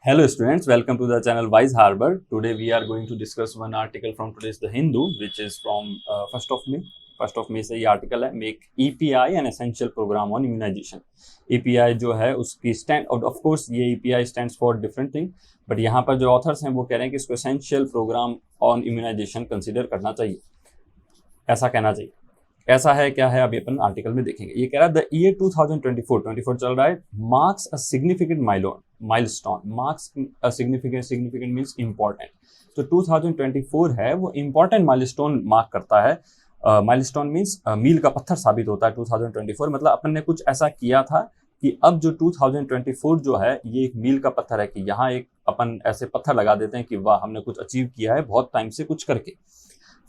Hello students, welcome to the channel Wise Harbor. Today we are going to discuss one article from today's The Hindu, which is from 1st of May. 1st of May से ये article है, make EPI an essential program on immunization. EPI जो है उसकी stand, of course ये EPI stands for different thing, but यहाँ पर जो ऑथर्स हैं वो कह रहे हैं कि इसको essential programme on immunization consider करना चाहिए, ऐसा कहना चाहिए। ऐसा है क्या है अभी अपन आर्टिकल में देखेंगे। ये कह रहा है द ईयर 2024 चल रहा है, marks a significant milestone. Marks a significant means important. तो 2024 है वो इंपॉर्टेंट माइलस्टोन मार्क करता है। माइलस्टोन मींस मील का पत्थर साबित होता है 2024, मतलब अपन ने कुछ ऐसा किया था कि अब जो 2024 जो है ये एक मील का पत्थर है कि यहाँ एक अपन ऐसे पत्थर लगा देते हैं कि वाह हमने कुछ अचीव किया है बहुत टाइम से कुछ करके।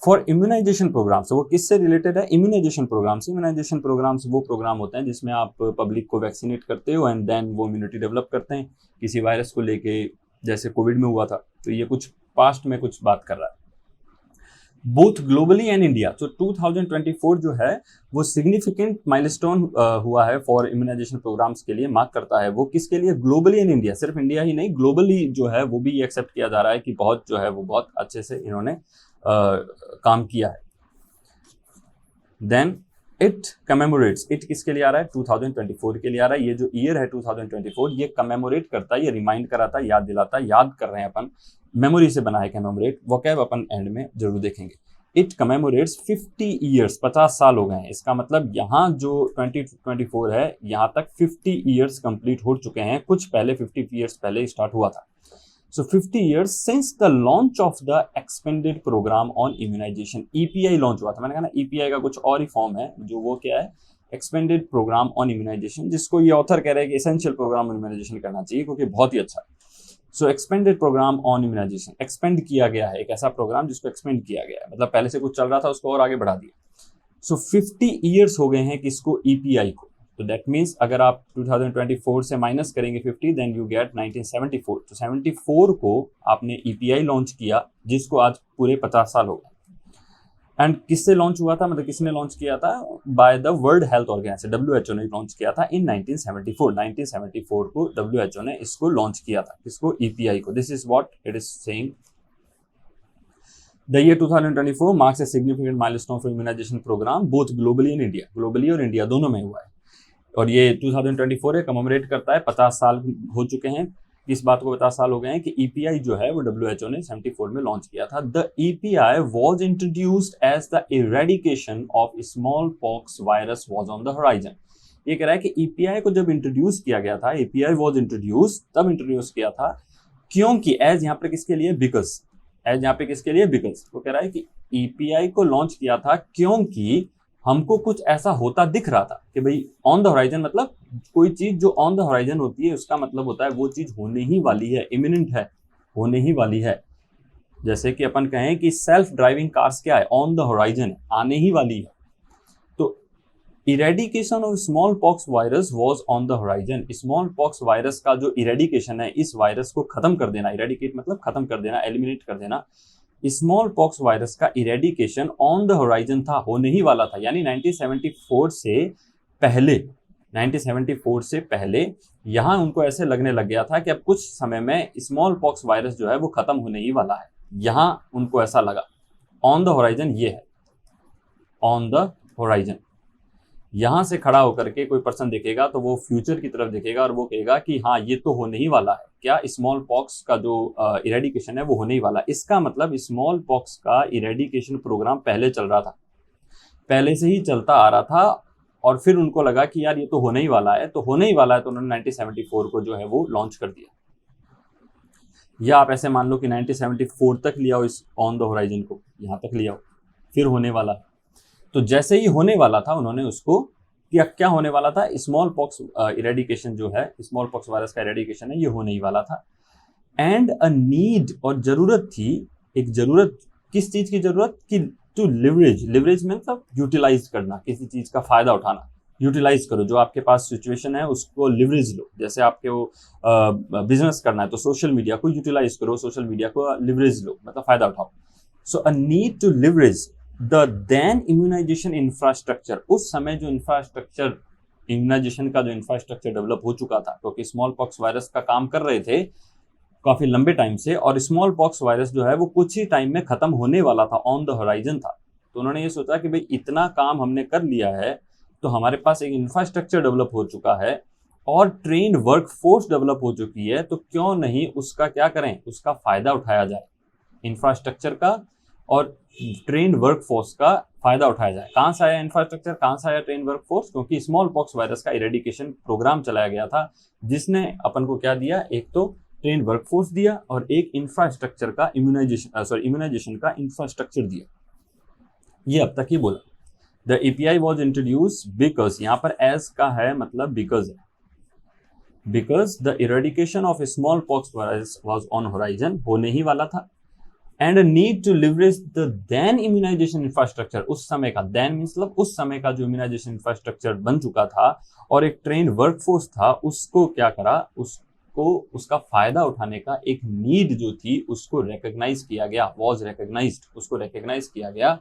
फॉर इम्यूनाइजेशन प्रोग्राम्स, वो किससे रिलेटेड है? Immunization programmes. इम्यूनाइजेशन प्रोग्राम्स वो प्रोग्राम होते हैं जिसमें आप पब्लिक को वैक्सीनेट करते हो एंड देन वो इम्यूनिटी डेवलप करते हैं किसी वायरस को लेके, जैसे कोविड में हुआ था। तो ये कुछ पास्ट में कुछ बात कर रहा है, बोथ ग्लोबली एंड इंडिया। तो 2024 जो है वो सिग्निफिकेंट माइलस्टोन हुआ है फॉर इम्यूनाइजेशन प्रोग्राम्स के लिए, मार्क करता है। वो किसके लिए? Globally and India. सिर्फ इंडिया ही नहीं, ग्लोबली जो है वो भी एक्सेप्ट किया जा रहा है कि बहुत जो है वो बहुत अच्छे से इन्होंने काम किया है। देन इट कमेमोरेट्स, इट किसके लिए आ रहा है? 2024 के लिए आ रहा है। ये जो ईयर है 2024 ये कमेमोरेट करता है, ये रिमाइंड कराता है, याद दिलाता है, याद कर रहे हैं अपन, मेमोरी से बना है कमेमोरेट। वोकैब अपन एंड में जरूर देखेंगे। इट कमेमोरेट्स 50 ईयर्स, 50 साल हो गए हैं। इसका मतलब यहाँ जो 2024 है यहाँ तक 50 ईयर्स कंप्लीट हो चुके हैं। कुछ पहले 50 ईयर्स पहले स्टार्ट हुआ था। So 50 years since the launch of the expanded program on immunization. EPI launch हुआ था। मैंने कहा ना EPI का कुछ और ही फॉर्म है, जो वो क्या है? एक्सपेंडेड प्रोग्राम ऑन इम्यूनाइजेशन, जिसको ये ऑथर कह रहे हैं कि एसेंशियल प्रोग्राम ऑन इम्यूनाइजेशन करना चाहिए क्योंकि बहुत ही अच्छा है। So expanded programme on immunisation, expand किया गया है, एक ऐसा प्रोग्राम जिसको एक्सपेंड किया गया है, मतलब पहले से कुछ चल रहा था उसको और आगे बढ़ा दिया। सो 50 ईयर्स हो गए हैं किसको? EPI को। तो दैट मीन्स अगर आप 2024 से माइनस करेंगे 50, देन यू गेट 1974। तो 74 को आपने EPI लॉन्च किया, जिसको आज पूरे 50 साल हो गए। एंड किससे लॉन्च हुआ था, मतलब किसने लॉन्च किया था? By the World Health Organization, WHO ने लॉन्च किया था इन 1974 को WHO ने इसको लॉन्च किया था। किसको? EPI को। This is what it is saying. The year 2024 marks a significant milestone for immunization program both globally and India. Globally और इंडिया दोनों में हुआ है। और ये 2024 है, कमेमोरेट करता है 50 साल हो चुके हैं। इस बात को 50 साल हो गए हैं कि EPI जो है वो WHO ने 74 में लॉन्च किया था। The EPI was introduced as the eradication of smallpox virus was on the horizon. ये कह रहा है कि EPI को जब इंट्रोड्यूस किया गया था, EPI was introduced, तब इंट्रोड्यूस किया था क्योंकि एज यहाँ पर किसके लिए? बिकॉज। एज यहाँ पे किसके लिए? बिकॉज। वो कह रहा है कि EPI को लॉन्च किया था क्योंकि हमको कुछ ऐसा होता दिख रहा था कि भाई ऑन द होराइजन, मतलब कोई चीज जो ऑन द होराइजन होती है उसका मतलब होता है वो चीज होने ही वाली है, इमिनेंट है, होने ही वाली है। जैसे कि अपन कहें कि सेल्फ ड्राइविंग कार्स क्या है? ऑन द होराइजन, आने ही वाली है। तो eradication of smallpox virus was on the horizon. Small pox virus का जो इरेडिकेशन है, इस वायरस को खत्म कर देना, इरेडिकेट मतलब खत्म कर देना, एलिमिनेट कर देना, स्मॉल पॉक्स वायरस का इरेडिकेशन ऑन द होराइजन था, होने ही वाला था। यानी 1974 से पहले यहां उनको ऐसे लगने लग गया था कि अब कुछ समय में स्मॉल पॉक्स वायरस जो है वो खत्म होने ही वाला है। यहां उनको ऐसा लगा। ऑन द होराइजन ये है, ऑन द होराइजन। यहां से खड़ा होकर के कोई पर्सन देखेगा तो वो फ्यूचर की तरफ देखेगा और वो कहेगा कि हाँ ये तो होने ही वाला है। क्या? स्मॉल पॉक्स का जो इरेडिकेशन है वो होने ही वाला है। इसका मतलब स्मॉल पॉक्स का इरेडिकेशन प्रोग्राम पहले चल रहा था, पहले से ही चलता आ रहा था, और फिर उनको लगा कि यार ये तो होने ही वाला है, तो होने ही वाला है, तो उन्होंने 1974 को जो है वो लॉन्च कर दिया। या आप ऐसे मान लो कि 1974 तक लिया हो इस ऑन द होराइजन को, यहाँ तक लिया हो, फिर होने वाला है। तो जैसे ही होने वाला था उन्होंने उसको क्या होने वाला था? स्मॉल पॉक्स इरेडिकेशन जो है, स्मॉल पॉक्स वायरस का इरेडिकेशन है, ये होने ही वाला था। एंड अ नीड, और जरूरत थी, एक जरूरत, किस चीज की जरूरत? कि टू लिवरेज, लिवरेज मतलब यूटिलाइज करना, किसी चीज का फायदा उठाना। यूटिलाइज करो, जो आपके पास सिचुएशन है उसको लिवरेज लो। जैसे आपके वो बिजनेस करना है तो सोशल मीडिया को यूटिलाइज करो, सोशल मीडिया को लिवरेज लो, मतलब फायदा उठाओ। So a need to leverage the then immunisation infrastructure. उस समय जो इंफ्रास्ट्रक्चर, इम्यूनाइजेशन का जो इंफ्रास्ट्रक्चर डेवलप हो चुका था, क्योंकि स्मॉल पॉक्स वायरस का काम कर रहे थे काफी लंबे टाइम से, और स्मॉल पॉक्स वायरस जो है वो कुछ ही टाइम में खत्म होने वाला था, ऑन द होराइजन था। तो उन्होंने ये सोचा कि भाई इतना काम हमने कर लिया है, तो हमारे पास एक इंफ्रास्ट्रक्चर डेवलप हो चुका है और ट्रेन वर्क फोर्स डेवलप हो चुकी है, तो क्यों नहीं उसका क्या करें, उसका फायदा उठाया जाए, इंफ्रास्ट्रक्चर का और ट्रेन वर्क फोर्स का फायदा उठाया जाए। कहां से आया इंफ्रास्ट्रक्चर, कहां से आया ट्रेन वर्क फोर्स? क्योंकि स्मॉल पॉक्स वायरस का इरेडिकेशन प्रोग्राम चलाया गया था, जिसने अपन को क्या दिया, एक तो ट्रेन वर्क फोर्स दिया और एक इंफ्रास्ट्रक्चर का इम्यूनाइजेशन का इंफ्रास्ट्रक्चर दिया। ये अब तक ही बोला। The API was introduce because, यहां पर एज का है मतलब बिकॉज है, because the eradication of smallpox virus was on horizon, होने ही वाला था, and need to leverage the then immunisation infrastructure, उस समय का, देन मतलब उस समय का जो इम्यूनाइजेशन इंफ्रास्ट्रक्चर बन चुका था और एक ट्रेन वर्कफोर्स था, उसको क्या करा, उसको उसका फायदा उठाने का एक नीड जो थी उसको रिकॉग्नाइज किया गया, वॉज रिकॉग्नाइज्ड, उसको रिकॉग्नाइज किया गया।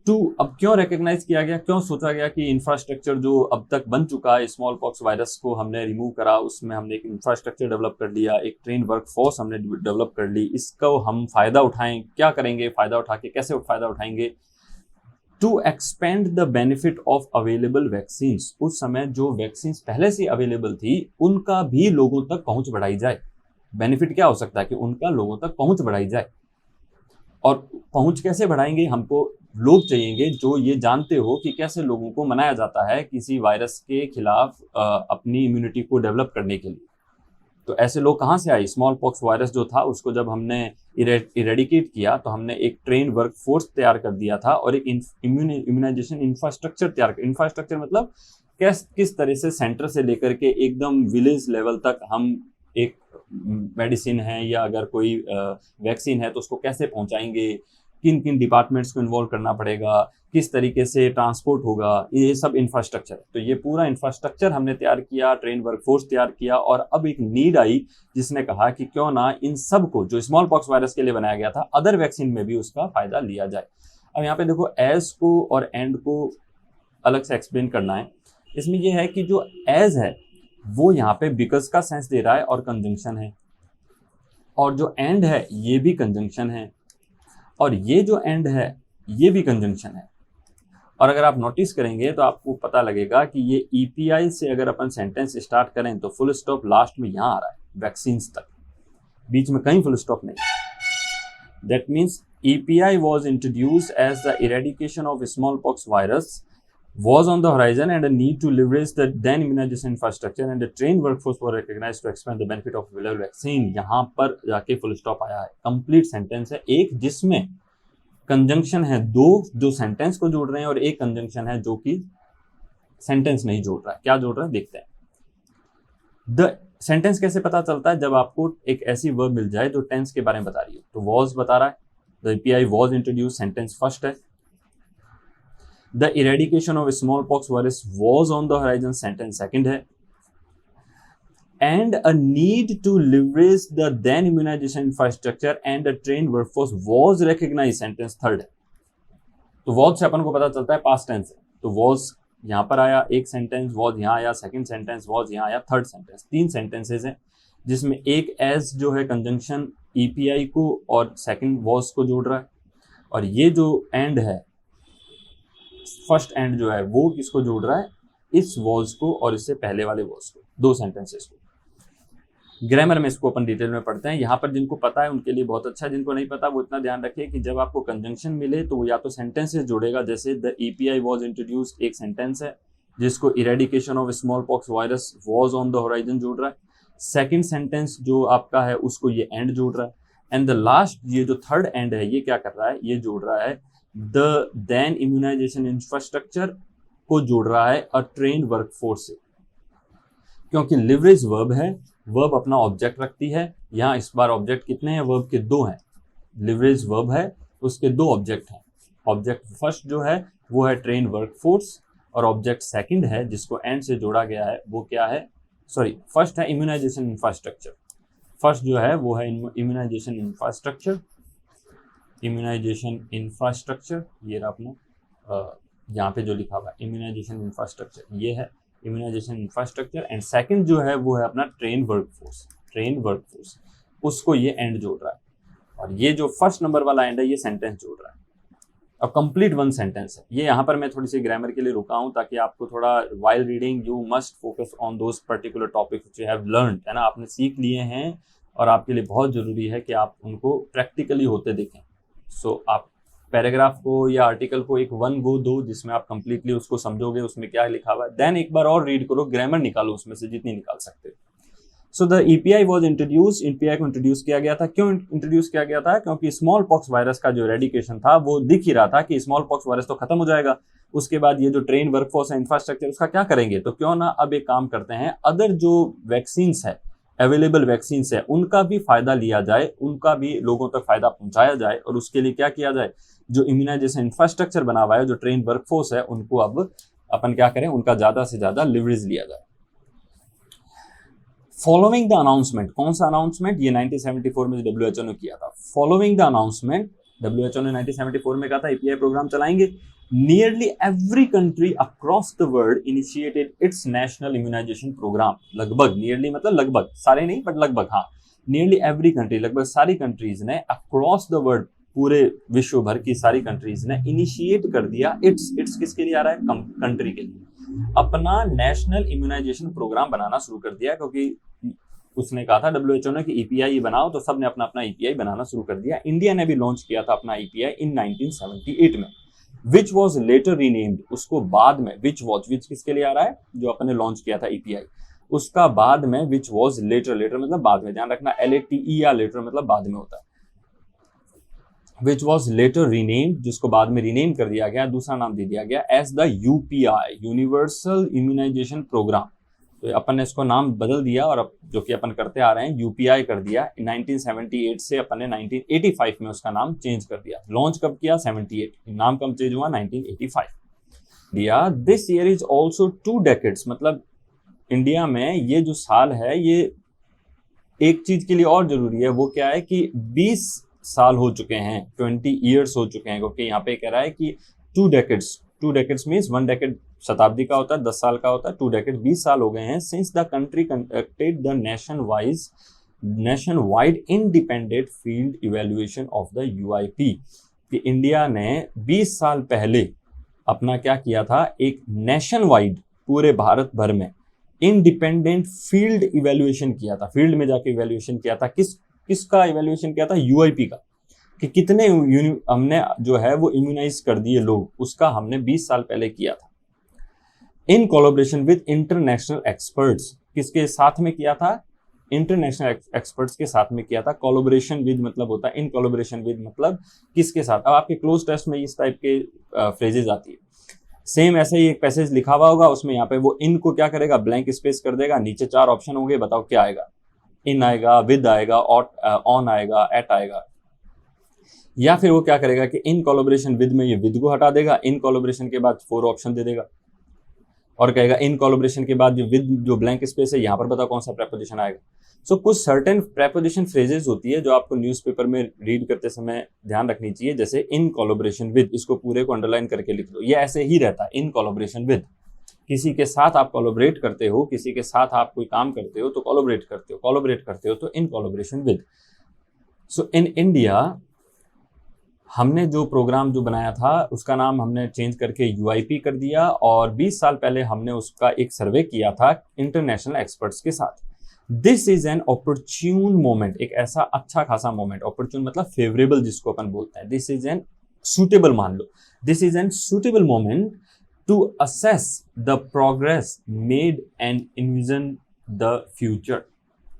अब क्यों रिकॉग्नाइज किया गया, क्यों सोचा गया कि इंफ्रास्ट्रक्चर जो अब तक बन चुका है, स्मॉल पॉक्स वायरस को हमने रिमूव करा, उसमें हमने एक इंफ्रास्ट्रक्चर डेवलप कर लिया, एक ट्रेन वर्क फोर्स हमने डेवलप कर ली, इसको हम फायदा उठाएं, क्या करेंगे, फायदा उठा के कैसे फायदा उठाएंगे? To expand the benefit of available vaccine, उस समय जो वैक्सीन पहले से अवेलेबल थी उनका भी लोगों तक पहुंच बढ़ाई जाए। बेनिफिट क्या हो सकता है कि उनका लोगों तक पहुंच बढ़ाई जाए। और पहुंच कैसे बढ़ाएंगे, हमको लोग चाहिएंगे जो ये जानते हो कि कैसे लोगों को मनाया जाता है किसी वायरस के खिलाफ अपनी इम्यूनिटी को डेवलप करने के लिए। तो ऐसे लोग कहाँ से आए? स्मॉल पॉक्स वायरस जो था उसको जब हमने इरेडिकेट किया तो हमने एक ट्रेन वर्क फोर्स तैयार कर दिया था और एक इम्यूनाइजेशन इंफ्रास्ट्रक्चर तैयार कर, इंफ्रास्ट्रक्चर मतलब किस तरह से सेंटर से लेकर के एकदम विलेज लेवल तक हम एक मेडिसिन है या अगर कोई वैक्सीन है तो उसको कैसे पहुंचाएंगे, किन किन डिपार्टमेंट्स को इन्वॉल्व करना पड़ेगा, किस तरीके से ट्रांसपोर्ट होगा, ये सब इंफ्रास्ट्रक्चर है। तो ये पूरा इंफ्रास्ट्रक्चर हमने तैयार किया, ट्रेन वर्कफोर्स तैयार किया, और अब एक नीड आई जिसने कहा कि क्यों ना इन सब को जो स्मॉल पॉक्स वायरस के लिए बनाया गया था अदर वैक्सीन में भी उसका फायदा लिया जाए। अब यहाँ पे देखो एज को और एंड को अलग से एक्सप्लेन करना है। इसमें यह है कि जो एज है वो यहाँ पे बिकॉज का सेंस दे रहा है और कंजंक्शन है, और जो एंड है ये भी कंजंक्शन है, और ये जो एंड है ये भी कंजंक्शन है। और अगर आप नोटिस करेंगे तो आपको पता लगेगा कि ये ईपीआई से अगर अपन सेंटेंस स्टार्ट करें तो फुल स्टॉप लास्ट में यहाँ आ रहा है, वैक्सीन्स तक, बीच में कहीं फुल स्टॉप नहीं। That means EPI was introduced as the eradication of smallpox virus was on the horizon and a need to leverage the then immunization infrastructure and the trained workforce were recognized to expand the benefit of available vaccine। यहाँ पर जाके full stop आया है, complete sentence है एक जिसमें conjunction है, दो जो सेंटेंस को जोड़ रहे हैं और एक कंजंक्शन है जो कि सेंटेंस नहीं जोड़ रहा है। क्या जोड़ रहा है देखते हैं। द सेंटेंस कैसे पता चलता है? जब आपको एक ऐसी वर्ब मिल जाए जो टेंस के बारे में बता रही है। तो वॉज बता रहा है, the EPI was introduce, sentence first है। The eradication of smallpox virus was on the horizon, sentence second है। And a need to leverage the then immunisation infrastructure and the train workforce was recognised, sentence third है। तो was से अपन को पता चलता है past tense है, तो वॉज यहाँ पर आया एक सेंटेंस, वॉज यहाँ आया सेकंड सेंटेंस, वॉज यहाँ आया थर्ड सेंटेंस। तीन सेंटेंसेस हैं जिसमें एक एज जो है कंजंक्शन EPI को और सेकंड वॉज को जोड़ रहा है, और ये जो एंड है फर्स्ट एंड जो है वो किसको जोड़ रहा है? इस वॉज को और इससे पहले वाले वॉज को, दो सेंटेंसेस को। ग्रामर में इसको अपन डिटेल में पढ़ते हैं। यहाँ पर जिनको पता है उनके लिए बहुत अच्छा है, जिनको नहीं पता वो इतना ध्यान रखिए कि जब आपको कंजंक्शन मिले तो वो या तो सेंटेंसेस जोड़ेगा, जैसे द EPI वॉज इंट्रोड्यूस एक सेंटेंस है जिसको eradication of smallpox virus was on the horizon जोड़ रहा है, सेकंड सेंटेंस जो आपका है उसको ये एंड जोड़ रहा है, एंड द लास्ट ये जो थर्ड एंड है ये क्या कर रहा है? ये जोड़ रहा है द देन इम्यूनाइजेशन इंफ्रास्ट्रक्चर को जोड़ रहा है अ ट्रेन वर्कफोर्स से, क्योंकि लिवरेज वर्ब है, वर्ब अपना ऑब्जेक्ट रखती है। यहाँ इस बार ऑब्जेक्ट कितने हैं? वर्ब के दो हैं। लिवरेज वर्ब है, उसके दो ऑब्जेक्ट हैं। ऑब्जेक्ट फर्स्ट जो है वो है ट्रेन वर्कफोर्स, और ऑब्जेक्ट सेकंड है जिसको एंड से जोड़ा गया है वो क्या है? सॉरी, फर्स्ट है इम्यूनाइजेशन इंफ्रास्ट्रक्चर। फर्स्ट जो है वो है इम्यूनाइजेशन इंफ्रास्ट्रक्चर, इम्यूनाइजेशन इंफ्रास्ट्रक्चर, ये रहा अपना यहाँ पे जो लिखा हुआ है इम्यूनाइजेशन इंफ्रास्ट्रक्चर, ये है इम्यूनाइजेशन इंफ्रास्ट्रक्चर। एंड सेकंड जो है वो है अपना ट्रेन वर्कफोर्स। ट्रेन्ड वर्कफोर्स, उसको ये एंड जोड़ रहा है, और ये जो फर्स्ट नंबर वाला एंड है ये सेंटेंस जोड़ रहा है। अब कंप्लीट वन सेंटेंस है ये। यहाँ पर मैं थोड़ी सी ग्रामर के लिए रुका हूँ ताकि आपको थोड़ा while reading you must focus on those particular topics which you have learned, है ना, आपने सीख लिए हैं और आपके लिए बहुत जरूरी है कि आप उनको प्रैक्टिकली होते देखें। सो आप पैराग्राफ को या आर्टिकल को एक वन गो दो जिसमें आप कंप्लीटली उसको समझोगे उसमें क्या लिखा हुआ है, देन एक बार और रीड करो, ग्रामर निकालो उसमें से जितनी निकाल सकते हो। So the EPI was introduce, EPI को इंट्रोड्यूस किया गया था। क्यों इंट्रोड्यूस किया गया था? क्योंकि स्मॉल पॉक्स वायरस का जो रेडिकेशन था वो दिख ही रहा था कि स्मॉल पॉक्स वायरस तो खत्म हो जाएगा, उसके बाद ये जो ट्रेन वर्कफोर्स है, इंफ्रास्ट्रक्चर, उसका क्या करेंगे? तो क्यों ना अब एक काम करते हैं, अदर जो वैक्सीन्स है, अवेलेबल वैक्सीन्स है, उनका भी फायदा लिया जाए, उनका भी लोगों तक फायदा पहुंचाया जाए, और उसके लिए क्या किया जाए, जो इम्यूनाइजेशन इंफ्रास्ट्रक्चर बना हुआ है, जो ट्रेन वर्कफोर्स है, उनको अब अपन क्या करें, उनका ज्यादा से ज्यादा लिवरेज लिया जाए। फॉलोइंग द अनाउंसमेंट, कौन सा अनाउंसमेंट? ये 1974 में WHO ने किया था। फॉलोइंग द अनाउंसमेंट, WHO ने 1974 में कहा था ईपीआई प्रोग्राम चलाएंगे। Nearly every country across the world initiated its national immunization programme. लगभग, नियरली मतलब लगभग, सारे नहीं बट लगभग, हाँ, नियरली एवरी कंट्री, लगभग सारी कंट्रीज ने अक्रॉस द वर्ल्ड, पूरे विश्व भर की सारी कंट्रीज ने इनिशिएट कर दिया, इट्स किसके लिए आ रहा है? कंट्री के लिए, अपना नेशनल इम्यूनाइजेशन प्रोग्राम बनाना शुरू कर दिया। क्योंकि उसने कहा था WHO ने कि ईपीआई बनाओ, तो सबने अपना अपना ईपीआई बनाना शुरू कर दिया। इंडिया ने भी लॉन्च किया था अपना ईपीआई इन 1978 में, विच वॉज लेटर रीनेम्ड, उसको बाद में विच किसके लिए आ रहा है? जो अपन ने लॉन्च किया था ईपीआई, उसका बाद में विच वॉज लेटर, लेटर मतलब बाद में, ध्यान रखना LATE या लेटर मतलब बाद में होता है, विच वॉज लेटर रीनेम्ड, जिसको बाद में रीनेम कर दिया गया, दूसरा नाम दे दिया गया as the UPI, universal immunization programme. तो अपन ने इसको नाम बदल दिया, और अब जो कि अपन करते आ रहे हैं यूपीआई कर दिया। 1978 से अपन ने 1985 में उसका नाम चेंज कर दिया। लॉन्च कब किया? 78, नाम कब चेंज हुआ? 1985 दिया। This year is also 2 decades, मतलब इंडिया में ये जो साल है ये एक चीज के लिए और जरूरी है, वो क्या है कि 20 साल हो चुके हैं, 20 ईयर्स हो चुके हैं, क्योंकि यहाँ पे कह रहा है कि 2 डेकेड्स मीन्स 1 डेकेड शताब्दी का होता है, 10 साल का होता है, 2 डेकेड 20 साल हो गए हैं since the country conducted the nation wide independent field evaluation of the UIP, कि इंडिया ने 20 साल पहले अपना क्या किया था, एक नेशन वाइड, पूरे भारत भर में इंडिपेंडेंट फील्ड इवेल्युएशन किया था। फील्ड में जाके इवेल्युएशन किया था, किसका इवेल्युएशन किया था? यूआईपी का, कि कितने हमने जो है वो इम्यूनाइज कर दिए लोग, उसका हमने 20 साल पहले किया था। इन कोलैबोरेशन विद इंटरनेशनल एक्सपर्ट्स, किसके साथ में किया था? इंटरनेशनल एक्सपर्ट्स के साथ में किया था। कोलैबोरेशन विद मतलब होता है, इन कोलैबोरेशन विद मतलब किसके साथ? अब आपके क्लोज टेस्ट में इस टाइप के फ्रेजेस आती है। सेम ऐसे ही एक पैसेज लिखा हुआ होगा, उसमें यहाँ पे वो इन को क्या करेगा? ब्लैंक स्पेस कर देगा, नीचे 4 ऑप्शन होंगे, बताओ क्या आएगा? इन आएगा, विद आएगा, ऑन आएगा, एट आएगा। या फिर वो क्या करेगा कि इन कोलैबोरेशन विद में ये विद को हटा देगा, इन कोलैबोरेशन के बाद 4 ऑप्शन दे देगा, और कहेगा इन कोलैबोरेशन के बाद जो विद जो ब्लैंक स्पेस है यहाँ पर बताओ कौन सा प्रेपोजिशन आएगा। सो कुछ सर्टेन प्रेपोजिशन फ्रेजेस होती है जो आपको न्यूज़पेपर में रीड करते समय ध्यान रखनी चाहिए, जैसे इन कोलैबोरेशन विद, इसको पूरे को अंडरलाइन करके लिख लो, ये ऐसे ही रहता है, इन कोलैबोरेशन विद। किसी के साथ आप कोलैबोरेट करते हो, किसी के साथ आप कोई काम करते हो तो कोलैबोरेट करते हो तो इन collaboration with. So in India हमने जो प्रोग्राम जो बनाया था उसका नाम हमने चेंज करके यूआईपी कर दिया, और 20 साल पहले हमने उसका एक सर्वे किया था इंटरनेशनल एक्सपर्ट्स के साथ। This is an opportune moment, एक ऐसा अच्छा खासा मोमेंट, ऑपर्च्यून मतलब फेवरेबल जिसको अपन बोलते हैं, दिस इज एन सुटेबल, मान लो this is an suitable moment to assess the progress made and envision the future,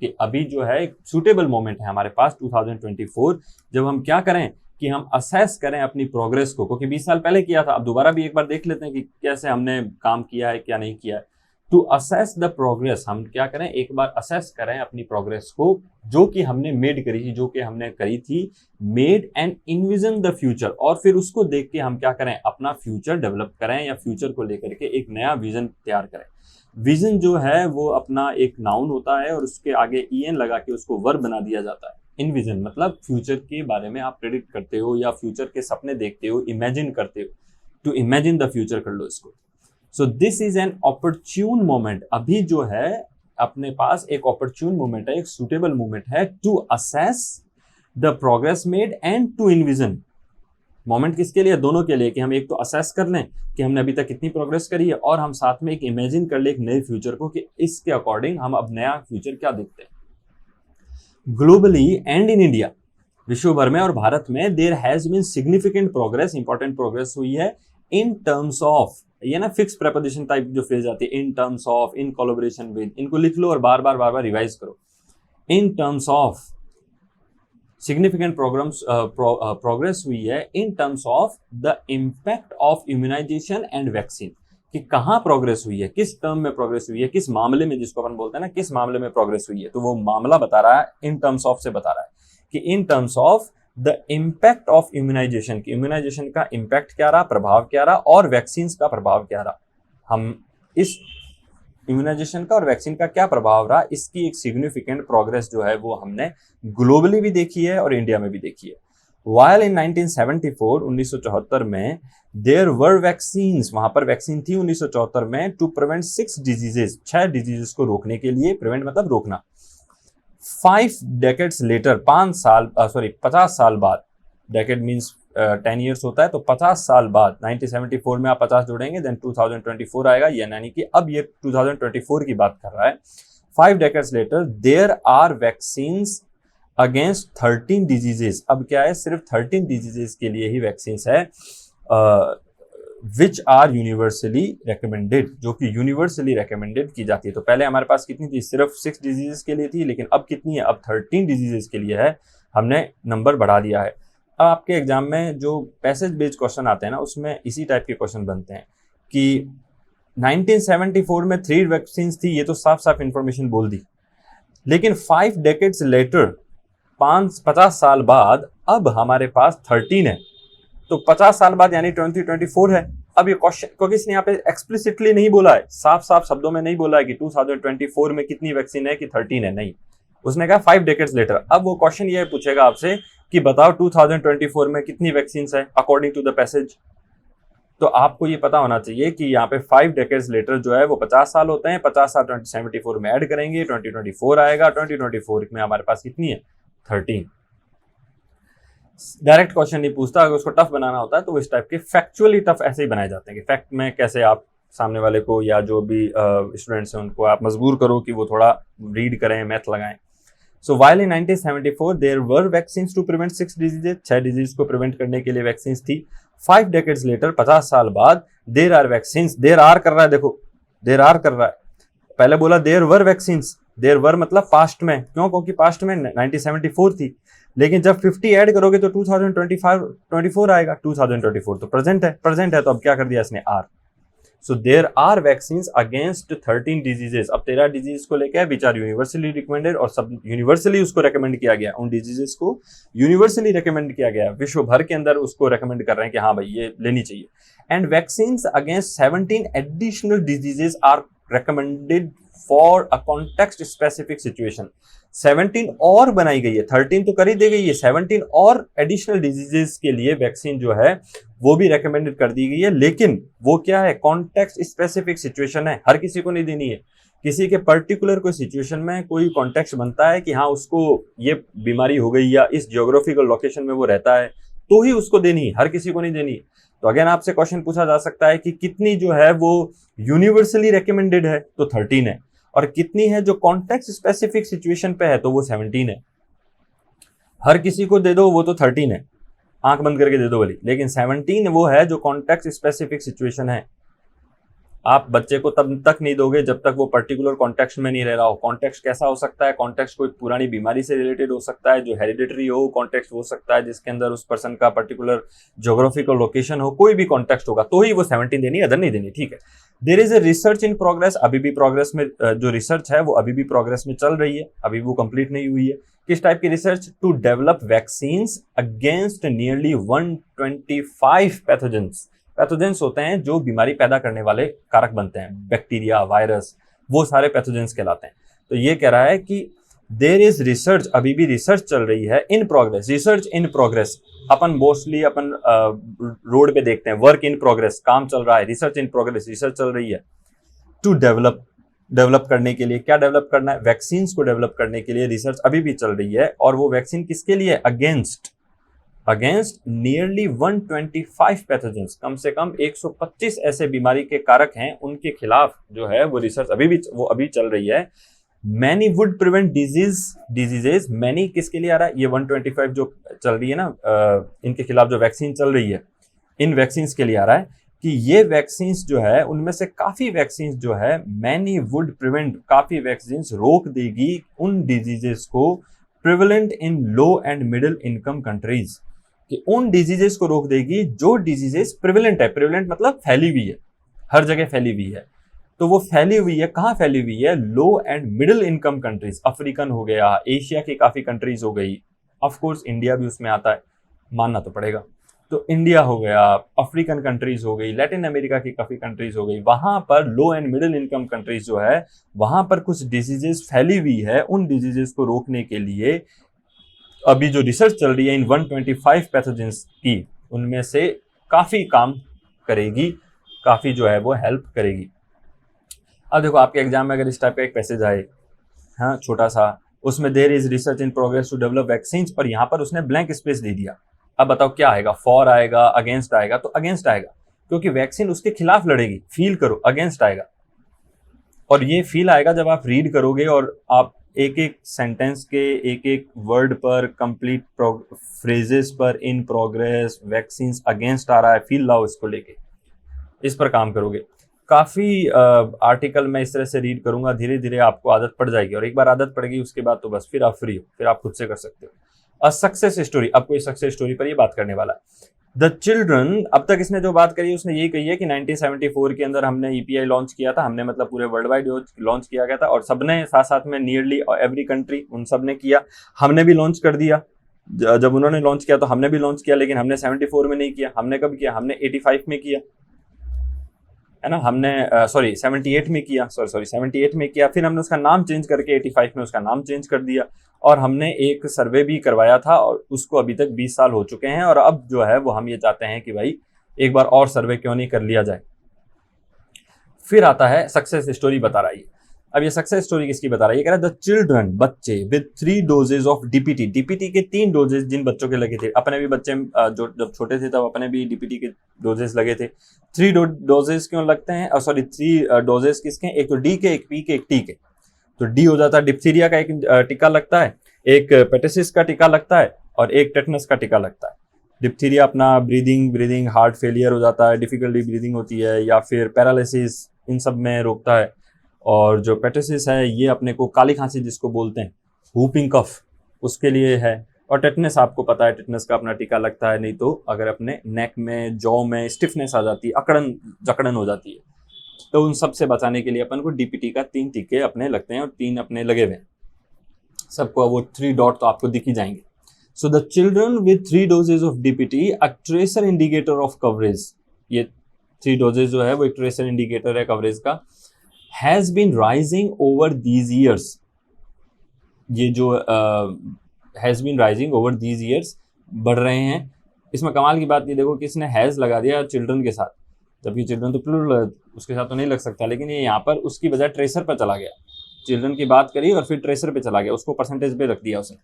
कि अभी जो है एक सुटेबल मोमेंट है हमारे पास 2024, जब हम क्या करें कि हम असेस करें अपनी प्रोग्रेस को, क्योंकि 20 साल पहले किया था, अब दोबारा भी एक बार देख लेते हैं कि कैसे हमने काम किया है, क्या नहीं किया है। टू असेस द प्रोग्रेस, हम क्या करें, एक बार असेस करें अपनी प्रोग्रेस को जो कि हमने मेड करी थी, जो कि हमने करी थी, made and envision the future, और फिर उसको देख के हम क्या करें, अपना फ्यूचर डेवलप करें, या फ्यूचर को लेकर के एक नया विजन तैयार करें। विजन जो है वो अपना एक नाउन होता है, और उसके आगे en लगा के उसको वर्ब बना दिया जाता है। इनविजन मतलब फ्यूचर के बारे में आप प्रेडिक्ट करते हो, या फ्यूचर के सपने देखते हो, इमेजिन करते हो, टू इमेजिन द फ्यूचर कर लो इसको। So this is an opportune moment, अभी जो है अपने पास एक opportune moment है, एक suitable moment है to assess the progress made and to envision. Moment किसके लिए? दोनों के लिए, कि हम एक तो असेस कर लें कि हमने अभी तक कितनी प्रोग्रेस करी है, और हम साथ में एक इमेजिन कर ले एक नए फ्यूचर को कि इसके अकॉर्डिंग हम अब नया फ्यूचर क्या देखते हैं। ग्लोबली एंड इन इंडिया, विश्व भर में और भारत में, there has been significant progress, important progress हुई है इन टर्म्स ऑफ, ये ना फिक्स प्रेपोजिशन टाइप जो फ्रेज आती है, in terms of, in collaboration with, इनको लिख लो और बार बार रिवाइज करो। In terms of, significant progress हुई है in terms of the impact of immunization and vaccine, कि कहाँ प्रोग्रेस हुई है, किस टर्म में प्रोग्रेस हुई है, किस मामले में, जिसको अपन बोलते हैं ना, किस मामले में प्रोग्रेस हुई है। तो वो मामला बता रहा है, इन टर्म्स ऑफ से बता रहा है कि in terms of the impact of immunization, की इम्यूनाइजेशन का इम्पैक्ट क्या रहा, प्रभाव क्या रहा, और वैक्सीन का प्रभाव क्या रहा। हम इस इम्यूनाइजेशन का और वैक्सीन का क्या प्रभाव रहा, इसकी एक सिग्निफिकेंट प्रोग्रेस जो है वो हमने ग्लोबली भी देखी है और इंडिया में भी देखी है। While in 1974, 1974 में देयर वर वैक्सीन्स, वहां पर वैक्सीन थी 1974 में, टू प्रिवेंट 6 डिजीजेस, 6 डिजीजेस को रोकने के लिए, प्रिवेंट मतलब रोकना। 5 डेकेड्स लेटर, 50 साल बाद, डेकेड मीन्स 10 ईयर्स होता है, तो 50 साल बाद, 1974 में आप 50 जोड़ेंगे, देन 2024 आएगा, यानी कि अब ये 2024 की बात कर रहा है। 5 decades later there are vaccines against 13 diseases, अब क्या है, सिर्फ 13 डिजीजेस के लिए ही वैक्सीन है, विच आर यूनिवर्सली रिकमेंडेड, जो कि यूनिवर्सली रिकमेंडेड की जाती है। तो पहले हमारे पास कितनी थी, सिर्फ 6 डिजीजेस के लिए थी, लेकिन अब कितनी है, अब 13 डिजीजेस के लिए है, हमने नंबर बढ़ा दिया है। अब आपके एग्जाम में जो पैसेज बेस्ड क्वेश्चन आते हैं ना, उसमें इसी टाइप के क्वेश्चन बनते हैं कि 1974 में 3 वैक्सीन थी, ये तो साफ साफ इंफॉर्मेशन बोल दी, लेकिन 5 डेकेड्स लेटर, 50 साल बाद अब हमारे पास 13 है, तो 50 साल बाद यानी 2024 है। अब ये क्वेश्चन, क्योंकि इसने यहाँ पे एक्सप्लिसिटली नहीं बोला है, साफ साफ शब्दों में नहीं बोला है कि 2024 में कितनी वैक्सीन है, कि 13 है, नहीं, उसने कहा 5 डेकेड्स लेटर। अब वो क्वेश्चन ये पूछेगा आपसे कि बताओ 2024 में कितनी वैक्सीन है अकॉर्डिंग टू द पैसेज। तो आपको ये पता होना चाहिए कि यहाँ पे 5 डेकेड्स लेटर जो है वो 50 साल होते हैं, 50 साल 2074 में ऐड करेंगे, 2024 आएगा, 2024 में हमारे पास कितनी है, 13। डायरेक्ट क्वेश्चन नहीं पूछता, अगर उसको टफ बनाना होता है तो इस टाइप के फैक्चुअली टफ ऐसे ही बनाए जाते हैं कि फैक्ट में कैसे आप सामने वाले को या जो भी स्टूडेंट्स हैं उनको आप मजबूर करो कि वो थोड़ा रीड करें, मैथ लगाएं। So while in 1974 there were vaccines to prevent 6 diseases, 6 disease को प्रिवेंट करने के लिए वैक्सीन्स थी। 5 डेकेड्स लेटर, 50 साल बाद, there are vaccines, there are कर रहा है, देखो देयर आर कर रहा है, पहले बोला there were vaccines, there were मतलब पास्ट में, क्यों, क्योंकि पास्ट में 1974 थी, लेकिन जब 50 ऐड करोगे तो 2024 आएगा, 2024 तो प्रेजेंट है, तो अब क्या कर दिया इसने, are. So there are vaccines against 13 diseases, अब 13 डिजीज को लेकर विच आर यूनिवर्सली रिकमेंडेड, और सब यूनिवर्सली उसको रेकमेंड किया गया, उन डिजीजेस को यूनिवर्सली रेकमेंड किया गया, विश्व भर के अंदर उसको रेकमेंड कर रहे हैं कि हाँ भाई ये लेनी चाहिए। And vaccines against 17 additional diseases are recommended for a context specific situation. 17 और बनाई गई है, 13 तो कर ही दी गई है, 17 और एडिशनल डिजीजेस के लिए वैक्सीन जो है वो भी रेकमेंडेड कर दी गई है, लेकिन वो क्या है, कॉन्टेक्स्ट स्पेसिफिक सिचुएशन है, हर किसी को नहीं देनी है, किसी के पर्टिकुलर कोई सिचुएशन में कोई कॉन्टेक्स्ट बनता है कि हाँ उसको ये बीमारी हो गई या इस जियोग्राफिकल लोकेशन में वो रहता है तो ही उसको देनी है, हर किसी को नहीं देनी है। तो अगेन आपसे क्वेश्चन पूछा जा सकता है कि कितनी जो है वो यूनिवर्सली रेकमेंडेड है, तो 13 है, और कितनी है जो कॉन्टेक्स्ट स्पेसिफिक सिचुएशन पे है, तो वो 17 है। हर किसी को दे दो वो तो 13 है, आंख बंद करके दे दो वाली, लेकिन 17 वो है जो कॉन्टेक्स्ट स्पेसिफिक सिचुएशन है। आप बच्चे को तब तक नहीं दोगे जब तक वो पर्टिकुलर कॉन्टेक्स्ट में नहीं रह रहा हो। कॉन्टेक्स्ट कैसा हो सकता है, कॉन्टेक्स्ट कोई पुरानी बीमारी से रिलेटेड हो सकता है, जो हेरिडिटरी हो, कॉन्टेक्स्ट हो सकता है जिसके अंदर उस पर्सन का पर्टिकुलर ज्योग्राफिकल लोकेशन हो, कोई भी कॉन्टेक्स्ट होगा तो ही वो 17 देनी, अदर नहीं देनी, ठीक है। There is a research in progress, अभी भी प्रोग्रेस में जो रिसर्च है वो अभी भी प्रोग्रेस में चल रही है, अभी वो कंप्लीट नहीं हुई है। किस टाइप की research, to develop vaccines against nearly 125 pathogens. Pathogens होते हैं जो बीमारी पैदा करने वाले कारक बनते हैं, बैक्टीरिया, वायरस, वो सारे पैथोजेंस कहलाते हैं। तो ये कह रहा है कि देयर इज रिसर्च, अभी भी रिसर्च चल रही है, in progress, research in progress. Upon mostly upon road पे देखते हैं वर्क इन प्रोग्रेस, काम चल रहा है, रिसर्च इन प्रोग्रेस, रिसर्च चल रही है। टू डेवलप, डेवलप करने के लिए, क्या डेवलप करना है, वैक्सीन्स को डेवलप करने के लिए रिसर्च अभी भी चल रही है। और वो वैक्सीन किसके लिए, अगेंस्ट नियरली 125 पैथोजेंस, कम से कम 125 ऐसे बीमारी के कारक हैं, उनके खिलाफ जो है वो रिसर्च अभी चल रही है। Many would prevent diseases, many किसके लिए आ रहा है, ये 125 जो चल रही है ना, इनके खिलाफ जो वैक्सीन चल रही है, इन वैक्सीन के लिए आ रहा है कि ये वैक्सीन जो है उनमें से काफी वैक्सीन जो है मैनी वुड प्रिवेंट, काफी वैक्सीन रोक देगी उन डिजीजेस को prevalent in low and middle income countries, कि उन डिजीजेस को रोक देगी जो डिजीजेस प्रिवेलेंट है, प्रिवेलेंट मतलब फैली हुई है, हर जगह फैली हुई है। तो वो फैली हुई है, कहाँ फैली हुई है, low and middle income countries, African हो गया, एशिया की काफी कंट्रीज हो गई, ऑफ कोर्स इंडिया भी उसमें आता है, मानना तो पड़ेगा। तो इंडिया हो गया, अफ्रीकन कंट्रीज हो गई, लैटिन अमेरिका की काफी कंट्रीज हो गई, वहां पर लो एंड मिडिल इनकम कंट्रीज जो है वहां पर कुछ डिजीजेस फैली हुई है, उन डिजीजेस को रोकने के लिए अभी जो रिसर्च चल रही है इन 125 पैथोजेंस की, उनमें से काफी काम करेगी, काफी जो है वो हेल्प करेगी। अब देखो आपके एग्जाम में अगर इस टाइप का एक पैसेज आए, हाँ छोटा सा, उसमें there is research in progress to develop vaccine, और यहाँ पर उसने ब्लैंक स्पेस दे दिया। अब बताओ क्या आएगा, फॉर आएगा, अगेंस्ट आएगा, तो अगेंस्ट आएगा क्योंकि वैक्सीन उसके खिलाफ लड़ेगी, फील करो अगेंस्ट आएगा। और ये फील आएगा जब आप रीड करोगे और आप एक एक सेंटेंस के एक एक वर्ड पर, कंप्लीट फ्रेजेस पर, इन प्रोग्रेस, वैक्सीन, अगेंस्ट आ रहा है, फील लाओ इसको लेके, इस पर काम करोगे। काफ़ी आर्टिकल मैं इस तरह से रीड करूंगा, धीरे धीरे आपको आदत पड़ जाएगी, और एक बार आदत पड़ गई उसके बाद तो बस फिर आप फ्री हो, फिर आप खुद से कर सकते हो। अ सक्सेस स्टोरी, अब कोई सक्सेस स्टोरी पर ये बात करने वाला है। द चिल्ड्रन, अब तक इसने जो बात करी उसने ये कही है कि 1974 के अंदर हमने ईपीआई लॉन्च किया था, हमने मतलब पूरे वर्ल्ड वाइड लॉन्च किया गया था, और सबने साथ साथ में नियरली एवरी कंट्री उन सब ने किया, हमने भी लॉन्च कर दिया। जब उन्होंने लॉन्च किया तो हमने भी लॉन्च किया, लेकिन हमने 74 में नहीं किया, हमने कब किया, हमने 85 में किया, है ना, हमने 78 में किया, 78 में किया, फिर हमने उसका नाम चेंज करके 85 में उसका नाम चेंज कर दिया, और हमने एक सर्वे भी करवाया था, और उसको अभी तक 20 साल हो चुके हैं, और अब जो है वो हम ये चाहते हैं कि भाई एक बार और सर्वे क्यों नहीं कर लिया जाए। फिर आता है सक्सेस स्टोरी बता रहा है। अब ये सक्सेस स्टोरी किसकी बता रहा है, ये कह रहा है द चिल्ड्रन, बच्चे with 3 doses of DPT, DPT के 3 डोजेज जिन बच्चों के लगे थे, अपने भी बच्चे जो जब छोटे थे तब अपने भी डीपीटी के डोजेज लगे थे। 3 डोजेज क्यों लगते हैं, 3 डोजेज किसके, एक तो डी के, एक पी के, एक टी के। तो डी हो जाता है डिप्थीरिया का एक टीका लगता है, एक पेटिसिस का टीका लगता है, और एक टेटनस का टीका लगता है। डिप्थीरिया अपना ब्रीदिंग हार्ट फेलियर हो जाता है, डिफिकल्टी ब्रीदिंग होती है, या फिर पैरालिसिस, इन सब में रोकता है। और जो पेटिसिस है ये अपने को काली खांसी जिसको बोलते हैं, whooping कफ, उसके लिए है। और टेटनस आपको पता है, टेटनस का अपना टीका लगता है, नहीं तो अगर अपने नेक में, जॉ में स्टिफनेस आ जाती है, अकड़न जकड़न हो जाती है, तो उन सब से बचाने के लिए अपन को डीपीटी का 3 टीके अपने लगते हैं, और 3 अपने लगे हुए हैं सबको, वो 3 डॉट तो आपको दिख ही जाएंगे। So the children with 3 doses of DPT, a tracer indicator of coverage, ये 3 डोजेज जो है वो एक ट्रेसर इंडिकेटर है कवरेज का, has been rising over these years, ये जो has been rising over these years, बढ़ रहे हैं। इसमें कमाल की बात ये देखो कि इसने हैज लगा दिया चिल्ड्रन के साथ, जबकि चिल्ड्रन तो प्लूरल उसके साथ तो नहीं लग सकता, लेकिन ये यहाँ पर उसकी बजाय ट्रेसर पर चला गया, चिल्ड्रन की बात करी और फिर ट्रेसर पे चला गया, उसको परसेंटेज पे रख दिया उसने।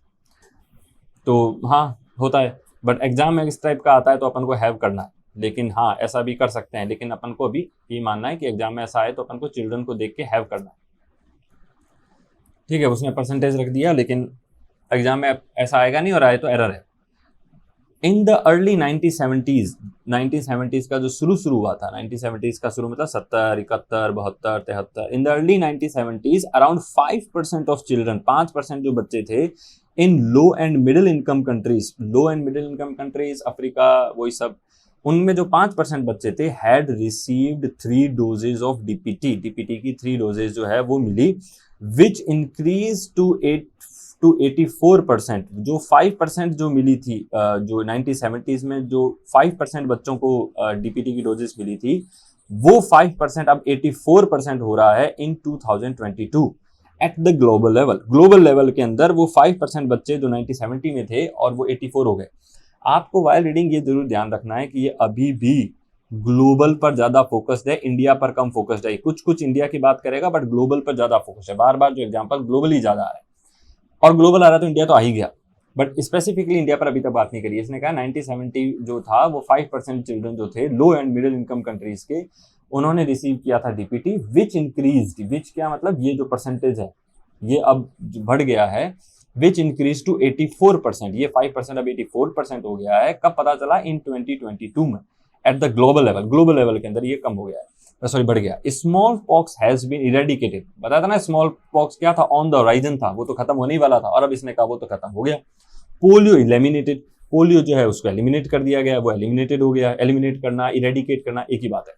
तो हाँ होता है, बट एग्जाम में इस टाइप का आता है तो अपन को हैव करना है, लेकिन हाँ ऐसा भी कर सकते हैं, लेकिन अपन को अभी ये मानना है कि एग्जाम में ऐसा आए तो अपन को चिल्ड्रन को देख के हैव करना है। ठीक है, उसने परसेंटेज रख दिया, लेकिन एग्जाम में ऐसा आएगा नहीं, और आए तो एरर है। इन द अर्ली 1970s का जो शुरू हुआ था, 1970s का शुरू मतलब 70, 71, 72, 73, in the early 1970s around 5% of children, 5% जो बच्चे थे in low and middle income countries, Africa, वही सब, उनमें जो 5% बच्चे थे had received 3 doses of DPT, DPT की 3 डोजेज जो है वो मिली, विच इंक्रीज टू 84%, जो 5% जो मिली थी, जो 1970s में जो 5% बच्चों को डीपीटी की डोजेस मिली थी, वो 5% अब 84% हो रहा है इन 2022 एट द ग्लोबल लेवल के अंदर। वो 5% बच्चे जो 1970 में थे और वो 84 हो गए। आपको वाइल रीडिंग ये जरूर ध्यान रखना है कि ये अभी भी ग्लोबल पर ज्यादा फोकस्ड है, इंडिया पर कम फोकस्ड है। कुछ कुछ इंडिया की बात करेगा बट ग्लोबल पर ज्यादा फोकस है। बार बार जो एग्जांपल ग्लोबली ज्यादा आ रहा है, और ग्लोबल आ रहा है तो इंडिया तो आ ही गया, बट स्पेसिफिकली इंडिया पर अभी तक बात नहीं करी। इसने कहा 1970 जो था वो 5% चिल्ड्रन जो थे लो एंड मिडिल इनकम कंट्रीज के, उन्होंने रिसीव किया था डीपीटी, विच इंक्रीज्ड, विच क्या मतलब ये जो परसेंटेज है ये अब बढ़ गया है, विच इंक्रीज टू 84%, ये 5% अब 84% हो गया है। कब पता चला? इन 2022 में, at the global level, global level के अंदर ये कम हो गया है, सॉरी बढ़ गया। Smallpox has been eradicated, बताया था ना स्मॉल पॉक्स क्या था, ऑन द होराइजन था, वो तो खत्म होने ही वाला था, और अब इसने कहा वो तो खत्म हो गया। पोलियो एलिमिनेटेड, पोलियो जो है उसको एलिमिनेट कर दिया गया, वो एलिमिनेटेड हो गया। एलिमिनेट करना, इरेडिकेट करना एक ही बात है,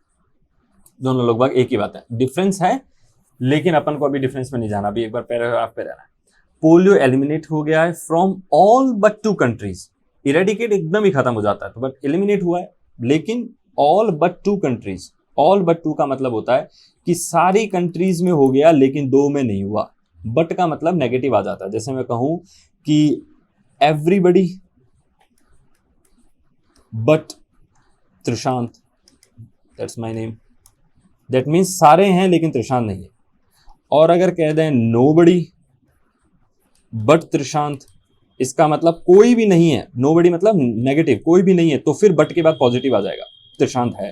दोनों लगभग एक ही बात है, डिफरेंस है, लेकिन अपन को अभी डिफरेंस में नहीं जाना, अभी एक बार पैराग्राफ पे रहना है। पोलियो एलिमिनेट हो गया है from all but 2 countries, eradicate एकदम ही खत्म हो जाता है तो, बट एलिमिनेट हुआ है, लेकिन all but 2 countries, all but 2 का मतलब होता है कि सारी कंट्रीज में हो गया लेकिन 2 में नहीं हुआ। बट का मतलब नेगेटिव आ जाता है, जैसे मैं कहूं कि everybody but Trishant, that's my name, that means सारे हैं लेकिन त्रिशांत नहीं है। और अगर कह दें नोबडी बट त्रिशांत, इसका मतलब कोई भी नहीं है, नोबडी मतलब नेगेटिव, कोई भी नहीं है, तो फिर बट के बाद पॉजिटिव आ जाएगा, त्रिशांत है।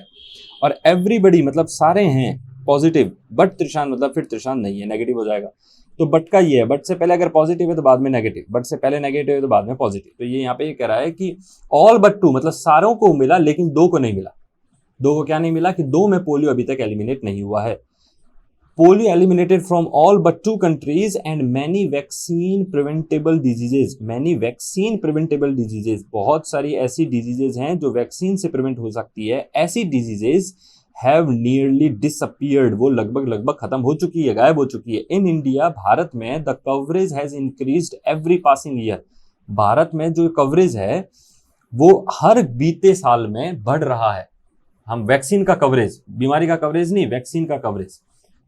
और एवरीबडी मतलब सारे हैं पॉजिटिव, बट त्रिशांत मतलब फिर त्रिशांत नहीं है, नेगेटिव हो जाएगा। तो बट का ये है, बट से पहले अगर पॉजिटिव है तो बाद में नेगेटिव, बट से पहले नेगेटिव है तो बाद में पॉजिटिव। तो ये यहाँ पे ये कह रहा है कि ऑल बट 2 मतलब सारों को मिला लेकिन 2 को नहीं मिला। 2 को क्या नहीं मिला? कि 2 में पोलियो अभी तक एलिमिनेट नहीं हुआ है। Polio eliminated from all but 2 countries and many vaccine preventable diseases, many vaccine preventable diseases, बहुत सारी ऐसी डिजीजेज हैं जो वैक्सीन से प्रिवेंट हो सकती है, ऐसी डिजीजेज हैव नियरली डिसअपियर्ड, वो लगभग खत्म हो चुकी है, गायब हो चुकी है। इन इंडिया, भारत में the coverage has increased every passing year, Bharat में जो कवरेज है वो हर बीते साल में बढ़ रहा है। हम वैक्सीन का कवरेज, बीमारी का कवरेज नहीं, वैक्सीन का कवरेज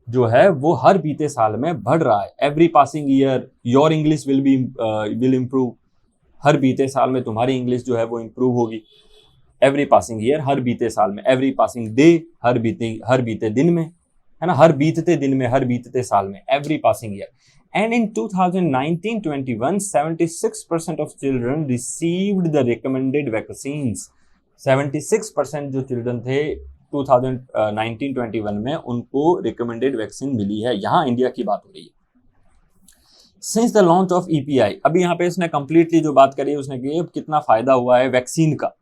जो है वो हर बीते साल में बढ़ रहा है। Every passing year your English will improve, हर बीते साल में तुम्हारी इंग्लिश जो है वो इम्प्रूव होगी। एवरी पासिंग ईयर, हर बीते साल में, एवरी पासिंग डे, हर बीते दिन में, है ना, हर बीतते दिन में, हर बीतते साल में, every passing year. And in 2019-21, 76% of children received the recommended vaccines. 76% जो चिल्ड्रन थे 2019-21 में उनको रिकमेंडेड वैक्सीन मिली है। यहाँ इंडिया की बात हो रही है। Since the launch of EPI, अभी यहाँ पे इसने कंप्लीटली जो बात करी है उसने की कितना फायदा हुआ है वैक्सीन का।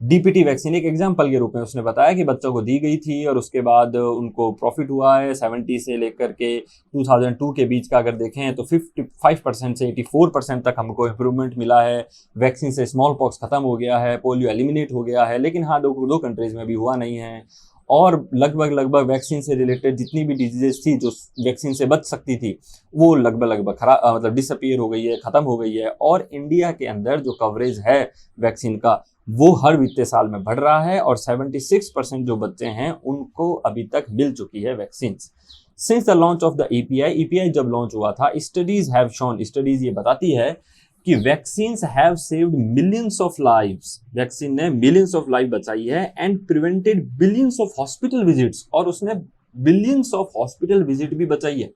डीपीटी वैक्सीन एक एग्जाम्पल के रूप में उसने बताया कि बच्चों को दी गई थी और उसके बाद उनको प्रॉफिट हुआ है। 70 से लेकर के 2002 के बीच का अगर देखें तो 55% से 84% तक हमको इम्प्रूवमेंट मिला है। वैक्सीन से स्मॉल पॉक्स खत्म हो गया है, पोलियो एलिमिनेट हो गया है, लेकिन हाँ दो कंट्रीज में भी हुआ नहीं है। और लगभग वैक्सीन से रिलेटेड जितनी भी डिजीजेज थी जो वैक्सीन से बच सकती थी वो लगभग खराब मतलब डिसअपियर हो गई है, खत्म हो गई है। और इंडिया के अंदर जो कवरेज है वैक्सीन का वो हर बीते साल में बढ़ रहा है और 76% जो बच्चे हैं उनको अभी तक मिल चुकी है vaccine. Since the launch of the EPI जब लॉन्च हुआ था, स्टडीज हैव शोन, स्टडीज ये बताती है कि vaccines have saved millions of lives, vaccine ने मिलियंस ऑफ लाइफ बचाई है and prevented billions of hospital visits, और उसने बिलियंस ऑफ हॉस्पिटल विजिट भी बचाई है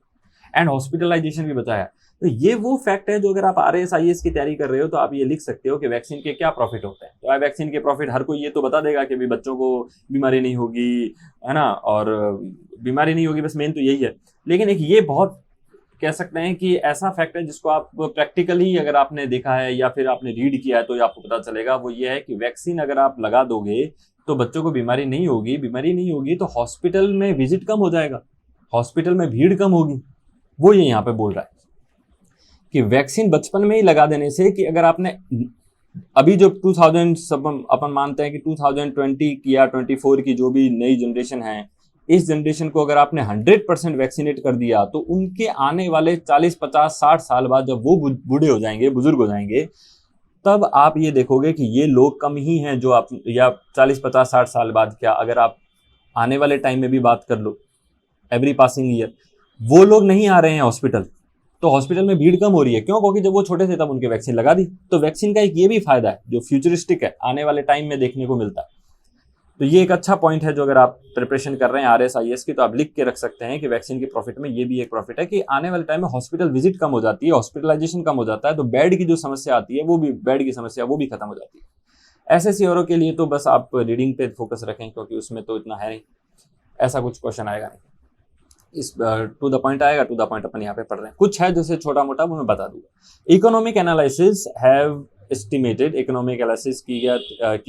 एंड हॉस्पिटलाइजेशन भी बचाया। तो ये वो फैक्ट है जो अगर आप आरएएस आईएएस की तैयारी कर रहे हो तो आप ये लिख सकते हो कि वैक्सीन के क्या प्रॉफिट होते हैं। तो वैक्सीन के प्रॉफिट हर कोई ये तो बता देगा कि भी बच्चों को बीमारी नहीं होगी, है ना, और बीमारी नहीं होगी, बस मेन तो यही है। लेकिन एक ये बहुत कह सकते हैं कि ऐसा फैक्ट है जिसको आप प्रैक्टिकली अगर आपने देखा है या फिर आपने रीड किया है तो आपको पता चलेगा, वो ये है कि वैक्सीन अगर आप लगा दोगे तो बच्चों को बीमारी नहीं होगी तो हॉस्पिटल में विजिट कम हो जाएगा, हॉस्पिटल में भीड़ कम होगी। वो ये यहाँ पे बोल रहा है कि वैक्सीन बचपन में ही लगा देने से, कि अगर आपने अभी जो 2000 अपन मानते हैं कि 2020 की या 24 की जो भी नई जनरेशन है, इस जनरेशन को अगर आपने 100% वैक्सीनेट कर दिया तो उनके आने वाले 40, 50, 60 साल बाद जब वो बूढ़े हो जाएंगे, बुजुर्ग हो जाएंगे, तब आप ये देखोगे कि ये लोग कम ही हैं जो आप, या 40, 50, 60 साल बाद क्या, अगर आप आने वाले टाइम में भी बात कर लो, एवरी पासिंग ईयर वो लोग नहीं आ रहे हैं हॉस्पिटल, तो हॉस्पिटल में भीड़ कम हो रही है। क्यों? क्योंकि जब वो छोटे थे तब उनके वैक्सीन लगा दी। तो वैक्सीन का एक ये भी फायदा है जो फ्यूचरिस्टिक है, आने वाले टाइम में देखने को मिलता है। तो ये एक अच्छा पॉइंट है जो अगर आप प्रिपरेशन कर रहे हैं RSIS की, तो आप लिख के रख सकते हैं कि वैक्सीन के प्रॉफिट में ये भी एक प्रॉफिट है कि आने वाले टाइम में हॉस्पिटल विजिट कम हो जाती है, हॉस्पिटलाइजेशन कम हो जाता है, तो बेड की जो समस्या आती है वो भी, बेड की समस्या वो भी खत्म हो जाती है। SSC औरों के लिए तो बस आप रीडिंग पे फोकस रखें, क्योंकि उसमें तो इतना है नहीं, ऐसा कुछ क्वेश्चन आएगा नहीं, इस टू द पॉइंट आएगा, टू द पॉइंट अपन यहाँ पे पढ़ रहे हैं। कुछ है जैसे छोटा मोटा वो मैं बता दूंगा। Economic analysis have estimated, economic analysis की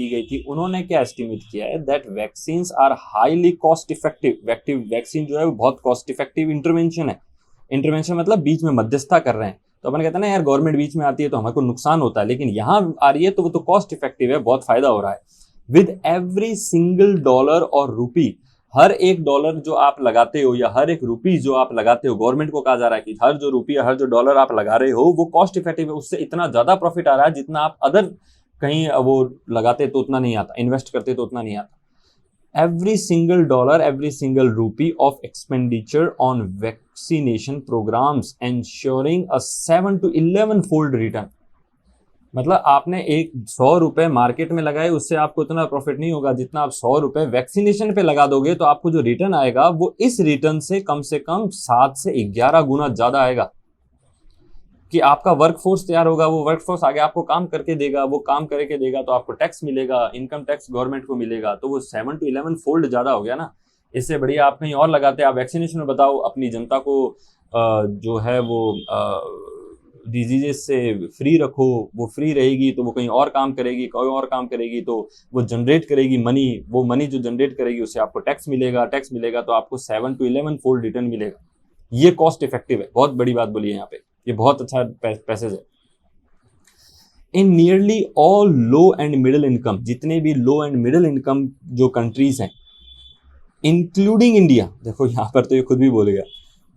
गई थी, उन्होंने क्या एस्टिमेट किया है, that vaccines are highly cost effective, vaccine जो है वो बहुत कॉस्ट इफेक्टिव इंटरवेंशन है। इंटरवेंशन मतलब बीच में मध्यस्थता कर रहे हैं, तो अपन कहते हैं ना यार गवर्नमेंट बीच में आती है तो हमें को नुकसान होता है, लेकिन यहाँ आ रही है तो वो तो कॉस्ट इफेक्टिव है, बहुत फायदा हो रहा है। विद एवरी सिंगल डॉलर और रुपी, हर एक डॉलर जो आप लगाते हो या हर एक रुपी जो आप लगाते हो, गवर्नमेंट को कहा जा रहा है कि हर जो रुपया, हर जो डॉलर आप लगा रहे हो वो कॉस्ट इफेक्टिव है, उससे इतना ज्यादा प्रॉफिट आ रहा है जितना आप अदर कहीं वो लगाते तो उतना नहीं आता, इन्वेस्ट करते तो उतना नहीं आता। Every single dollar, every single rupee of expenditure on vaccination programmes ensuring a 7 to 11 fold return. मतलब आपने 100 रुपए मार्केट में लगाए, उससे आपको उतना प्रॉफिट नहीं होगा जितना आप 100 रुपए वैक्सीनेशन पे लगा दोगे, तो आपको जो रिटर्न आएगा वो इस रिटर्न से कम 7 से 11 गुना ज्यादा आएगा। कि आपका वर्कफोर्स तैयार होगा, वो वर्कफोर्स आगे आपको काम करके देगा, वो काम करके देगा तो आपको टैक्स मिलेगा, इनकम टैक्स गवर्नमेंट को मिलेगा, तो वो 7 to 11 फोल्ड ज्यादा हो गया ना। इससे बढ़िया आप कहीं और लगाते, आप वैक्सीनेशन में बताओ अपनी जनता को जो है वो डिजीजेस से फ्री रखो, वो फ्री रहेगी तो वो कहीं और काम करेगी, कोई और काम करेगी तो वो जनरेट करेगी मनी, वो मनी जो जनरेट करेगी उससे आपको टैक्स मिलेगा, टैक्स मिलेगा तो आपको 7 to 11 फोल्ड रिटर्न मिलेगा। ये कॉस्ट इफेक्टिव है, बहुत बड़ी बात बोली है यहाँ पे, ये बहुत अच्छा पैसेज है। In nearly all low and middle income, जितने भी लो एंड मिडिल इनकम जो कंट्रीज हैं, इंक्लूडिंग इंडिया, देखो यहाँ पर तो ये खुद भी बोलेगा,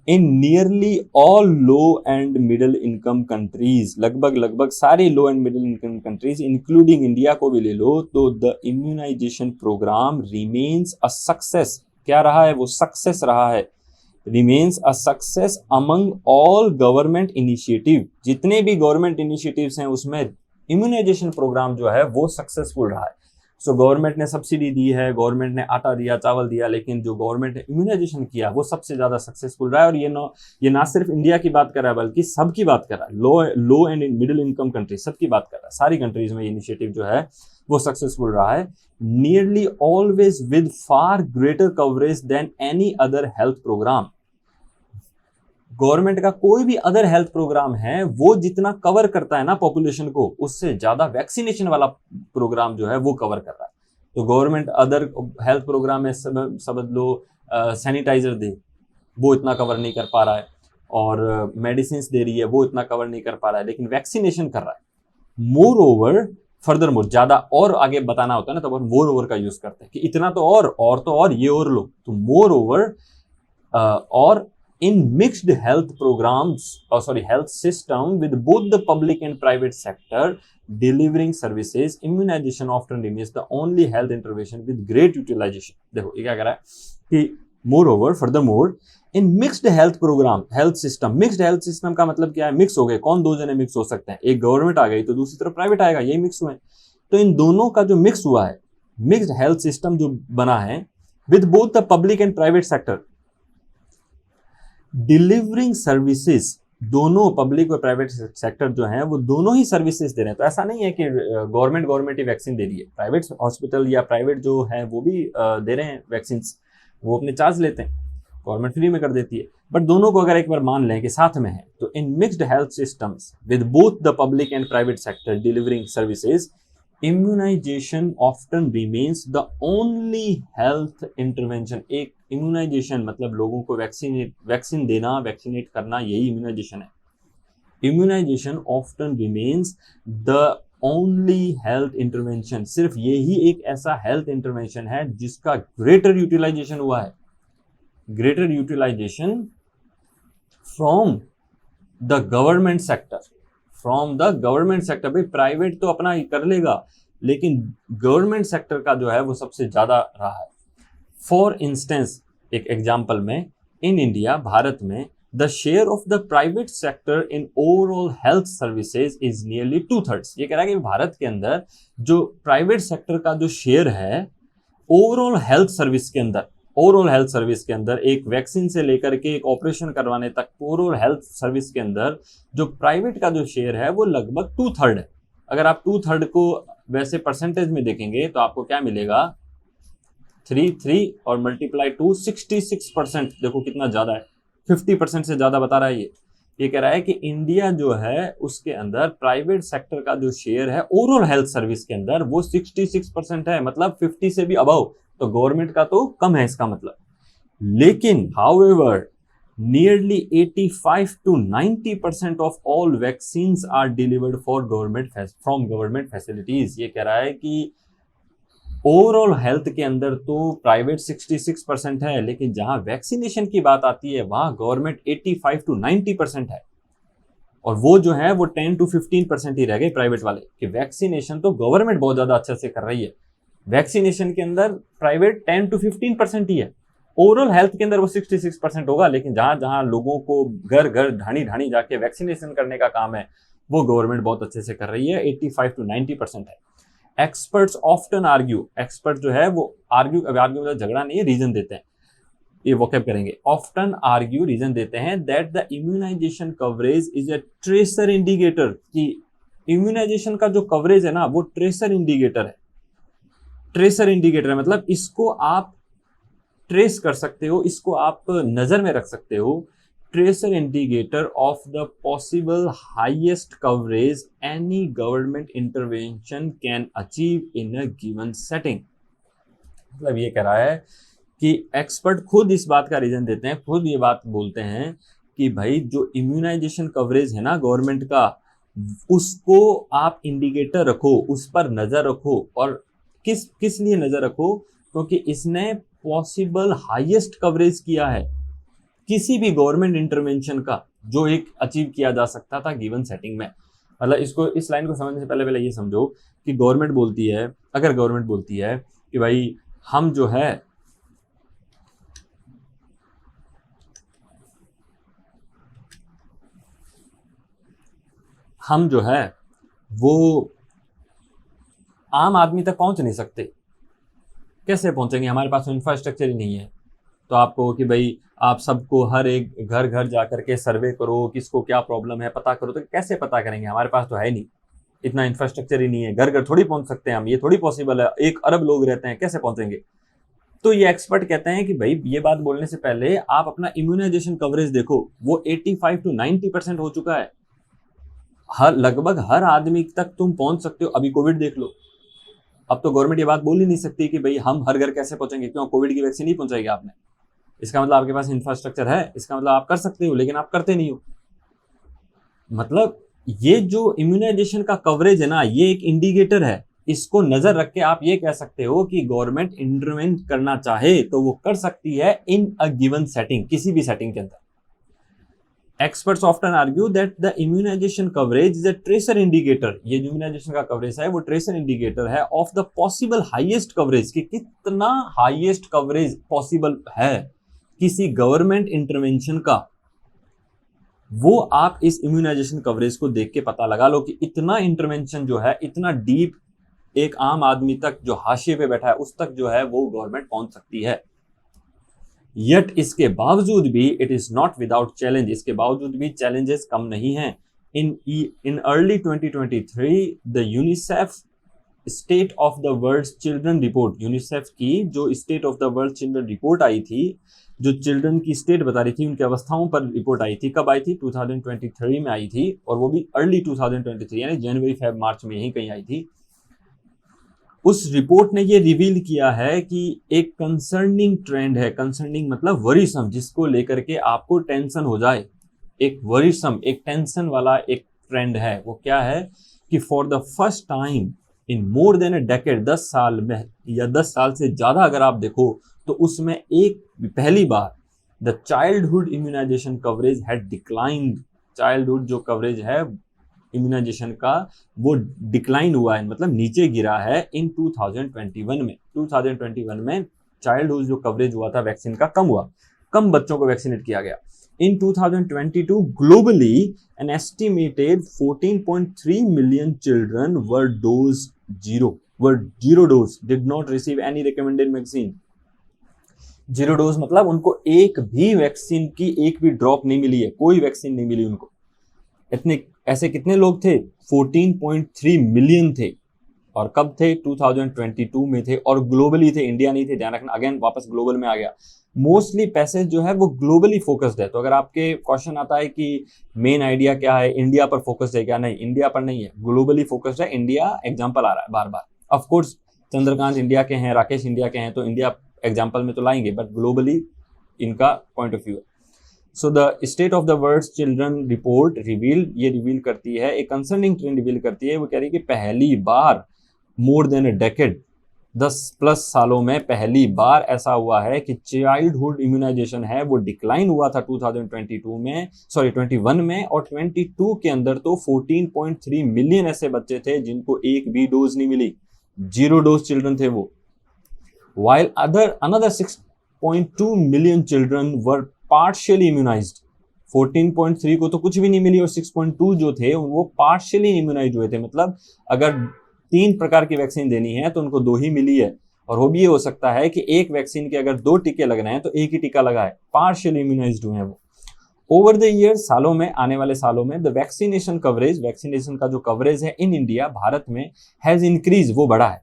in nearly all low and middle income countries, लगभग सारे low and middle income countries including India को भी ले लो, तो the immunisation programme remains a success. क्या रहा है वो? सक्सेस रहा है। Remains a success among all government initiative, जितने भी गवर्नमेंट इनिशिएटिव्स हैं उसमें इम्यूनाइजेशन प्रोग्राम जो है वो सक्सेसफुल रहा है। सो गवर्नमेंट ने सब्सिडी दी है, गवर्नमेंट ने आटा दिया, चावल दिया, लेकिन जो गवर्नमेंट ने इम्यूनाइजेशन किया वो सबसे ज्यादा सक्सेसफुल रहा है। और ये ना सिर्फ इंडिया की बात कर रहा है बल्कि सबकी बात कर रहा है, low and middle income countries सबकी बात कर रहा है, सारी कंट्रीज में इनिशिएटिव जो है वो सक्सेसफुल रहा है। Nearly always with far greater coverage than any other health programme. Government का कोई भी अदर हेल्थ प्रोग्राम है वो जितना कवर करता है ना पॉपुलेशन को, उससे ज्यादा वैक्सीनेशन वाला प्रोग्राम जो है वो कवर कर रहा है। तो गवर्नमेंट अदर हेल्थ प्रोग्राम में समझ लो सैनिटाइजर दे, वो इतना कवर नहीं कर पा रहा है, और मेडिसिन दे रही है वो इतना कवर नहीं कर पा रहा है, लेकिन वैक्सीनेशन कर रहा है। मोर ओवर, फर्दर मोर, ज्यादा और आगे बताना होता है ना तो अपन मोर ओवर का यूज करते हैं कि इतना तो और तो और ये और लो, तो मोर ओवर और in mixed health programs, health system with both the public and private sector delivering services, immunization often remains the only health intervention with great utilization। देखो ये क्या कह रहा है कि moreover, furthermore, in mixed health program, health system, mixed health system का मतलब क्या है? मिक्स हो गए, कौन दो जने मिक्स हो सकते हैं? एक गवर्नमेंट आ गई तो दूसरी तरफ प्राइवेट आएगा, यही मिक्स हुए। तो इन दोनों का जो मिक्स हुआ है, मिक्स्ड हेल्थ सिस्टम जो बना है with both the public and private sector delivering services, दोनों पब्लिक और प्राइवेट सेक्टर जो है वो दोनों ही सर्विसेज दे रहे हैं। तो ऐसा नहीं है कि गवर्नमेंट ही वैक्सीन दे रही है, प्राइवेट हॉस्पिटल या प्राइवेट जो है वो भी दे रहे हैं वैक्सीन, वो अपने चार्ज लेते हैं, गवर्नमेंट फ्री में कर देती है। बट दोनों को अगर एक बार मान लें कि साथ में है, तो in mixed health systems with both the public and private sector delivering services, immunization often remains the only health intervention. एक इम्यूनाइजेशन मतलब लोगों को वैक्सीन देना, वैक्सीनेट करना, यही इम्यूनाइजेशन है। Immunization often remains the only health intervention, सिर्फ यही एक ऐसा हेल्थ इंटरवेंशन है जिसका ग्रेटर यूटिलाइजेशन हुआ है, greater utilization from the government sector, from the government sector. भाई प्राइवेट तो अपना ही कर लेगा, लेकिन गवर्नमेंट सेक्टर का जो है वो सबसे ज्यादा रहा है। फॉर इंस्टेंस, एक एग्जाम्पल में, इन इंडिया, भारत में, the share of the private sector in overall health services is nearly 2/3। ये कह रहा है कि भारत के अंदर जो प्राइवेट सेक्टर का जो शेयर है ओवरऑल हेल्थ सर्विस के अंदर, ओवरऑल हेल्थ सर्विस के अंदर एक वैक्सीन से लेकर के एक ऑपरेशन करवाने तक ओवरऑल हेल्थ सर्विस के अंदर जो प्राइवेट का जो शेयर है वो लगभग 2/3 है। अगर आप 2/3 को वैसे परसेंटेज में देखेंगे तो आपको क्या मिलेगा, 3 और मल्टीप्लाई 2 66%। देखो कितना ज्यादा है, 50% से ज्यादा बता रहा है ये कह रहा है कि इंडिया जो है उसके अंदर प्राइवेट सेक्टर का जो शेयर है ओवरऑल हेल्थ सर्विस के अंदर वो 66% है, मतलब 50 से भी अबव। तो गवर्नमेंट का तो कम है इसका मतलब। लेकिन however nearly 85 to 90% of all vaccines are delivered for government from government facilities. ये कह रहा है कि ओवरऑल हेल्थ के अंदर तो प्राइवेट 66% है, लेकिन जहां वैक्सीनेशन की बात आती है वहां गवर्नमेंट 85 to 90% है, और वो जो है वो 10 to 15% ही रह गए प्राइवेट वाले। कि वैक्सीनेशन तो गवर्नमेंट बहुत ज्यादा अच्छे से कर रही है, वैक्सीनेशन के अंदर प्राइवेट 10 to 15% ही है। ओवरऑल हेल्थ के अंदर वो 66% होगा, लेकिन जहां जहां लोगों को घर घर ढाणी ढाणी जाके वैक्सीनेशन करने का काम है वो गवर्नमेंट बहुत अच्छे से कर रही है, 85 to 90% है। एक्सपर्ट्स ऑफ्टन आर्ग्यू, एक्सपर्ट जो है वो आर्ग्यू मतलब झगड़ा नहीं है, रीजन देते हैं, ये वोकैब करेंगे। ऑफ्टन आर्ग्यू रीजन देते हैं that the immunization coverage is a tracer indicator, कि इम्यूनाइजेशन का जो कवरेज है ना वो ट्रेसर इंडिकेटर है। ट्रेसर इंडिकेटर है मतलब इसको आप ट्रेस कर सकते हो, इसको आप नजर में रख सकते हो। Tracer indicator of the possible highest coverage any government intervention can achieve in a given setting. मतलब ये कह रहा है कि एक्सपर्ट खुद इस बात का रीजन देते हैं, खुद ये बात बोलते हैं कि भाई जो इम्यूनाइजेशन कवरेज है ना गवर्नमेंट का, उसको आप इंडिकेटर रखो, उस पर नजर रखो। और किस लिए नजर रखो, क्योंकि इसने पॉसिबल हाईएस्ट कवरेज किया है किसी भी गवर्नमेंट इंटरवेंशन का जो एक अचीव किया जा सकता था गिवन सेटिंग में। मतलब इसको, इस लाइन को समझने से पहले ये समझो कि गवर्नमेंट बोलती है, अगर गवर्नमेंट बोलती है कि भाई हम जो है वो आम आदमी तक पहुंच नहीं सकते, कैसे पहुंचेंगे, हमारे पास इंफ्रास्ट्रक्चर ही नहीं है। तो आपको कि भाई आप सबको हर एक घर घर जाकर के सर्वे करो, किसको क्या प्रॉब्लम है पता करो, तो कैसे पता करेंगे, हमारे पास तो है नहीं, इतना इंफ्रास्ट्रक्चर ही नहीं है, घर घर थोड़ी पहुंच सकते हैं हम, ये थोड़ी पॉसिबल है, 1 अरब लोग रहते हैं, कैसे पहुंचेंगे। तो ये एक्सपर्ट कहते हैं कि भाई ये बात बोलने से पहले आप अपना इम्यूनाइजेशन कवरेज देखो, वो 85 to 90% हो चुका है। लगभग हर आदमी तक तुम पहुंच सकते हो। अभी कोविड देख लो, अब तो गवर्नमेंट ये बात बोल ही नहीं सकती कि भाई हम हर घर कैसे पहुंचेंगे, क्यों, कोविड की वैक्सीन नहीं पहुंचाएगी आपने, इसका मतलब आपके पास इंफ्रास्ट्रक्चर है, इसका मतलब आप कर सकते हो, लेकिन आप करते नहीं हो। मतलब ये जो इम्यूनाइजेशन का कवरेज है ना, ये एक इंडिकेटर है, इसको नजर रख के आप ये कह सकते हो कि गवर्नमेंट इंटरवेन करना चाहे तो वो कर सकती है इन अ गिवन सेटिंग, किसी भी सेटिंग के अंदर। Experts often argue that the immunization coverage is a tracer indicator. ये जो immunization का कवरेज है वो ट्रेसर इंडिकेटर है of the possible highest coverage, कि कितना highest coverage possible है किसी गवर्नमेंट इंटरवेंशन का। वो आप इस इम्यूनाइजेशन कवरेज को देख के पता लगा लो कि इतना इंटरवेंशन जो है, इतना डीप एक आम आदमी तक जो हाशिए पे बैठा है उस तक जो है वो गवर्नमेंट पहुंच सकती है। यट इसके बावजूद भी it is not without challenge, इसके बावजूद भी चैलेंजेस कम नहीं हैं। In early 2023 the UNICEF state of the world children report, UNICEF की जो state of the world children report आई थी, जो चिल्ड्रन की स्टेट बता रही थी, उनकी अवस्थाओं पर रिपोर्ट आई थी। कब आई थी, 2023 में आई थी, और वो भी अर्ली 2023 यानी जनवरी फेब मार्च में ही कहीं आई थी। उस रिपोर्ट ने ये रिवील किया है कि एक कंसर्निंग ट्रेंड है, कंसर्निंग मतलब वरीसम, जिसको लेकर के आपको टेंशन हो जाए, एक वरीसम, एक टेंशन वाला एक ट्रेंड है। वो क्या है कि for the first time in more than a decade, 10 साल में या 10 साल से ज्यादा अगर आप देखो तो उसमें एक पहली बार the childhood immunisation coverage had declined. Childhood जो कवरेज है इम्यूनाइजेशन का वो डिक्लाइन हुआ है, मतलब नीचे गिरा है इन 2021 में। 2021 में चाइल्डहुड जो कवरेज हुआ था वैक्सीन का कम हुआ, कम बच्चों को वैक्सीनेट किया गया। इन 2022 globally an estimated 14.3 million children were dose 0, were zero dose, did not receive any recommended vaccine. Zero dose मतलब उनको एक भी वैक्सीन की एक भी ड्रॉप नहीं मिली है, कोई वैक्सीन नहीं मिली उनको। इतने ऐसे कितने लोग थे? 14.3 मिलियन थे। और कब थे? 2022 में थे और ग्लोबली थे, इंडिया नहीं थे, ध्यान रखना। अगेन वापस ग्लोबल में आ गया। मोस्टली पैसेज जो है वो ग्लोबली फोकस्ड है। तो अगर आपके क्वेश्चन आता है कि मेन आइडिया क्या है, इंडिया पर फोकस्ड है क्या? नहीं, इंडिया पर नहीं है, ग्लोबली फोकस्ड है। इंडिया एग्जांपल आ रहा है बार बार। ऑफ कोर्स चंद्रकांत इंडिया के हैं, राकेश इंडिया के हैं, तो इंडिया एग्जांपल में तो लाएंगे, बट ग्लोबली इनका पॉइंट ऑफ व्यू है। So the state of the world children report reveal, ये रिवील करती है, एक कंसर्निंग ट्रेंड रिवील करती है। वो कह रही है कि पहली बार मोर देन ए डेकेड, 10+ सालों में पहली बार ऐसा हुआ है कि चाइल्डहुड इम्यूनाइजेशन है वो डिक्लाइन हुआ था 2021 में, और 22 के अंदर तो 14.3 मिलियन ऐसे बच्चे थे जिनको एक भी डोज नहीं मिली, जीरो डोज चिल्ड्रन थे वो। while another 6.2 million children were partially immunized। 14.3 को तो कुछ भी नहीं मिली और 6.2 जो थे वो पार्शियली इम्यूनाइज हुए थे। मतलब अगर 3 प्रकार की वैक्सीन देनी है तो उनको 2 ही मिली है, और वो भी ये हो सकता है कि एक वैक्सीन के अगर 2 टीके लग रहे हैं तो एक ही टीका लगा है, पार्शियली इम्यूनाइज्ड हुए हैं वो। ओवर द ईयर, सालों में, आने वाले सालों में, द वैक्सीनेशन कवरेज, वैक्सीनेशन का जो कवरेज है इन इंडिया, भारत में, हैज इंक्रीज, वो बढ़ा है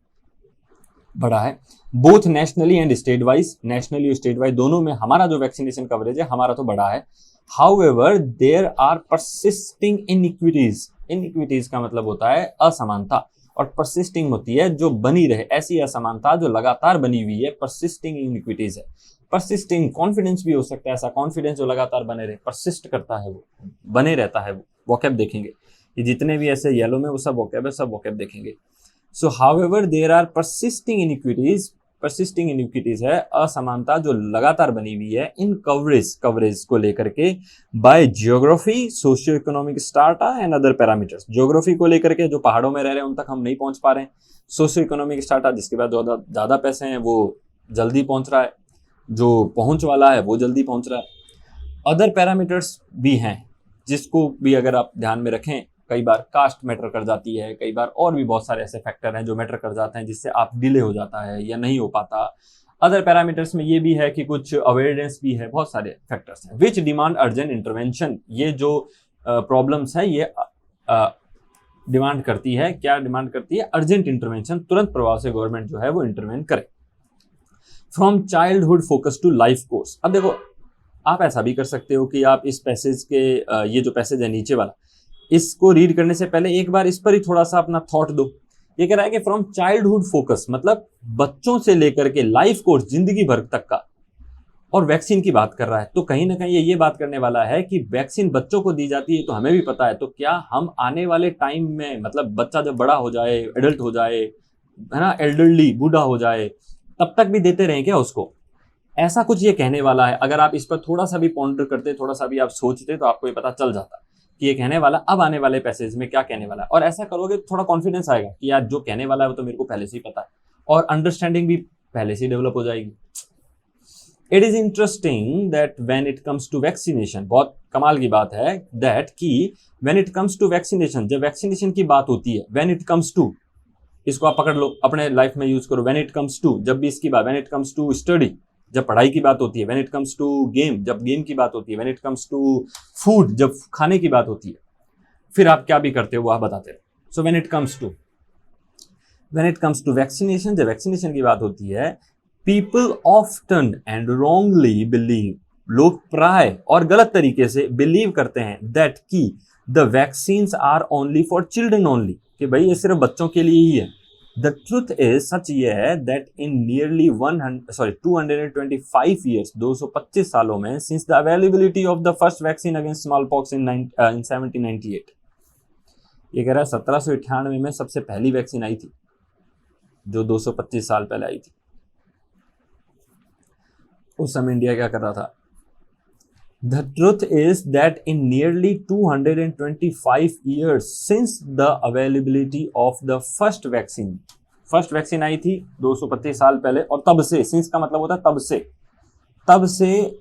both nationally and state wise, nationally और स्टेट वाइज दोनों में हमारा जो वैक्सीनेशन कवरेज है हमारा तो बढ़ा है। हाउएवर देयर आर परसिस्टिंग इनइक्विटीज, इनइक्विटीज का मतलब होता है असमानता, और परसिस्टिंग होती है जो बनी रहे, ऐसी असमानता जो लगातार बनी हुई है, परसिस्टिंग इनइक्विटीज है। परसिस्टिंग कॉन्फिडेंस भी हो सकता है, ऐसा कॉन्फिडेंस जो लगातार बने रहे, परसिस्ट करता है, वो बने रहता है। वो वोकैब देखेंगे, ये जितने भी ऐसे येलो में वो सब वोकैब है, सब वोकैब देखेंगे। So however there are persisting inequities, persisting inequities है असमानता जो लगातार बनी हुई है इन कवरेज को लेकर के, by geography, socio economic strata and other parameters. Geography को लेकर के, जो पहाड़ों में रह रहे हैं उन तक हम नहीं पहुंच पा रहे हैं। सोशियो इकोनॉमिक स्टार्टा, जिसके पास ज्यादा पैसे हैं वो जल्दी पहुंच रहा है, जो पहुंच वाला है वो जल्दी पहुंच रहा है। अदर पैरामीटर्स भी हैं जिसको भी अगर आप ध्यान में रखें, कई बार कास्ट मैटर कर जाती है, कई बार और भी बहुत सारे ऐसे फैक्टर हैं जो मैटर कर जाते हैं, जिससे आप डिले हो जाता है या नहीं हो पाता। अदर पैरामीटर्स में ये भी है कि कुछ अवेयरनेस भी है, बहुत सारे फैक्टर्स हैं। विच डिमांड अर्जेंट इंटरवेंशन, ये जो प्रॉब्लम्स है ये डिमांड करती है, क्या डिमांड करती है? अर्जेंट इंटरवेंशन, तुरंत प्रभाव से गवर्नमेंट जो है वो इंटरवेन करे। From childhood focus to life course. अब देखो, आप ऐसा भी कर सकते हो कि आप इस पैसेज के ये जो पैसेज है नीचे वाला, इसको रीड करने से पहले एक बार इस पर ही थोड़ा सा अपना थॉट दो। ये कह रहा है कि फ्रॉम चाइल्डहुड फोकस मतलब बच्चों से लेकर के लाइफ कोर्स, जिंदगी भर तक का, और वैक्सीन की बात कर रहा है। तो कहीं ना कहीं ये बात करने वाला है कि वैक्सीन बच्चों को दी जाती है तो हमें भी पता है, तो क्या हम आने वाले टाइम में, मतलब बच्चा जब बड़ा हो जाए, एडल्ट हो जाए, है ना, एल्डरली, बूढ़ा हो जाए, तब तक भी देते रहें क्या उसको? ऐसा कुछ ये कहने वाला है। अगर आप इस पर थोड़ा सा भी पॉन्डर करते, थोड़ा सा भी आप सोचते, तो आपको ये पता चल जाता कि ये कहने वाला अब आने वाले पैसेज में क्या कहने वाला है। और ऐसा करोगे तो थोड़ा कॉन्फिडेंस आएगा कि यार जो कहने वाला है वो तो मेरे को पहले से ही पता है, और अंडरस्टैंडिंग भी पहले से ही डेवलप हो जाएगी। It is interesting that when it comes to vaccination, बहुत कमाल की बात है दैट कि when it comes to vaccination, जब वैक्सीनेशन की बात होती है, व्हेन इट कम्स टू, इसको आप पकड़ लो, अपने लाइफ में यूज करो। व्हेन इट कम्स टू, जब भी इसकी बात, when it comes to study, जब पढ़ाई की बात होती है, when it comes to game, जब गेम की बात होती है, when it comes to food, जब खाने की बात होती है, फिर आप क्या भी करते हो वो आप बताते रहो। So when it comes to vaccination, जब वैक्सीनेशन की बात होती है, people often and wrongly believe, लोग प्राय और गलत तरीके से बिलीव करते हैं दैट की the vaccines are only for children only, कि भाई ये सिर्फ बच्चों के लिए ही है। The truth is, सच ये है that in nearly 225 years, 225 सालों में, since the availability of the first vaccine against smallpox in 1798, ये कह रहा है 1798 में सबसे पहली वैक्सीन आई थी जो 225 साल पहले आई थी। उस समय इंडिया क्या कर रहा था? The truth is that in nearly 225 years since the availability of the first vaccine आई थी 225 साल पहले, और तब से, since का मतलब होता है तब से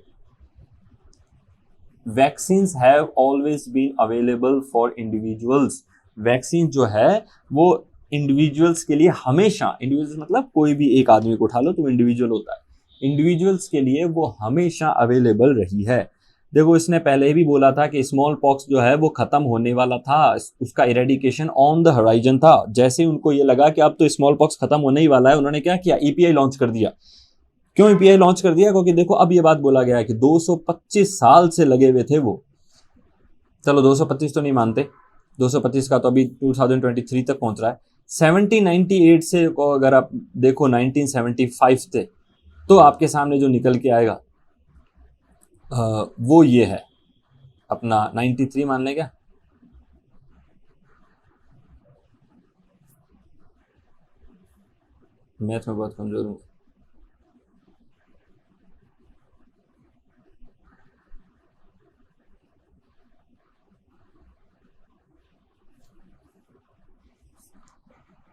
vaccines have always been available for individuals। Vaccine जो है वो इंडिविजुअल्स के लिए हमेशा, इंडिविजुअल्स मतलब कोई भी एक आदमी को उठा लो तो इंडिविजुअल होता है, इंडिविजुअल्स के लिए वो हमेशा अवेलेबल रही है। देखो इसने पहले भी बोला था कि स्मॉल पॉक्स जो है वो खत्म होने वाला था, उसका इरेडिकेशन ऑन द होराइजन था। जैसे ही उनको ये लगा कि अब तो स्मॉल पॉक्स खत्म होने ही वाला है, उन्होंने क्या किया, ईपीआई लॉन्च कर दिया। क्यों ईपीआई लॉन्च कर दिया? क्योंकि देखो अब ये बात बोला गया है कि 225 साल से लगे हुए थे वो। चलो 225 तो नहीं मानते, 225 का तो अभी 2023 तक पहुंच रहा है। 1798 से को अगर आप देखो 1975 थे, तो आपके सामने जो निकल के आएगा वो ये है अपना 93 मान लें क्या? मैथ में बहुत कमजोर हूँ।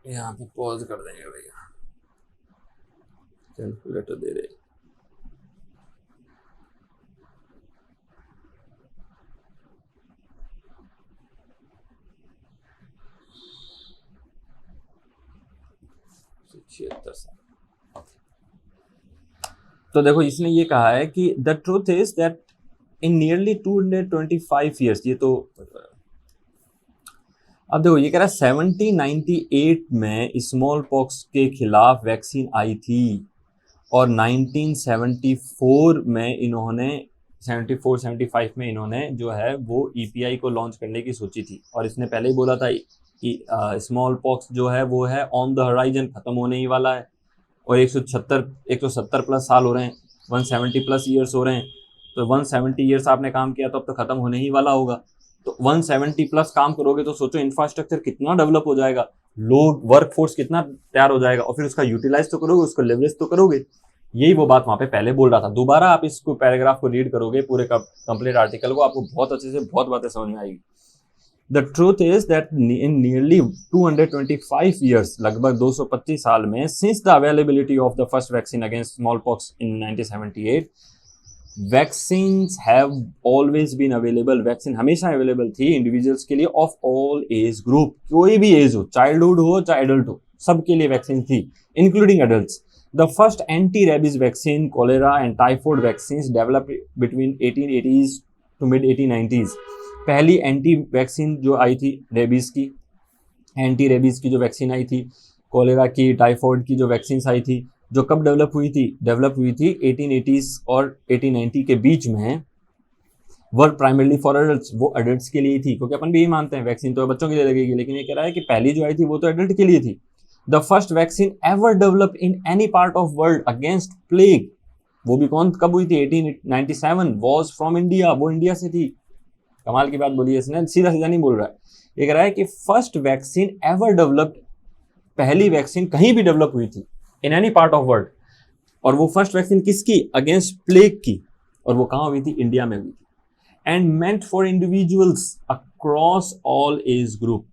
यहाँ पे पॉज कर देंगे भैया, कैलकुलेटर दे रहे। तो देखो इसने ये कहा है कि the truth is that in nearly 225 years, ये तो अब देखो ये कह रहा है 1798 में स्मॉल पॉक्स के खिलाफ वैक्सीन आई थी और 1974 में इन्होंने 74-75 में इन्होंने जो है वो ईपीआई को लॉन्च करने की सोची थी। और इसने पहले ही बोला था कि स्मॉल पॉक्स जो है वो है ऑन द होराइजन, खत्म होने ही वाला है। और 170 प्लस साल हो रहे हैं, 170 प्लस ईयर्स हो रहे हैं, तो 170 ईयर्स आपने काम किया तो अब तो खत्म होने ही वाला होगा। तो 170 प्लस काम करोगे तो सोचो इंफ्रास्ट्रक्चर कितना डेवलप हो जाएगा, लोग वर्क फोर्स कितना तैयार हो जाएगा, और फिर उसका यूटिलाइज तो करोगे, उसको लेवरेज तो करोगे। यही वो बात वहां पे पहले बोल रहा था। दोबारा आप इसको पैराग्राफ को रीड करोगे, पूरे कंप्लीट आर्टिकल को, आपको बहुत अच्छे से बहुत बातें समझ में आएगी। The truth is that in nearly 225 years, लगभग 225 साल में, since the availability of the first vaccine against smallpox in 1978, vaccines have always been available, vaccine हमेशा अवेलेबल थी इंडिविजुअल्स के लिए ऑफ ऑल एज ग्रुप, कोई भी एज हो, चाइल्डहुड हो चाहे एडल्ट हो, सबके लिए वैक्सीन थी, including adults. The first anti-rabies vaccine, cholera and typhoid vaccines developed between 1880s to mid 1890s. पहली एंटी वैक्सीन जो आई थी रेबीज की, एंटी रेबीज की जो वैक्सीन आई थी, कोलेरा की, टाइफॉइड की जो वैक्सीन आई थी, जो कब डेवलप हुई थी 1880s और 1890 के बीच में, वर्क प्राइमरली फॉर एडल्ट्स, वो एडल्ट्स के लिए थी, क्योंकि अपन भी यही मानते हैं वैक्सीन तो बच्चों के लिए लगेगी, लेकिन ये कह रहा है कि पहली जो आई थी वो तो एडल्ट के लिए थी। The first vaccine ever developed in any part of world against plague, वो भी कब हुई थी? 1897, was from India, वो इंडिया से थी। कमाल की बात बोली है इसने, सीधा सीधा नहीं बोल रहा है। ये कह रहा है कि फर्स्ट वैक्सीन एवर डेवलप्ड, पहली वैक्सीन कहीं भी डेवलप हुई थी in any part of world, और वो फर्स्ट वैक्सीन किसकी? अगेंस्ट प्लेग की, और वो कहाँ हुई थी? इंडिया में हुई थी। And meant for individuals across all age group,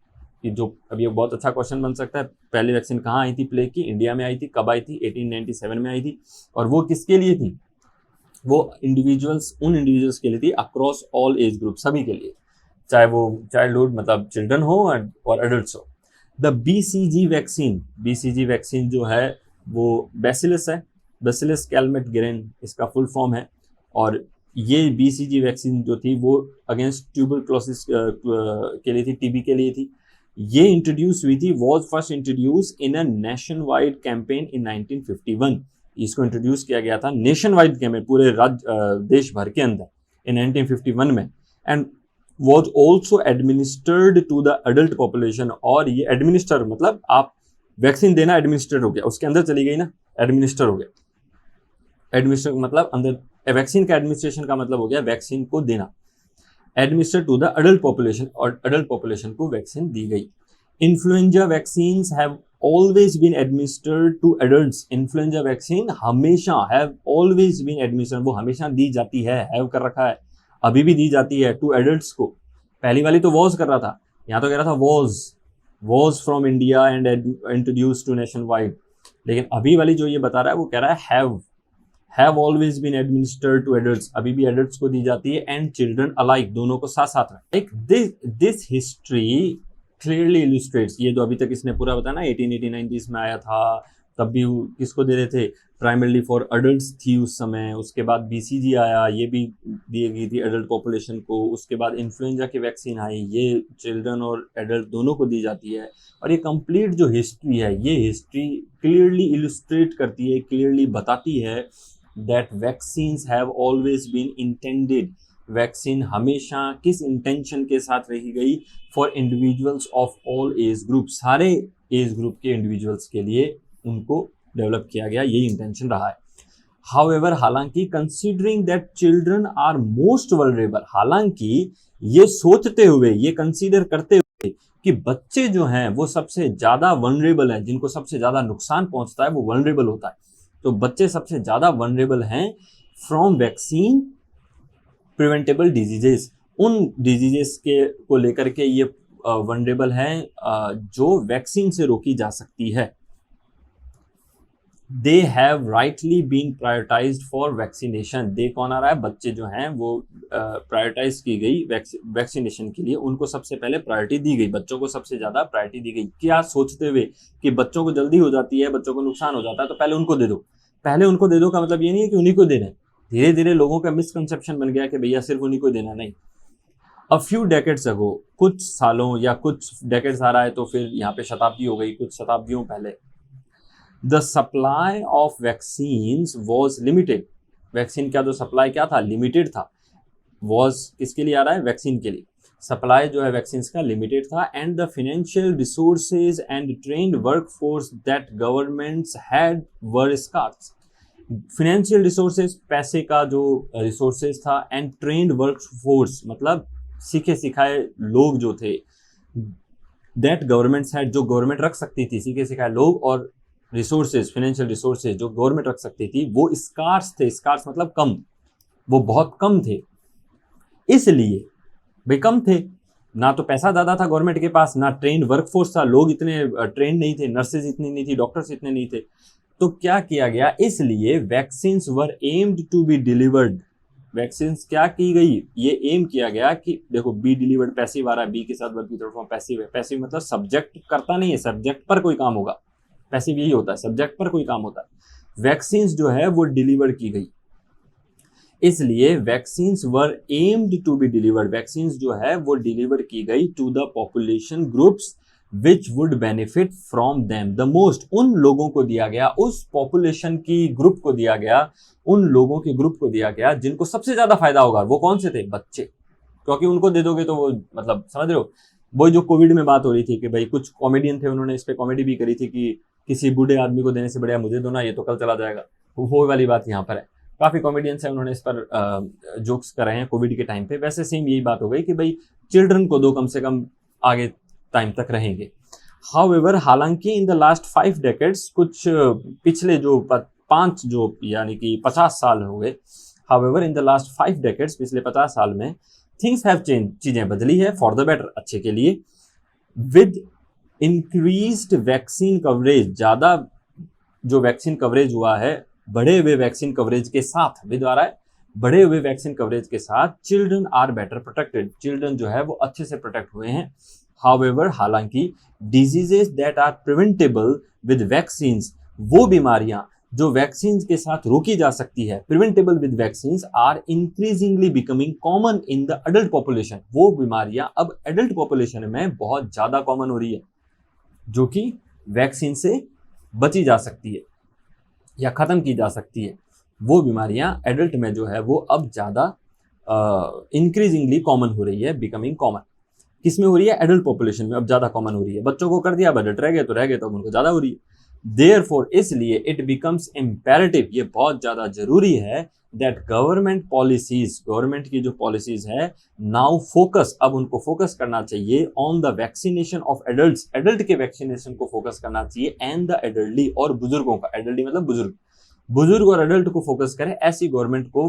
कि जो अभी बहुत अच्छा क्वेश्चन बन सकता है, पहली वैक्सीन कहाँ आई थी प्लेग की? इंडिया में आई थी। कब आई थी? 1897 में आई थी। और वो किसके लिए थी? वो इंडिविजुअल्स, उन इंडिविजुअल्स के लिए थी, अक्रॉस ऑल एज ग्रुप, सभी के लिए, चाहे वो चाइल्डहुड मतलब चिल्ड्रन हो और एडल्ट्स हो। द बीसीजी वैक्सीन जो है वो बैसिलस है, बैसिलस कैलमेट-गुएरिन इसका फुल फॉर्म है। और ये बीसीजी वैक्सीन जो थी वो अगेंस्ट ट्यूबरक्लोसिस के लिए थी, टीबी के लिए थी। ये इंट्रोड्यूस हुई थी, was first introduce in a nation wide campaign in 1951। इसको इंट्रोड्यूस किया गया था नेशन वाइड कैंपेन, पूरे देश भर के अंदर, इन 1951 में। And was also administered to the adult population, और ये एडमिनिस्टर मतलब आप वैक्सीन देना एडमिनिस्टर हो गया, उसके अंदर चली गई ना, एडमिनिस्टर हो गया। एडमिनिस्टर मतलब अंदर, वैक्सीन का एडमिनिस्ट्रेशन का मतलब हो गया वैक्सीन को देना, administer to the adult population, और अडल्ट पॉपुलेशन को वैक्सीन दी गई। Influenza vaccines have always been administered to adults, influenza vaccine हमेशा हैव ऑलवेज बीन एडमिनिस्टर्ड, वो हमेशा दी जाती है, हैव कर रखा है, अभी भी दी जाती है टू एडल्ट्स को। पहली वाली तो वॉज कर रहा था, यहाँ तो कह रहा था was from India and introduce to nationwide, लेकिन अभी वाली जो ये बता रहा है वो कह रहा है have always been administered to adults, अभी भी adults को दी जाती है, and children alike, दोनों को साथ साथ में। Like this history clearly illustrates, ये जो अभी तक इसने पूरा बताया ना 1880 90s में आया था, तब भी किसको दे रहे थे, प्राइमरली फॉर अडल्ट्स थी उस समय। उसके बाद BCG आया, ये भी दी गई थी एडल्ट पॉपुलेशन को। उसके बाद इन्फ्लुएंजा की वैक्सीन आई, ये चिल्ड्रन और एडल्ट दोनों को दी जाती है। और ये कंप्लीट जो हिस्ट्री है, ये हिस्ट्री क्लियरली इलस्ट्रेट करती है, क्लियरली बताती है that vaccines have always been intended, vaccine हमेशा किस इंटेंशन के साथ रही गई, for individuals of all age group, सारे एज ग्रुप के इंडिविजुअल्स के लिए उनको डेवलप किया गया, यही इंटेंशन रहा है। हाउएवर, हालांकि considering that children are most vulnerable, हालांकि ये सोचते हुए, ये कंसीडर करते हुए कि बच्चे जो हैं वो सबसे ज्यादा वल्नरेबल हैं, जिनको सबसे ज्यादा नुकसान पहुंचता है वो वल्नरेबल होता है, तो बच्चे सबसे ज्यादा वल्नरेबल हैं फ्रॉम वैक्सीन प्रिवेंटेबल डिजीजेस, उन डिजीजेस के को लेकर के ये वल्नरेबल हैं जो वैक्सीन से रोकी जा सकती है। They have rightly been prioritised for vaccination, they कौन आ रहा है, बच्चे जो हैं वो प्रायोरिटाइज की गई वैक्सीनेशन के लिए, उनको सबसे पहले प्रायोरिटी दी गई, बच्चों को सबसे ज्यादा प्रायोरिटी दी गई। क्या सोचते हुए कि बच्चों को जल्दी हो जाती है, बच्चों को नुकसान हो जाता है, तो पहले उनको दे दो। पहले उनको दे दो का मतलब ये नहीं है कि उन्हीं को देना है, धीरे धीरे लोगों का मिसकंसेप्शन बन गया कि भैया सिर्फ उन्हीं को देना, नहीं। अ फ्यू डेकेड्स अगो, कुछ सालों या कुछ डेकेड्स आ रहा है तो फिर यहाँ पे शताब्दी हो गई, कुछ शताब्दियों पहले, the supply of vaccines was limited, vaccine का जो सप्लाई क्या था, लिमिटेड था। वॉज किसके लिए आ रहा है, वैक्सीन के लिए, सप्लाई जो है वैक्सीन का लिमिटेड था। And the financial resources and trained workforce that governments had were scarce, financial resources, पैसे का जो रिसोर्सेज था, एंड ट्रेन्ड वर्कफोर्स मतलब सीखे सिखाए लोग जो थे, दैट गवर्नमेंट्स हैड, जो गवर्नमेंट रख सकती थी, सीखे सिखाए लोग, और रिसोर्सेज, फाइनेंशियल रिसोर्सेज जो गवर्नमेंट रख सकती थी वो स्कार्स थे, स्कार्स मतलब कम, वो बहुत कम थे। इसलिए भाई कम थे, ना तो पैसा ज्यादा था गवर्नमेंट के पास, ना ट्रेन वर्कफोर्स था, लोग इतने ट्रेन नहीं थे, नर्सेज इतनी नहीं थी, डॉक्टर्स इतने नहीं थे, तो क्या किया गया, इसलिए vaccines were aimed to be delivered, vaccines क्या की गई, ये एम किया गया कि देखो बी डिलीवर्ड पैसिव आ रहा है, बी के साथ वर्ब की तरफ पैसिव है, पैसिव मतलब सब्जेक्ट करता नहीं है, सब्जेक्ट पर कोई काम होगा, पैसिव यही होता है, सब्जेक्ट पर कोई काम होता है। वैक्सीन्स जो है वो डिलीवर की गई, इसलिए vaccines were aimed to be delivered, vaccines जो है वो डिलीवर की गई to the population groups which would benefit from them the most, उन लोगों को दिया गया, उस पॉपुलेशन की ग्रुप को दिया गया, उन लोगों के ग्रुप को दिया गया जिनको सबसे ज्यादा फायदा होगा। वो कौन से थे, बच्चे, क्योंकि उनको दे दोगे तो वो मतलब समझ रहे हो, वो जो कोविड में बात हो रही थी कि भाई कुछ कॉमेडियन थे, उन्होंने इस पे कॉमेडी भी करी थी कि किसी बूढ़े आदमी को देने से बढ़िया मुझे दो ना, ये तो कल चला जाएगा, वो वाली बात यहाँ पर है। काफी कॉमेडियंस हैं, उन्होंने इस पर जोक्स कर रहे हैं कोविड के टाइम पे, वैसे सेम यही बात हो गई कि भाई चिल्ड्रन को दो, कम से कम आगे टाइम तक रहेंगे। हाउएवर, हालांकि इन द लास्ट 5 डेकेड्स, कुछ पिछले जो 5 जो यानी कि 50 साल हो गए, however in the last 5 decades, पिछले 50 साल में थिंग्स हैव चेंज, चीजें बदली है फॉर द बेटर, अच्छे के लिए। विद इंक्रीज्ड वैक्सीन कवरेज, ज्यादा जो वैक्सीन कवरेज हुआ है, बढ़े हुए वैक्सीन कवरेज के साथ, विद आ रहा है, बढ़े हुए वैक्सीन कवरेज के साथ, children are better protected, children जो है वो अच्छे से प्रोटेक्ट हुए हैं। हाउएवर, हालांकि diseases that are preventable with vaccines, वो बीमारियां जो वैक्सीन के साथ रोकी जा सकती है, preventable with vaccines, are increasingly becoming common in the adult population, वो बीमारियां अब एडल्ट पॉपुलेशन में बहुत ज्यादा कॉमन हो रही है, जो कि वैक्सीन से बची जा सकती है या खत्म की जा सकती है। वो बीमारियां एडल्ट में जो है वो अब ज्यादा इंक्रीजिंगली कॉमन हो रही है, बिकमिंग कॉमन, किसमें हो रही है, एडल्ट पॉपुलेशन में अब ज्यादा कॉमन हो रही है। बच्चों को कर दिया, एडल्ट रह गए तो उनको ज्यादा हो रही है। देयरफॉर, इसलिए इट बिकम्स इम्पेरेटिव, ये बहुत ज्यादा जरूरी है, दैट गवर्नमेंट पॉलिसीज, गवर्नमेंट की जो पॉलिसीज है, नाउ फोकस, अब उनको फोकस करना चाहिए on the vaccination of adults, adult के वैक्सीनेशन को फोकस करना चाहिए, एंड द एडल्टली, और बुजुर्गों का, एडल्टली मतलब बुजुर्ग, बुजुर्ग और एडल्ट को फोकस करें, ऐसी गवर्नमेंट को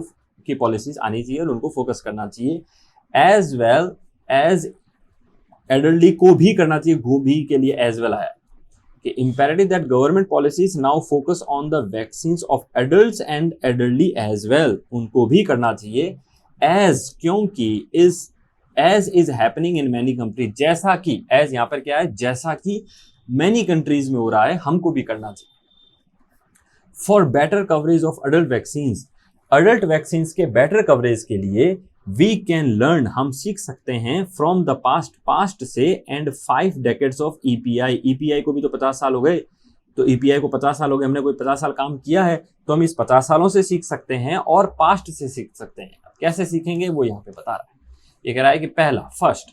की पॉलिसीज आनी चाहिए और उनको फोकस करना चाहिए। एज वेल एज एडल्टली को भी करना चाहिए, गो भी के लिए एज वेल आया कि imperative that government policies now focus on the vaccines of adults and elderly as well, उनको भी करना चाहिए, as, क्योंकि is as is happening in many countries, जैसा कि, एज यहाँ पर क्या है, जैसा कि मैनी कंट्रीज में हो रहा है, हमको भी करना चाहिए। For better coverage of adult vaccine, adult vaccine के बेटर कवरेज के लिए वी कैन लर्न, हम सीख सकते हैं फ्रॉम द पास्ट, पास्ट से, and 5 decades of EPI, EPI को भी तो 50 साल हो गए, तो ईपीआई को 50 साल हो गए, हमने कोई 50 साल काम किया है, तो हम इस 50 सालों से सीख सकते हैं और पास्ट से सीख सकते हैं। कैसे सीखेंगे वो यहाँ पे बता रहा है। ये कह रहा है कि पहला, first,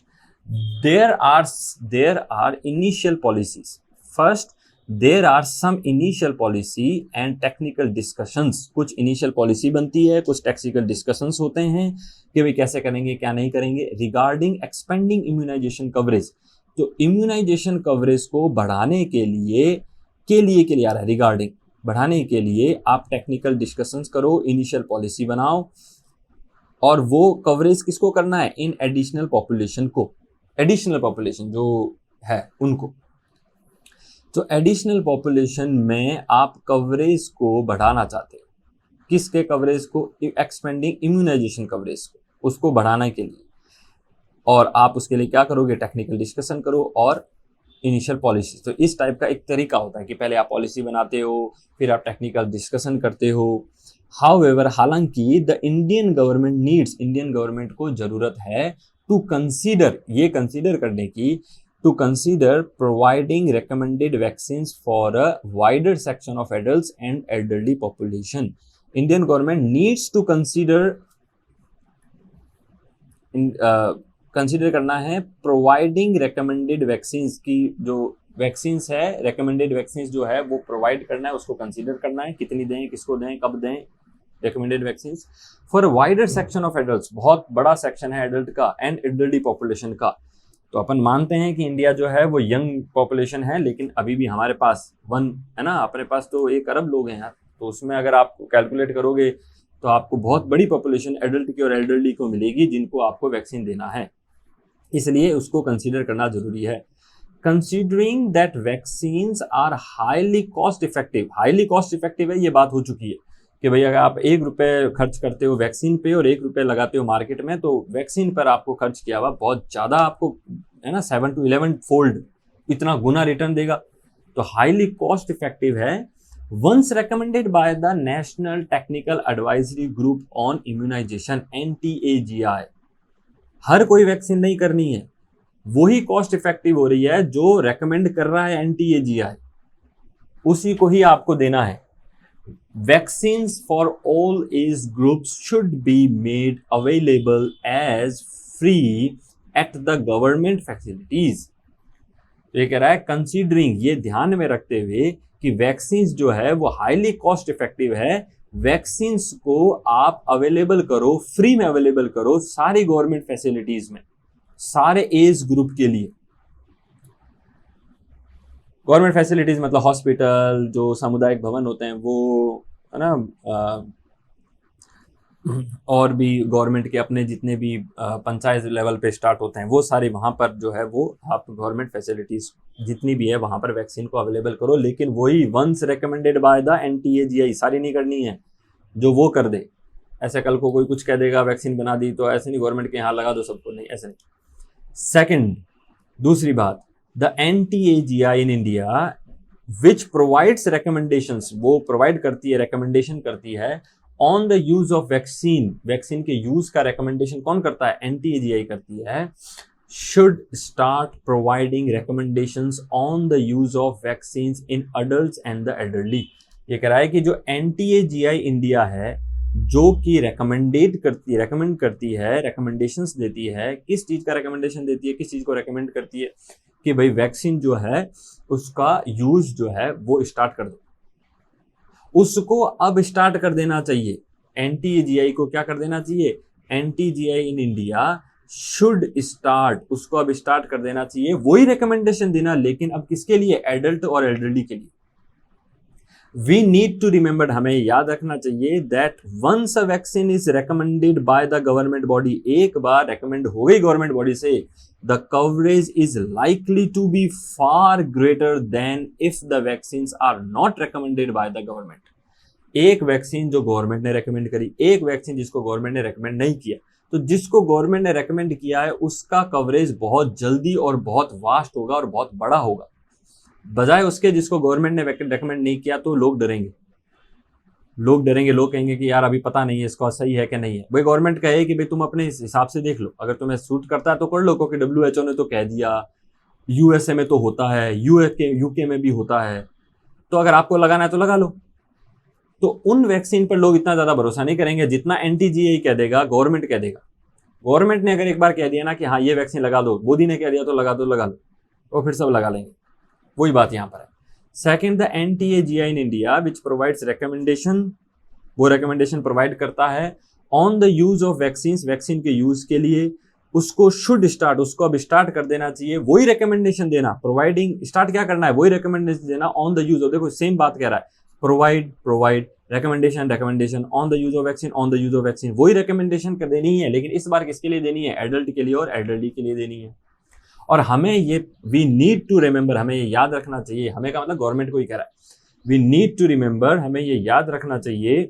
there are initial policies, first there are some initial policy and technical discussions, कुछ इनिशियल पॉलिसी बनती है, कुछ टेक्निकल डिस्कशंस होते हैं कि भाई कैसे करेंगे क्या नहीं करेंगे, रिगार्डिंग एक्सपेंडिंग इम्यूनाइजेशन कवरेज, तो इम्यूनाइजेशन कवरेज को बढ़ाने के लिए आ रहा है, रिगार्डिंग बढ़ाने के लिए आप टेक्निकल डिस्कशंस करो, इनिशियल पॉलिसी बनाओ, और वो कवरेज किसको करना है, इन एडिशनल पॉपुलेशन को, एडिशनल पॉपुलेशन जो है उनको, तो एडिशनल पॉपुलेशन में आप कवरेज को बढ़ाना चाहते हो, किसके कवरेज को, एक्सपेंडिंग इम्यूनाइजेशन कवरेज को, उसको बढ़ाने के लिए, और आप उसके लिए क्या करोगे, टेक्निकल डिस्कशन करो और इनिशियल पॉलिसी। तो इस टाइप का एक तरीका होता है कि पहले आप पॉलिसी बनाते हो, फिर आप टेक्निकल डिस्कशन करते हो। हाउएवर, हालांकि the Indian government needs, Indian government को जरूरत है टू कंसीडर, ये कंसीडर करने की, to consider providing recommended vaccines for a wider section of adults and elderly population. Indian government needs to consider करना है providing recommended vaccines की, जो वैक्सीन्स है, recommended vaccines जो है वो provide करना है, उसको consider करना है, कितनी दें, किसको दें, कब दें, recommended vaccines for a wider section of adults, बहुत बड़ा सेक्शन है एडल्ट का, and elderly population का। तो अपन मानते हैं कि इंडिया जो है वो यंग पॉपुलेशन है, लेकिन अभी भी हमारे पास है ना, अपने पास तो 1 अरब लोग हैं यार, तो उसमें अगर आप कैलकुलेट करोगे तो आपको बहुत बड़ी पॉपुलेशन एडल्ट की और एल्डरली को मिलेगी जिनको आपको वैक्सीन देना है, इसलिए उसको कंसीडर करना जरूरी है। Considering that vaccines are highly cost effective, highly cost effective है, ये बात हो चुकी है कि भाई अगर आप 1 रुपये खर्च करते हो वैक्सीन पे और 1 रुपये लगाते हो मार्केट में, तो वैक्सीन पर आपको खर्च किया हुआ बहुत ज़्यादा, आपको है ना 7 to 11 फोल्ड इतना गुना रिटर्न देगा, तो हाईली कॉस्ट इफेक्टिव है। Once recommended by the national technical advisory group on immunisation, NTAGI, हर कोई वैक्सीन नहीं करनी है, वही कॉस्ट इफेक्टिव हो रही है जो रेकमेंड कर रहा है NTAGI, उसी को ही आपको देना है। Vaccines for all age groups should be made available as free at the government facilities। तो ये कह रहा है कंसीडरिंग, ये ध्यान में रखते हुए कि वैक्सीन्स जो है वो हाईली कॉस्ट इफेक्टिव है, वैक्सीन्स को आप अवेलेबल करो, फ्री में अवेलेबल करो सारी गवर्नमेंट फैसिलिटीज में, सारे एज ग्रुप के लिए। गवर्नमेंट फैसिलिटीज मतलब हॉस्पिटल, जो सामुदायिक भवन होते हैं वो, है ना, और भी गवर्नमेंट के अपने जितने भी पंचायत लेवल पे स्टार्ट होते हैं, वो सारे वहाँ पर जो है वो आप गवर्नमेंट फैसिलिटीज जितनी भी है वहाँ पर वैक्सीन को अवेलेबल करो, लेकिन वही once recommended by the NTAGI, सारी नहीं करनी है जो वो कर दे। ऐसे कल को कोई कुछ कह देगा वैक्सीन बना दी, तो ऐसे नहीं गवर्नमेंट के यहाँ लगा दो सबको, नहीं, ऐसे नहीं। सेकेंड, दूसरी बात, the NTAGI in India which provides recommendations, वो प्रोवाइड करती है, रिकमेंडेशन करती है on the use of vaccine, vaccine के यूज का रिकमेंडेशन कौन करता है, NTAGI करती है। Should start providing recommendations on the use of vaccines in adults and the elderly. ये कह रहा है कि जो NTAGI इंडिया है जो कि रेकमेंड करती है, रिकमेंडेशंस देती है, किस चीज का रिकमेंडेशन देती है, किस चीज को रेकमेंड करती है कि भाई वैक्सीन जो है उसका यूज जो है वो स्टार्ट कर दो, उसको अब स्टार्ट कर देना चाहिए। NTAGI को क्या कर देना चाहिए, NTAGI in India should start, उसको अब स्टार्ट कर देना चाहिए, वही रिकमेंडेशन देना, लेकिन अब किसके लिए, एडल्ट और एल्डरली के लिए। वी नीड टू रिमेंबर, हमें याद रखना चाहिए that once a vaccine is recommended by the government body, एक बार रेकमेंड हो गई गवर्नमेंट बॉडी से, the coverage is likely to be far greater than if the vaccines are not recommended by the government. एक vaccine जो government ने recommend करी, एक वैक्सीन जिसको गवर्नमेंट ने रेकमेंड नहीं किया, तो जिसको गवर्नमेंट ने रेकमेंड किया है उसका कवरेज बहुत जल्दी और बहुत वास्ट होगा और बहुत बड़ा होगा, बजाय उसके जिसको गवर्नमेंट ने रेकमेंड नहीं किया। तो लोग डरेंगे, लोग कहेंगे कि यार अभी पता नहीं है इसका सही है कि नहीं है। भाई गवर्नमेंट कहे कि भाई तुम अपने हिसाब से देख लो, अगर तुम्हें सूट करता है तो कर लो, क्योंकि WHO ने तो कह दिया, USA में तो होता है, यूके में भी होता है, तो अगर आपको लगाना है तो लगा लो। तो उन वैक्सीन पर लोग इतना ज्यादा भरोसा नहीं करेंगे जितना NTGA कह देगा, गवर्नमेंट कह देगा। गवर्नमेंट ने अगर एक बार कह दिया ना कि हाँ ये वैक्सीन लगा दो, मोदी ने कह दिया तो लगा लो, तो फिर सब लगा लेंगे। वही बात यहाँ पर है। Second, the NTAGI in India which provides recommendation, वो रिकमेंडेशन प्रोवाइड करता है on the use of vaccine, vaccine के यूज के लिए। उसको शुड स्टार्ट, उसको अब स्टार्ट कर देना चाहिए, वही रिकमेंडेशन देना। प्रोवाइडिंग, स्टार्ट क्या करना है, वही रिकमेंडेशन देना ऑन द यूज ऑफ, देखो सेम बात कह रहा है, provide recommendation on the use of vaccine, वही रिकमेंडेशन कर देनी है। लेकिन इस बार किसके लिए देनी है, एडल्ट के लिए और एल्डरली के लिए देनी है। और हमें ये वी नीड टू रिमेंबर, हमें ये याद रखना चाहिए, हमें का मतलब गवर्नमेंट को ही कह रहा है, वी नीड टू रिमेंबर, हमें ये याद रखना चाहिए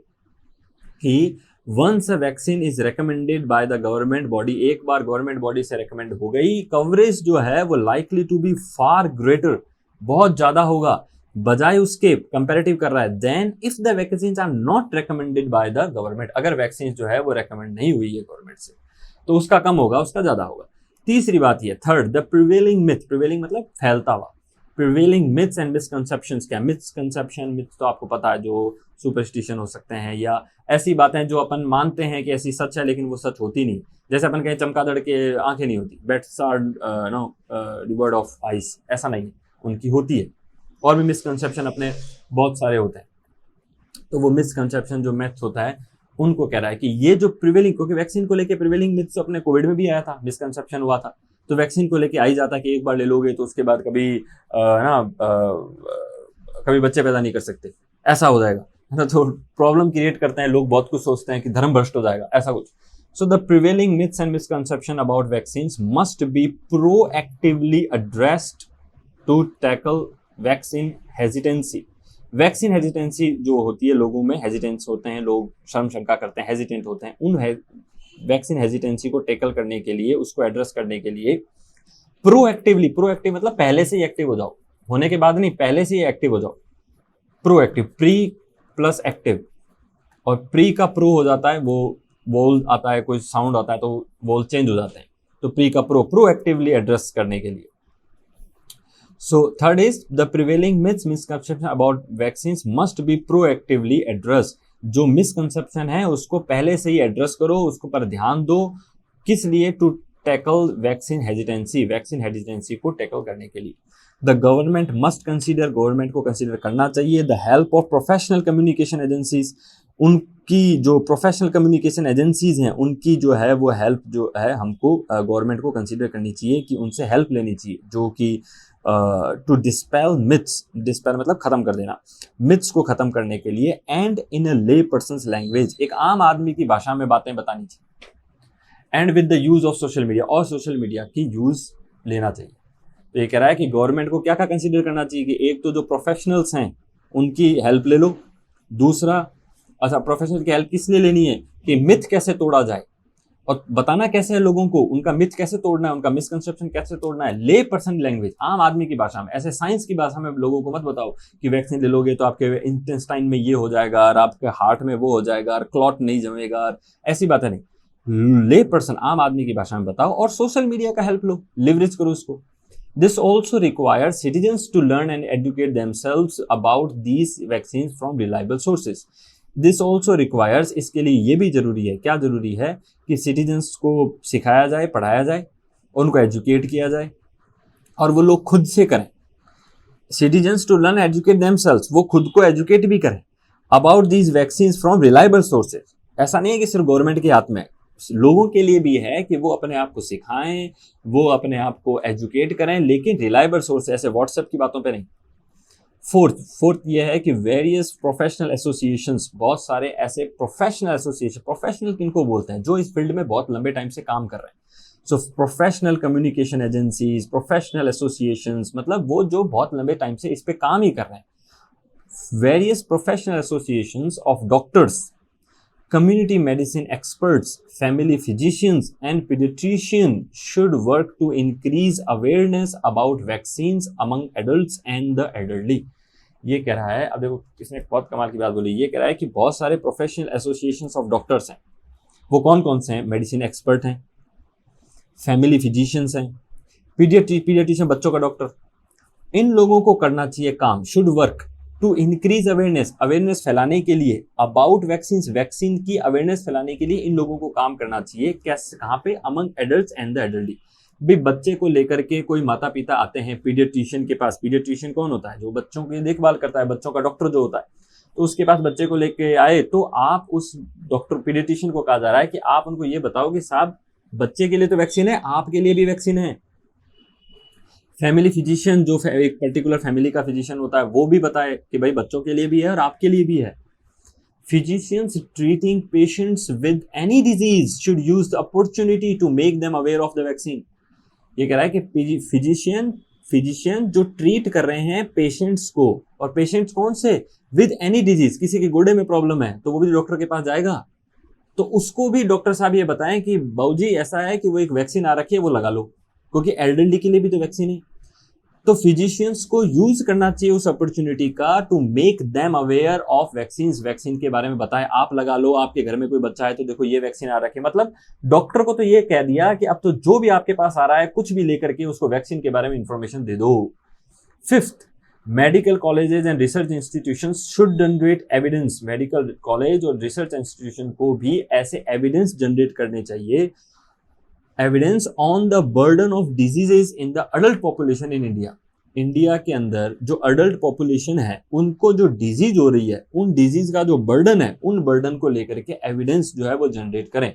कि once a vaccine is recommended by the government body, एक बार गवर्नमेंट बॉडी से रिकमेंड हो गई, कवरेज जो है वो likely to be far greater, बहुत ज्यादा होगा, बजाय उसके कंपैरेटिव कर रहा है, than if the vaccine are not recommended by the government, अगर वैक्सीन जो है वो रिकमेंड नहीं हुई है गवर्नमेंट से, तो उसका कम होगा, उसका ज्यादा होगा। तीसरी बात ये, third, the prevailing myth, prevailing मतलब फैलता हुआ, प्रिवेलिंग मिथ्स एंड मिसकंसेप्शंस। क्या मिसकंसेप्शन, मिथ्स तो आपको पता है जो सुपरस्टिशन हो सकते हैं या ऐसी बातें जो अपन मानते हैं कि ऐसी सच है लेकिन वो सच होती नहीं। जैसे अपन कहें चमगादड़ के आंखें नहीं होती, bats are no devoid of eyes, ऐसा नहीं है, उनकी होती है। और भी मिसकंसेप्शन अपने बहुत सारे होते हैं। तो वो मिसकंसेप्शन जो मिथ्स होता है उनको कह रहा है कि ये जो प्रिवेलिंग, क्योंकि वैक्सीन को लेके प्रिवेलिंग मिथ्स तो अपने कोविड में भी आया था, मिसकंसेप्शन हुआ था, तो वैक्सीन को लेके आई जाता कि एक बार ले लोगे तो उसके बाद कभी कभी बच्चे पैदा नहीं कर सकते, ऐसा हो जाएगा, है ना। तो प्रॉब्लम क्रिएट करते हैं लोग, बहुत कुछ सोचते हैं कि धर्म भ्रष्ट हो जाएगा, ऐसा कुछ। So the prevailing myths and misconception about vaccines must be proactively addressed to tackle vaccine hesitancy. Vaccine hesitancy जो होती है, लोगों में हेजिटेंस होते हैं, लोग शर्म शंका करते हैं, हेजिटेंट होते हैं, उन वैक्सीन हेजिटेंसी को टैकल करने के लिए, उसको एड्रेस करने के लिए प्रोएक्टिवली, प्रोएक्टिव मतलब पहले से ही एक्टिव हो जाओ, होने के बाद नहीं, पहले से ही एक्टिव हो जाओ। प्रोएक्टिव, प्री प्लस एक्टिव, और प्री का प्रो हो जाता है, वो वोल आता है, कोई साउंड आता है तो वोल चेंज हो जाते हैं, तो प्री का प्रोएक्टिवली एड्रेस करने के लिए। So third is the prevailing myths, misconception about vaccines must be proactively addressed. जो मिसकंसेप्शन है उसको पहले से ही एड्रेस करो, उसको पर ध्यान दो, किस लिए, to tackle vaccine hesitancy, vaccine hesitancy को टैकल करने के लिए। The government must consider, government को कंसीडर करना चाहिए, the help of professional communication agencies, उनकी जो प्रोफेशनल कम्युनिकेशन एजेंसीज हैं उनकी जो है वो हेल्प जो है हमको गवर्नमेंट को कंसीडर करनी चाहिए, कि उनसे हेल्प लेनी चाहिए, जो कि टू डिस्पेल मिथ्स, डिस्पेल मतलब खत्म कर देना, मिथ्स को खत्म करने के लिए, एंड इन अ ले पर्सन्स लैंग्वेज, एक आम आदमी की भाषा में बातें बतानी चाहिए, and with the use of social media, और सोशल मीडिया की यूज लेना चाहिए। तो ये कह रहा है कि गवर्नमेंट को क्या क्या कंसीडर करना चाहिए, कि एक तो जो प्रोफेशनल्स हैं उनकी हेल्प ले लो, दूसरा, अच्छा प्रोफेशनल की हेल्प किस लिए लेनी है, कि मिथ कैसे तोड़ा जाए, और बताना कैसे है लोगों को, उनका मिथ कैसे तोड़ना है, उनका मिसकंसेप्शन कैसे तोड़ना है, ले पर्सन लैंग्वेज, आम आदमी की भाषा में, ऐसे साइंस की भाषा में लोगों को मत बताओ कि वैक्सीन ले लोगे तो आपके इंटेस्टाइन में ये हो जाएगा और आपके हार्ट में वो हो जाएगा और क्लॉट नहीं जमेगा, और ऐसी बातें नहीं, ले पर्सन आम आदमी की भाषा में बताओ, और सोशल मीडिया का हेल्प लो, लिवरेज करो उसको। This also requires citizens to learn and educate themselves about these vaccine from reliable sources. This also requires, इसके लिए ये भी जरूरी है, क्या जरूरी है, कि सिटीजन्स को सिखाया जाए, पढ़ाया जाए, उनको एजुकेट किया जाए, और वो लोग खुद से करें। Citizens to learn educate themselves, वो खुद को एजुकेट भी करें about these vaccine from reliable sources. ऐसा नहीं है कि सिर्फ गवर्नमेंट के हाथ में, लोगों के लिए भी है कि वो अपने आप को सिखाएं, वो अपने आप को एजुकेट करें, लेकिन रिलायबल सोर्स, ऐसे व्हाट्सएप की बातों पे नहीं। फोर्थ ये है कि वेरियस प्रोफेशनल एसोसिएशंस, बहुत सारे ऐसे प्रोफेशनल एसोसिएशन, प्रोफेशनल किनको बोलते हैं, जो इस फील्ड में बहुत लंबे टाइम से काम कर रहे हैं। सो professional communication agencies, professional associations, मतलब वो जो बहुत लंबे टाइम से इस पे काम ही कर रहे हैं। Various professional associations of doctors community medicine experts, family physicians and pediatricians should work to increase awareness about vaccines among adults and the elderly. ये कह रहा है, अब देखो इसने बहुत कमाल की बात बोली, ये कह रहा है कि बहुत सारे प्रोफेशनल एसोसिएशंस ऑफ डॉक्टर्स हैं, वो कौन कौन से हैं? मेडिसिन एक्सपर्ट हैं, फैमिली फिजिशियंस हैं, पीडियाट्रिशियन बच्चों का डॉक्टर, इन लोगों को करना चाहिए काम, should work to increase awareness फैलाने के लिए अबाउट वैक्सीन की अवेयरनेस फैलाने के लिए इन लोगों को काम करना चाहिए। कैसे, कहाँ पे? Among adults and the elderly. भी बच्चे को लेकर के कोई माता पिता आते हैं पीडियाट्रिशियन के पास। पीडियाट्रिशियन कौन होता है? जो बच्चों की देखभाल करता है, बच्चों का डॉक्टर जो होता है। तो उसके पास बच्चे को लेके आए तो आप उस डॉक्टर पीडियाट्रिशियन को कहा जा रहा है कि आप उनको ये बताओ कि साहब बच्चे के लिए तो वैक्सीन है, आपके लिए भी वैक्सीन है। फैमिली फिजिशियन, जो एक पर्टिकुलर फैमिली का फिजिशियन होता है, वो भी बताए कि भाई बच्चों के लिए भी है और आपके लिए भी है। Physicians treating patients with any disease should use the opportunity to make them aware of the vaccine. ये कह रहा है कि फिजिशियन जो ट्रीट कर रहे हैं पेशेंट्स को, और पेशेंट्स कौन से? विद एनी डिजीज, किसी के गुर्दे में प्रॉब्लम है तो वो भी डॉक्टर के पास जाएगा, तो उसको भी डॉक्टर साहब ये बताएं कि बाबूजी ऐसा है कि वो एक वैक्सीन आ रखी है, वो लगा लो, क्योंकि एल्डरली के लिए भी तो वैक्सीन है। तो फिजिशियंस को यूज करना चाहिए उस अपॉर्चुनिटी का to make them aware of vaccine के बारे में बताएं, आप लगा लो, आपके घर में कोई बच्चा है तो देखो ये वैक्सीन आ रखी है। मतलब डॉक्टर को तो ये कह दिया कि अब तो जो भी आपके पास आ रहा है कुछ भी लेकर के उसको वैक्सीन के बारे में इंफॉर्मेशन दे दो। Fifth, medical colleges and research institutions should generate evidence. Medical college और रिसर्च इंस्टीट्यूशन को भी ऐसे एविडेंस जनरेट करने चाहिए, evidence on the burden of diseases in the adult population in India. India के अंदर जो अडल्ट पॉपुलेशन है उनको जो डिजीज हो रही है, उन डिजीज का जो बर्डन है, उन बर्डन को लेकर के एविडेंस जो है वो जनरेट करें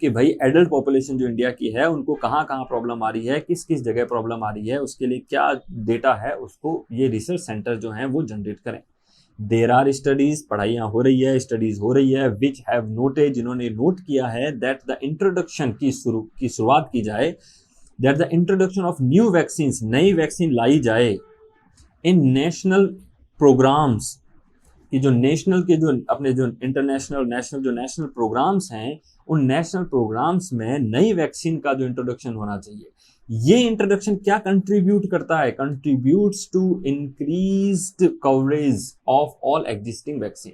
कि भाई एडल्ट पॉपुलेशन जो इंडिया की है उनको कहाँ कहाँ प्रॉब्लम आ रही है, किस किस जगह प्रॉब्लम आ रही है, उसके लिए क्या डेटा है, उसको ये रिसर्च सेंटर जो हैं वो जनरेट करें। देर आर स्टडीज, पढ़ाइयाँ हो रही है, स्टडीज हो रही है, विच हैव नोटेड, जिन्होंने नोट किया है दैट द इंट्रोडक्शन की शुरुआत की जाए, that the introduction of new vaccine, नई वैक्सीन लाई जाए इन नेशनल प्रोग्राम्स, कि जो नेशनल के जो अपने जो इंटरनेशनल नेशनल जो नेशनल प्रोग्राम्स हैं उन नेशनल प्रोग्राम्स में नई वैक्सीन का जो इंट्रोडक्शन होना चाहिए। ये इंट्रोडक्शन क्या कंट्रीब्यूट करता है? Contributes to increased coverage of all existing vaccine.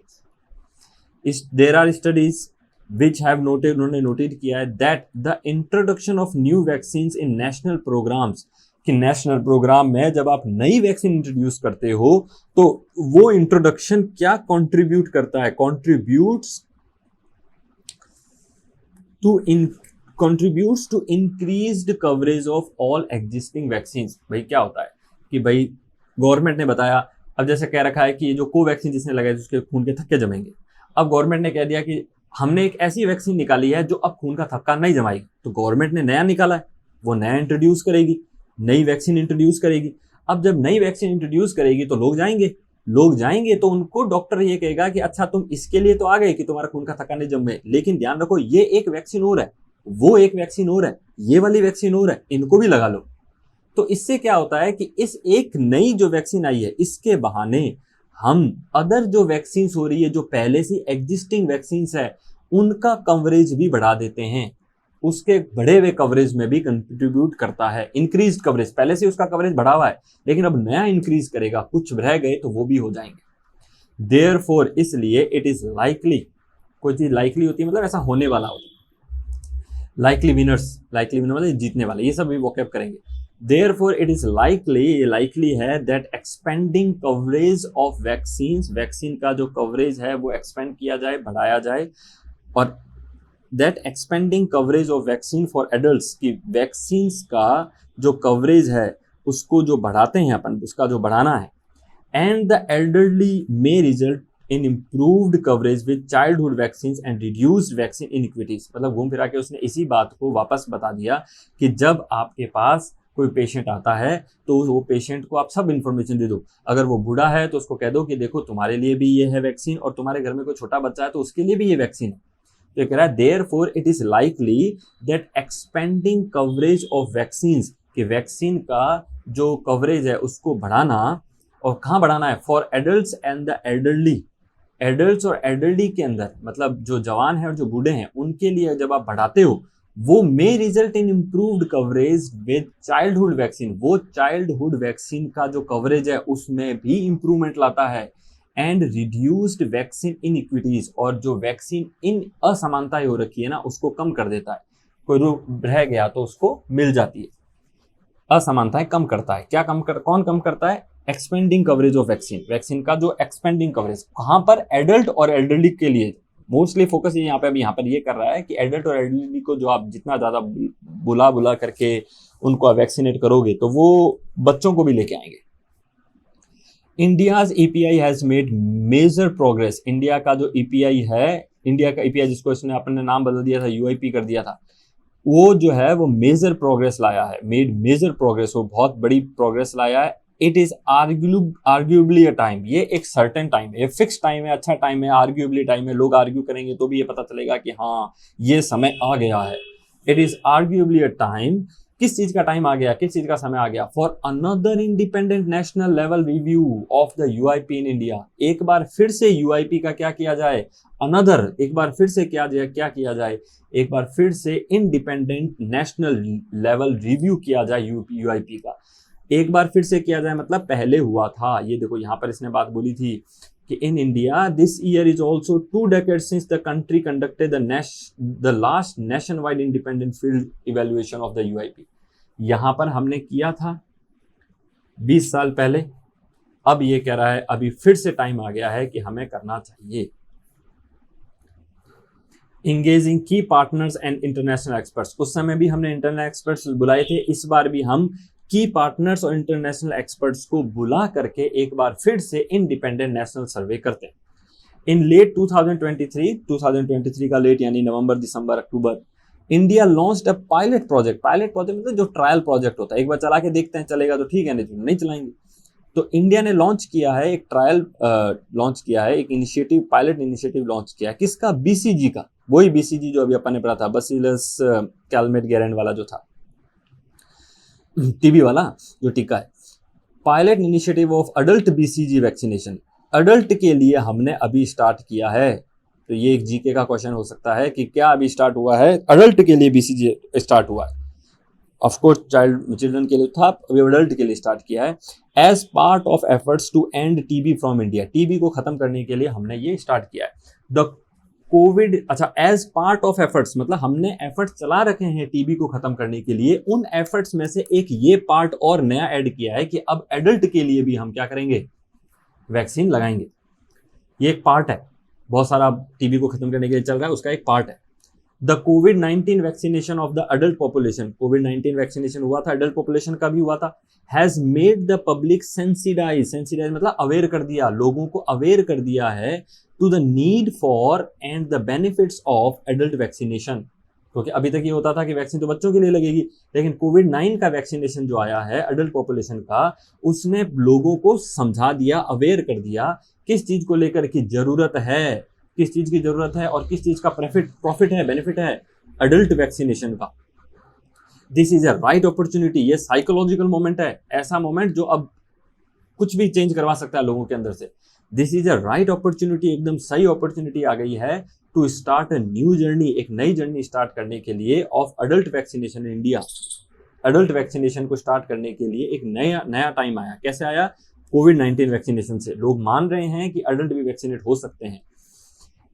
There are studies which have noted, उन्होंने नोटेड किया है that the introduction of new vaccines in national programmes, कि नेशनल प्रोग्राम में जब आप नई वैक्सीन इंट्रोड्यूस करते हो तो वो इंट्रोडक्शन क्या कंट्रीब्यूट करता है? contributes to increased coverage of all existing vaccines। भाई क्या होता है कि भाई गवर्नमेंट ने बताया, अब जैसे कह रखा है कि ये जो कोवैक्सीन जिसने लगाया उसके खून के थक्के जमेंगे। अब गवर्नमेंट ने कह दिया कि हमने एक ऐसी वैक्सीन निकाली है जो अब खून का थक्का नहीं जमाएगी, तो गवर्नमेंट ने नया निकाला है, वो नया इंट्रोड्यूस करेगी, नई वैक्सीन इंट्रोड्यूस करेगी। अब जब नई वैक्सीन इंट्रोड्यूस करेगी तो लोग जाएंगे तो उनको डॉक्टर ये कहेगा कि अच्छा तुम इसके लिए तो आ गए कि तुम्हारा खून का थक्का नहीं जमे, लेकिन ध्यान रखो ये एक वैक्सीन और है, वो एक वैक्सीन और है, ये वाली वैक्सीन और है, इनको भी लगा लो। तो इससे क्या होता है कि इस एक नई जो वैक्सीन आई है इसके बहाने हम अदर जो वैक्सीन हो रही है, जो पहले से एग्जिस्टिंग वैक्सीन है, उनका कवरेज भी बढ़ा देते हैं, उसके बढ़े हुए कवरेज में भी कंट्रीब्यूट करता है। इंक्रीज कवरेज, पहले से उसका कवरेज बढ़ा हुआ है लेकिन अब नया इंक्रीज करेगा, कुछ रह गए तो वो भी हो जाएंगे। देयरफॉर, इसलिए इट इज लाइकली, कोई चीज लाइकली होती है मतलब ऐसा होने वाला होता है। लाइकली विनर मतलब जीतने वाले, ये सब भी वोकैब करेंगे। देयरफॉर इट इज लाइकली, ये लाइकली है that expanding coverage of vaccine का जो कवरेज है वो एक्सपेंड किया जाए, बढ़ाया जाए, और that expanding coverage of vaccine for adults, की वैक्सीन का जो कवरेज है उसको जो बढ़ाते हैं अपन, उसका जो बढ़ाना है, and the elderly may result in improved coverage with childhood vaccine and reduced vaccine inequities. मतलब घूम फिरा के उसने इसी बात को वापस बता दिया कि जब आपके पास कोई पेशेंट आता है तो वो पेशेंट को आप सब इन्फॉर्मेशन दे दो। अगर वो बूढ़ा है तो उसको कह दो कि देखो तुम्हारे लिए भी ये है वैक्सीन, और तुम्हारे घर में कोई छोटा बच्चा है तो उसके लिए भी ये वैक्सीन है। तो कह रहा है therefore it is likely that expanding coverage of vaccines, कि वैक्सीन का जो कवरेज है उसको बढ़ाना, और कहाँ बढ़ाना है? For adults and the elderly, adults और एल्डरली के अंदर, मतलब जो जवान है और जो बूढ़े हैं, उनके लिए जब आप बढ़ाते हो, वो मे result in improved coverage with childhood vaccine, वो चाइल्डहुड वैक्सीन का जो कवरेज है उसमें भी इंप्रूवमेंट लाता है, एंड रिड्यूस्ड वैक्सीन इनइक्विटीज, और जो वैक्सीन इन असमानताएं हो रखी है ना उसको कम कर देता है, कोई रह गया तो उसको मिल जाती है, असमानताएं कम करता है। क्या कौन कम करता है? Expanding coverage of vaccine, vaccine का जो एक्सपेंडिंग कवरेज, कहां पर? एडल्ट और एल्डरली के लिए मोस्टली फोकस ये यहाँ पर ये कर रहा है कि एडल्ट और एल्डरली को जो आप जितना ज्यादा बुला करके उनको आप वैक्सीनेट करोगे तो वो बच्चों को भी लेके आएंगे। India's EPI has made major progress, India का जो ईपीआई है, इंडिया का ईपीआई जिसको इसने अपने नाम बदल दिया था, यूआईपी कर दिया था, वो जो है वो मेजर प्रोग्रेस लाया है, मेड मेजर प्रोग्रेस, वो बहुत बड़ी प्रोग्रेस लाया है। It is arguably a time, ये एक सर्टेन टाइम है, फिक्स टाइम है, अच्छा टाइम है, आर्ग्यूबली टाइम है, लोग आर्ग्यू करेंगे तो भी ये पता चलेगा कि हाँ ये समय आ गया है। It is arguably a time, किस चीज का टाइम आ गया, किस चीज का समय आ गया? For another independent national level review of the UIP in India, एक बार फिर से यूआईपी का क्या किया जाए? अनदर, एक बार फिर से क्या किया जाए? एक बार फिर से इंडिपेंडेंट नेशनल लेवल रिव्यू किया जाए यूआईपी का। एक बार फिर से किया जाए मतलब पहले हुआ था, ये देखो यहाँ पर इसने बात बोली थी कि in India this year is also 2 decades since the country conducted the last nation wide independent field evaluation of the UIP. यहाँ पर हमने किया था 20 साल पहले, अब ये कह रहा है अभी फिर से टाइम आ गया है कि हमें करना चाहिए। इंगेजिंग की पार्टनर्स एंड इंटरनेशनल एक्सपर्ट्स, उस समय भी हमने इंटरनेशनल एक्सपर्ट्स बुलाए थे, इस बार भी हम की पार्टनर्स और इंटरनेशनल एक्सपर्ट्स को बुला करके एक बार फिर से इंडिपेंडेंट नेशनल सर्वे करते हैं। इन लेट 2023 का लेट यानी नवंबर, दिसंबर, अक्टूबर, India launched a pilot project मतलब जो ट्रायल प्रोजेक्ट होता है, एक बार चला के देखते हैं, चलेगा तो ठीक है, नहीं चलाएंगे। तो इंडिया ने लॉन्च किया है एक ट्रायल लॉन्च किया है, एक इनिशिएटिव, पायलट इनिशिएटिव लॉन्च किया है, किसका? बीसीजी का, वही बीसीजी जो अभी अपन ने पढ़ा था, बैसिलस कैलमेट-गेरेन वाला जो था, टीबी वाला जो टीका है। Pilot initiative of adult BCG vaccination, adult के लिए हमने अभी स्टार्ट किया है। तो ये एक जीके का क्वेश्चन हो सकता है कि क्या अभी स्टार्ट हुआ है? अडल्ट के लिए बीसीजी स्टार्ट हुआ है, ऑफकोर्स चिल्ड्रन के लिए था, अभी अडल्ट के लिए स्टार्ट किया है। As part of efforts to end TB from India, TB को खत्म करने के लिए हमने ये स्टार्ट किया है। द कोविड, अच्छा, एज पार्ट ऑफ एफर्ट्स मतलब हमने एफर्ट्स चला रखे हैं टीबी को खत्म करने के लिए, उन एफर्ट्स में से एक ये पार्ट और नया ऐड किया है कि अब एडल्ट के लिए भी हम क्या करेंगे? वैक्सीन लगाएंगे। ये एक पार्ट है, बहुत सारा टीबी को खत्म करने के लिए चल रहा है, उसका एक पार्ट है। द कोविड-19 vaccination of the adult population, कोविड-19 वैक्सीनेशन हुआ था, अडल्ट पॉपुलेशन का भी हुआ था, has made the public sensitise मतलब अवेयर कर दिया, लोगों को अवेयर कर दिया है to the need for and the benefits of adult vaccination. क्योंकि अभी तक ये होता था कि वैक्सीन तो बच्चों के लिए लगेगी, लेकिन कोविड-9 का वैक्सीनेशन जो आया है अडल्ट पॉपुलेशन का, उसने लोगों को समझा दिया, अवेयर कर दिया किस चीज को लेकर की जरूरत है, किस चीज की जरूरत है और किस चीज का प्रॉफिट है, बेनिफिट है अडल्ट वैक्सीनेशन का। This is a right opportunity, ये साइकोलॉजिकल मोमेंट है, ऐसा मोमेंट जो अब कुछ भी चेंज करवा सकता है लोगों के अंदर से। This is a right opportunity, एकदम सही अपॉर्चुनिटी आ गई है to start a new journey, एक नई जर्नी स्टार्ट करने के लिए of adult vaccination in India. Adult vaccination को स्टार्ट करने के लिए एक नया टाइम आया। कैसे आया? कोविड-19 वैक्सीनेशन से लोग मान रहे हैं कि अडल्ट भी वैक्सीनेट हो सकते हैं।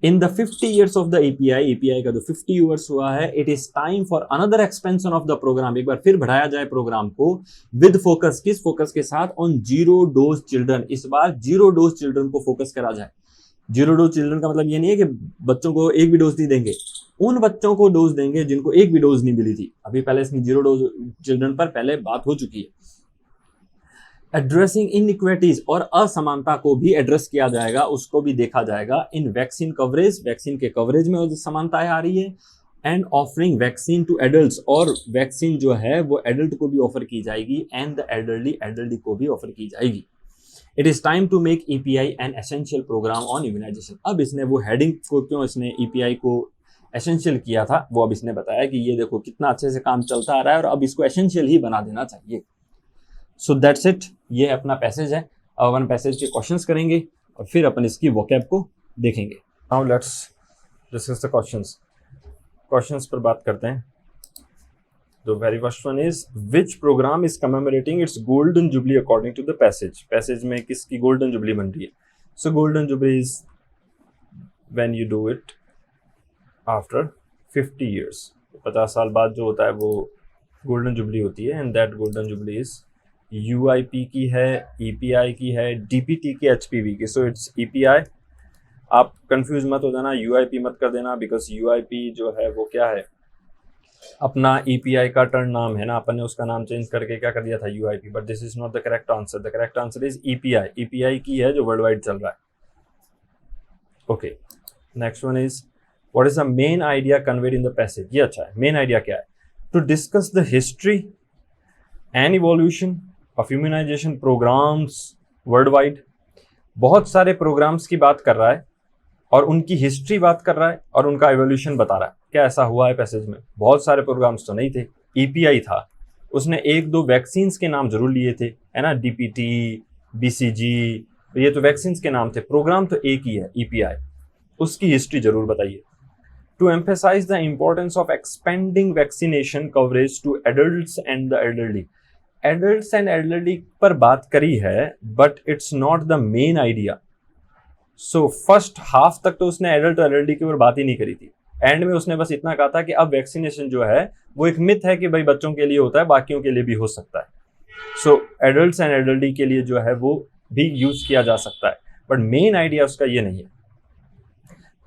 In the 50 years of the API का जो 50 years हुआ है, it is time for another expansion of the programme, एक बार फिर बढ़ाया जाए प्रोग्राम को, विद फोकस, किस फोकस के साथ? ऑन 0 डोज चिल्ड्रन, इस बार 0 डोज चिल्ड्रन को फोकस करा जाए। 0 डोज चिल्ड्रन का मतलब ये नहीं है कि बच्चों को एक भी डोज नहीं देंगे, उन बच्चों को डोज देंगे जिनको एक भी डोज नहीं मिली थी। अभी पहले इसकी 0 डोज चिल्ड्रन पर पहले बात हो चुकी है। एड्रेसिंग इनइक्विटीज, और असमानता को भी एड्रेस किया जाएगा, उसको भी देखा जाएगा। इन वैक्सीन कवरेज, वैक्सीन के कवरेज में जो समानताएं आ रही है, and offering vaccine to adults, और वैक्सीन जो है वो एडल्ट को भी ऑफर की जाएगी, एंड द एल्डरली को भी ऑफर की जाएगी। It is time to make EPI an essential programme on immunisation. अब इसने वो हेडिंग को क्यों इसने ईपीआई को एसेंशियल किया था वो अब इसने बताया कि ये देखो कितना अच्छे से काम चलता आ रहा है और अब इसको एसेंशियल ही बना देना चाहिए। सो दैट्स इट, ये अपना पैसेज है। अब अपन पैसेज के क्वेश्चंस करेंगे और फिर अपन इसकी वोकैब को देखेंगे। Now let's discuss the questions पर बात करते हैं। The very first one is, which program is commemorating its golden jubilee according to the passage में किसकी golden jubilee बन रही है? So golden jubilee is when you do it after 50 years, 50 साल बाद जो होता है वो golden jubilee होती है, and that golden jubilee is UIP की है, EPI की है, DPT की, HPV की। So it's EPI। आप कंफ्यूज मत हो जाना, UIP मत कर देना, बिकॉज UIP जो है वो क्या है, अपना EPI का टर्न नाम है ना, अपन ने उसका नाम चेंज करके क्या कर दिया था UIP, but this is not the correct answer. The correct answer is EPI की है जो वर्ल्ड वाइड चल रहा है। Okay, next one is, what is the main idea conveyed in the passage? ये अच्छा है, मेन आइडिया क्या है? To discuss the history and evolution of immunisation programmes worldwide. बहुत सारे प्रोग्राम्स की बात कर रहा है और उनकी हिस्ट्री बात कर रहा है और उनका इवोल्यूशन बता रहा है। क्या ऐसा हुआ है पैसेज में? बहुत सारे प्रोग्राम्स तो नहीं थे, EPI था, उसने 1-2 वैक्सीन्स के नाम जरूर लिए थे, है ना, DPT, BCG, ये तो वैक्सीन्स के नाम थे, प्रोग्राम तो एक ही है EPI। उसकी हिस्ट्री जरूर बताइए। To emphasise the importance of expanding vaccination coverage to adults and the elderly. Adults and elderly पर बात करी है, but it's not the main idea. So first half तक तो उसने एडल्ट और एल्डरली के ऊपर बात ही नहीं करी थी। एंड में उसने बस इतना कहा था कि अब वैक्सीनेशन जो है वो एक मिथ है कि भाई बच्चों के लिए होता है, बाकियों के लिए भी हो सकता है। सो एडल्ट्स एंड एल्डरली के लिए जो है वो भी यूज किया जा सकता है, बट मेन आइडिया उसका ये नहीं है।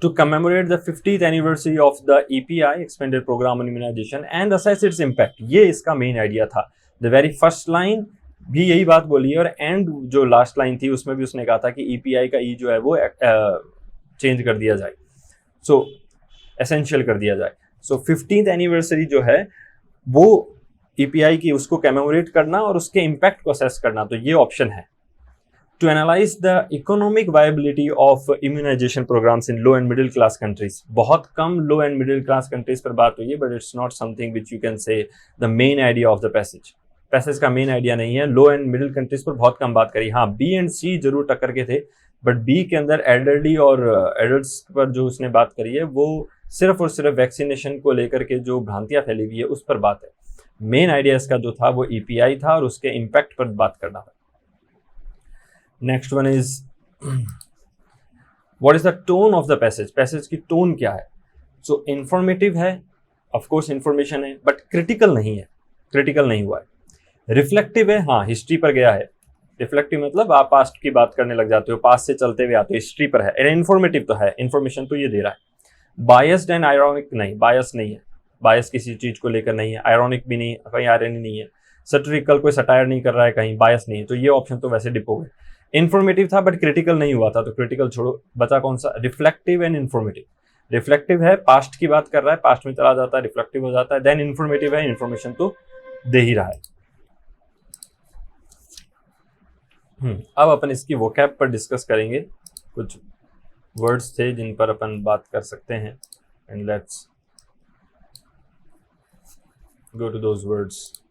To commemorate the 50th anniversary of the EPI expanded programme on immunisation and assess its impact, ये इसका मेन आइडिया था। द वेरी फर्स्ट लाइन भी यही बात बोली है, और एंड जो लास्ट लाइन थी उसमें भी उसने कहा था कि EPI का E जो है वो चेंज कर दिया जाए, सो एसेंशियल कर दिया जाए। सो 15th एनिवर्सरी जो है वो EPI की, उसको कमेमोरेट करना और उसके इम्पैक्ट को असेस करना, तो ये ऑप्शन है। To analyse the economic viability of immunisation programmes in low and middle class countries. बहुत कम low and middle class countries पर बात हुई है, but it's not something which you can say the main idea of the passage का main idea नहीं है। Low and middle countries पर बहुत कम बात करी। हाँ, B एंड C जरूर टक्कर के थे, बट B के अंदर एल्डरली और एडल्ट्स पर जो उसने बात करी है वो सिर्फ और सिर्फ वैक्सीनेशन को लेकर के जो भ्रांतियां फैली हुई है उस पर बात है। मेन आइडिया इसका जो था वो EPI था और उसके इम्पैक्ट पर बात करना था। Next one is, what is the tone of the passage? Passage की टोन क्या है? सो इंफॉर्मेटिव है, ऑफ कोर्स इंफॉर्मेशन है, बट क्रिटिकल नहीं है, क्रिटिकल नहीं हुआ है। रिफ्लेक्टिव है, हाँ हिस्ट्री पर गया है। रिफ्लेक्टिव मतलब आप पास्ट की बात करने लग जाते हो, पास्ट से चलते हुए आते हो, हिस्ट्री पर है। इन्फॉर्मेटिव तो है, इन्फॉर्मेशन तो ये दे रहा है। बायस्ड एंड आयरॉनिक नहीं, बायस नहीं है, बायस किसी चीज को लेकर नहीं है, आयरॉनिक भी नहीं, कहीं आयरनी नहीं है, सैटिरिकल कोई सटायर नहीं कर रहा है, कहीं बायस नहीं है, तो ये ऑप्शन तो वैसे डिपो है। इन्फॉर्मेटिव था बट क्रिटिकल नहीं हुआ था, तो क्रिटिकल छोड़ो, बचा कौन सा? Reflective and informative. रिफ्लेक्टिव है, पास्ट की बात कर रहा है, पास्ट में चला जाता है, रिफ्लेक्टिव हो जाता है। देन इन्फॉर्मेटिव है, इन्फॉर्मेशन तो दे ही रहा है। अब अपन इसकी वोकैब पर डिस्कस करेंगे। कुछ वर्ड्स थे जिन पर अपन बात कर सकते हैं, and let's go to those words.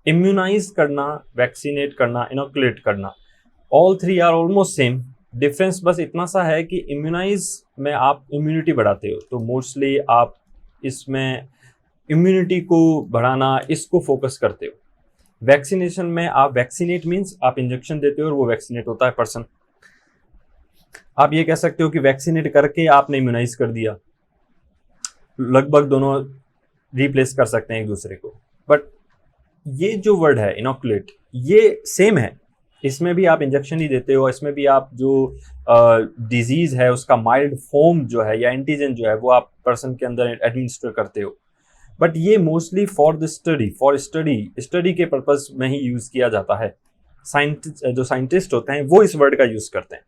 Immunise करना, वैक्सीनेट करना, इनोकुलेट करना, all three are almost same. Difference बस इतना सा है कि इम्यूनाइज में आप इम्यूनिटी बढ़ाते हो, तो मोस्टली आप इसमें इम्यूनिटी को बढ़ाना, इसको फोकस करते हो। वैक्सीनेशन में आप वैक्सीनेट मीन्स आप इंजेक्शन देते हो और वो वैक्सीनेट होता है पर्सन। आप ये कह सकते हो कि वैक्सीनेट करके आपने इम्यूनाइज कर दिया, लगभग दोनों रिप्लेस कर सकते हैं एक दूसरे को। बट ये जो वर्ड है इनोकुलेट, ये सेम है, इसमें भी आप इंजेक्शन ही देते हो, इसमें भी आप जो डिजीज है उसका माइल्ड फॉर्म जो है या एंटीजन जो है वो आप पर्सन के अंदर एडमिनिस्टर करते हो। बट ये mostly for the study, study के पर्पज में ही यूज किया जाता है। जो साइंटिस्ट होते हैं वो इस वर्ड का यूज करते हैं,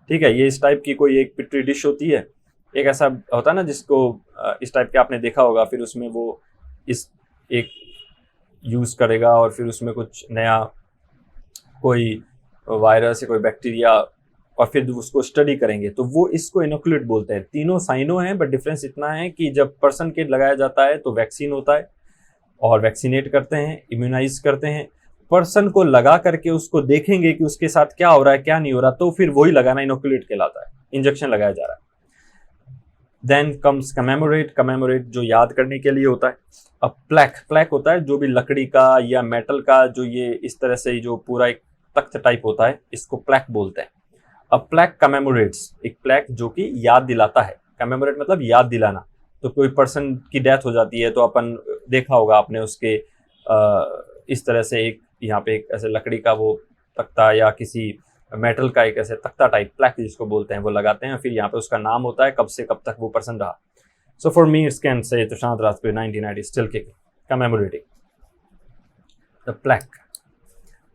ठीक है। ये इस टाइप की कोई एक पिट्री डिश होती है, एक ऐसा होता है ना जिसको इस टाइप के आपने देखा होगा, फिर उसमें वो इस एक यूज करेगा और फिर उसमें कुछ नया कोई वायरस या कोई बैक्टीरिया और फिर उसको स्टडी करेंगे, तो वो इसको इनोकुलेट बोलते हैं। तीनों साइनो हैं, बट डिफरेंस इतना है कि जब पर्सन के लगाया जाता है तो वैक्सीन होता है और वैक्सीनेट करते हैं, इम्यूनाइज करते हैं। पर्सन को लगा करके उसको देखेंगे कि उसके साथ क्या हो रहा है क्या नहीं हो रहा, तो फिर वही लगाना इनोकुलेट कहलाता है। इंजेक्शन लगाया जा रहा है। देन कम्स कमेमोरेट, कमेमोरेट जो याद करने के लिए होता है। अब प्लैक, प्लैक होता है जो भी लकड़ी का या मेटल का जो ये इस तरह से जो पूरा एक तख्त टाइप होता है, इसको प्लैक बोलते हैं। अब प्लैक कमेमोरेट्स, एक प्लैक जो कि याद दिलाता है, कमेमोरेट मतलब याद दिलाना। तो कोई पर्सन की डेथ हो जाती है तो अपन देखा होगा आपने उसके इस तरह से एक यहाँ पे एक ऐसे लकड़ी का वो तख्ता या किसी मेटल का एक ऐसे तख्ता टाइप प्लैक जिसको बोलते हैं वो लगाते हैं, फिर यहाँ पे उसका नाम होता है, कब से कब तक वो पर्सन रहा। So for me it's can say Tushar Rajput 1990 still kicking, commemorating the plaque.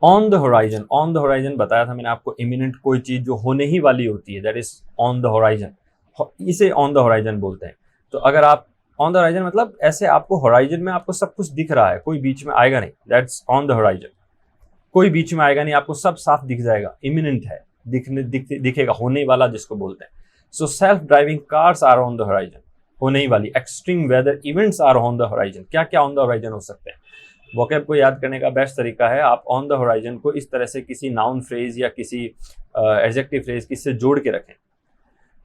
On the horizon, on the horizon बताया था मैंने आपको, इमिनेंट कोई चीज जो होने ही वाली होती है, that is on the horizon, इसे ऑन द होराइजन बोलते हैं। तो अगर आप ऑन द होराइजन मतलब ऐसे आपको होराइजन में आपको सब कुछ दिख रहा है, कोई बीच में आएगा नहीं, दैट्स ऑन द होराइजन। कोई बीच में आएगा नहीं, आपको सब साफ दिख जाएगा, इमिनेंट है, दिखेगा, होने वाला जिसको बोलते हैं। So self driving cars are on the horizon, होने ही वाली। Extreme weather events are on the horizon, क्या क्या ऑन द होराइजन हो सकते हैं। वोकैब को याद करने का बेस्ट तरीका है आप ऑन द होराइजन को इस तरह से किसी नाउन फ्रेज या किसी एडजेक्टिव फ्रेज किससे जोड़ के रखें।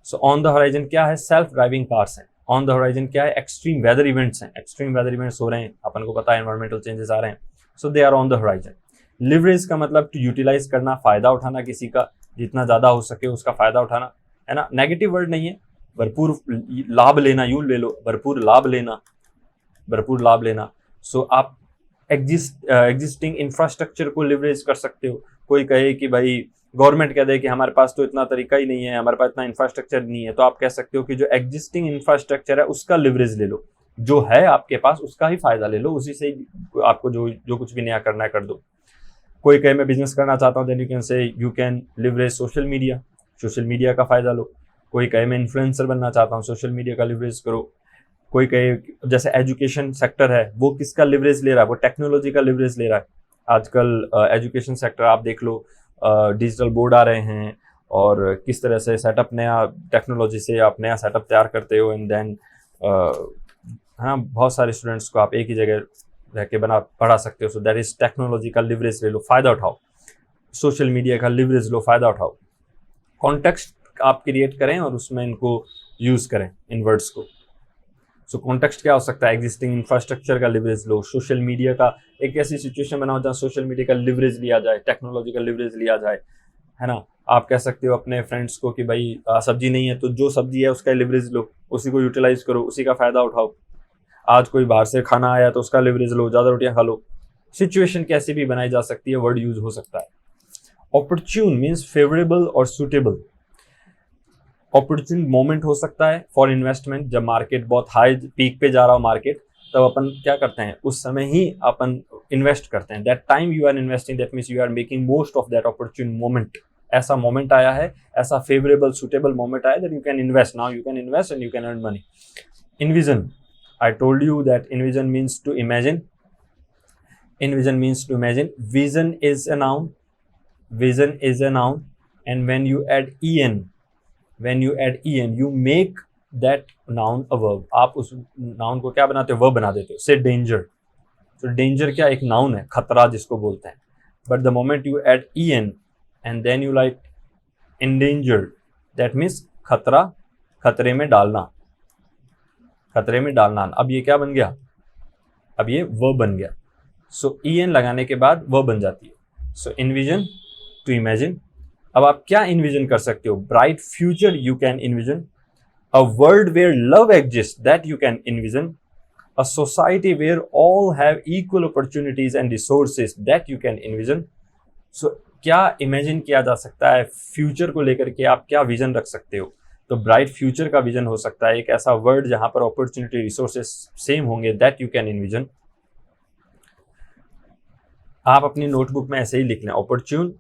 सो ऑन द होराइजन क्या है, सेल्फ ड्राइविंग कार्स हैं। ऑन द होराइजन क्या है, एक्सट्रीम वेदर इवेंट्स हैं, एक्सट्रीम वेदर इवेंट्स हो रहे हैं, अपन को पता है एनवायरमेंटल चेंजेस आ रहे हैं, so they are on the horizon. Leverage का मतलब टू यूटिलाइज करना, फायदा उठाना, किसी का जितना ज्यादा हो सके उसका फायदा उठाना, है ना। नेगेटिव वर्ड नहीं है, भरपूर लाभ लेना, यूं ले लो, भरपूर लाभ लेना, भरपूर लाभ लेना। सो आप एग्जिस्टिंग इंफ्रास्ट्रक्चर को लिवरेज कर सकते हो। कोई कहे कि भाई गवर्नमेंट कह दे कि हमारे पास तो इतना तरीका ही नहीं है, हमारे पास इतना इंफ्रास्ट्रक्चर नहीं है, तो आप कह सकते हो कि जो एग्जिस्टिंग इंफ्रास्ट्रक्चर है उसका लिवरेज ले लो, जो है आपके पास उसका ही फायदा ले लो, उसी से आपको जो कुछ भी नया करना है कर दो। कोई कहे मैं बिजनेस करना चाहता हूँ, then you can say you can leverage social media, social media का फायदा लो। कोई कहे मैं इन्फ्लुएंसर बनना चाहता हूँ, सोशल मीडिया का लिवरेज करो। कोई कहे जैसे एजुकेशन सेक्टर है वो किसका लिवरेज ले रहा है, वो टेक्नोलॉजी का लिवरेज ले रहा है। आजकल एजुकेशन सेक्टर आप देख लो, डिजिटल बोर्ड आ रहे हैं और किस तरह से सेटअप, नया टेक्नोलॉजी से आप नया सेटअप तैयार करते हो, एंड देन हाँ बहुत सारे स्टूडेंट्स को आप एक ही जगह रह के पढ़ा सकते हो। सो दैट इज टेक्नोलॉजी का लिवरेज ले लो, फायदा उठाओ। सोशल मीडिया का लिवरेज लो, फायदा उठाओ। कॉन्टेक्स्ट आप क्रिएट करें और उसमें इनको यूज करें, इन वर्ड्स को। सो कॉन्टेक्स्ट क्या हो सकता है, एग्जिस्टिंग इंफ्रास्ट्रक्चर का लिवरेज लो, सोशल मीडिया का एक ऐसी सिचुएशन बनाओ जहाँ सोशल मीडिया का लिवरेज लिया जाए, टेक्नोलॉजी का लिवरेज लिया जाए, है ना। आप कह सकते हो अपने फ्रेंड्स को कि भाई सब्जी नहीं है तो जो सब्जी है उसका लिवरेज लो, उसी को यूटिलाइज करो, उसी का फायदा उठाओ। आज कोई बाहर से खाना आया तो उसका लिवरेज लो, ज्यादा रोटियां खा लो। सिचुएशन कैसी भी बनाई जा सकती है, वर्ड यूज हो सकता है। ऑपर्च्यून मीन्स फेवरेबल और सुटेबल। ऑपर्चुन मोमेंट हो सकता है फॉर इन्वेस्टमेंट, जब मार्केट बहुत हाई पीक पे जा रहा हो मार्केट, तब अपन क्या करते हैं, उस समय ही अपन इन्वेस्ट करते हैं। That time you are investing, that means you are making most of that opportune moment. ऐसा मोमेंट आया है, ऐसा फेवरेबल सुटेबल मोमेंट आया that you can invest, now you can invest and you can earn money. Envision, I told you that envision means to imagine. Envision means to imagine. Vision is a noun. Vision is a noun. And when you add en, you make that noun a verb. आप उस noun को क्या बनाते हो, verb बना देते हो। Say danger. So danger क्या, एक noun है, खतरा जिसको बोलते हैं। But the moment you add en and then you like endangered, that means खतरा, खतरे में डालना, खतरे में डालना। अब ये क्या बन गया, अब ये वर्ब बन गया। सो en लगाने के बाद वर्ब बन जाती है। So envision, to imagine. अब आप क्या इन्विजन कर सकते हो, bright future you can envision, a world where love exist that you can envision, a society where all have equal opportunities and resources that you can envision. So क्या imagine किया जा सकता है, फ्यूचर को लेकर के आप क्या विजन रख सकते हो। तो ब्राइट फ्यूचर का विजन हो सकता है, एक ऐसा वर्ड जहां पर अपॉर्चुनिटी रिसोर्सेस सेम होंगे, दैट यू कैन इन्विजन। आप अपनी नोटबुक में ऐसे ही लिख लें, अपॉर्चुन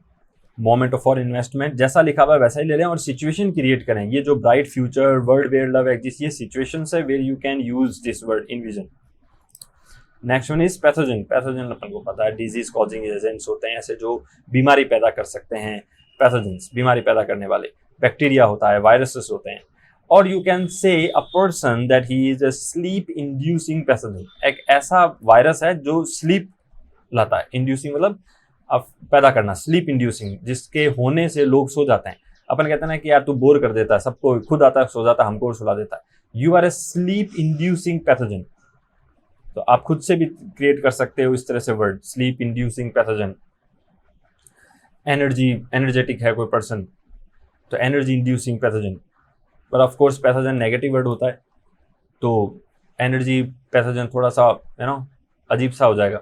मोमेंट फॉर इन्वेस्टमेंट, जैसा लिखा हुआ है वैसा ही ले लें और सिचुएशन क्रिएट करें। ये जो bright future, world where love exist, ये सिचुएशन है where you can use this word envision. Next one is pathogen. Pathogen अपन को पता है डिजीज कॉजिंग एजेंट्स होते हैं, ऐसे जो बीमारी पैदा कर सकते हैं। पैथोजेंस बीमारी पैदा करने वाले, बैक्टीरिया होता है, वायरसेस होते हैं। और यू कैन से a person that he is a slip inducing pathogen, एक ऐसा वायरस है जो स्लीप लाता है। इंड्यूसिंग मतलब अब पैदा करना, स्लीप इंड्यूसिंग, जिसके होने से लोग सो जाते हैं। अपन कहते हैं ना कि यार तू बोर कर देता है, सबको खुद आता है सो जाता है, हमको सुला देता है। You are a sleep inducing pathogen. तो आप खुद से भी क्रिएट कर सकते हो इस तरह से word, sleep inducing pathogen. Energetic है कोई पर्सन तो एनर्जी इंड्यूसिंग पैथोजन, पर of course pathogen negative word होता है, तो एनर्जी पैथोजन थोड़ा सा अजीब सा हो जाएगा,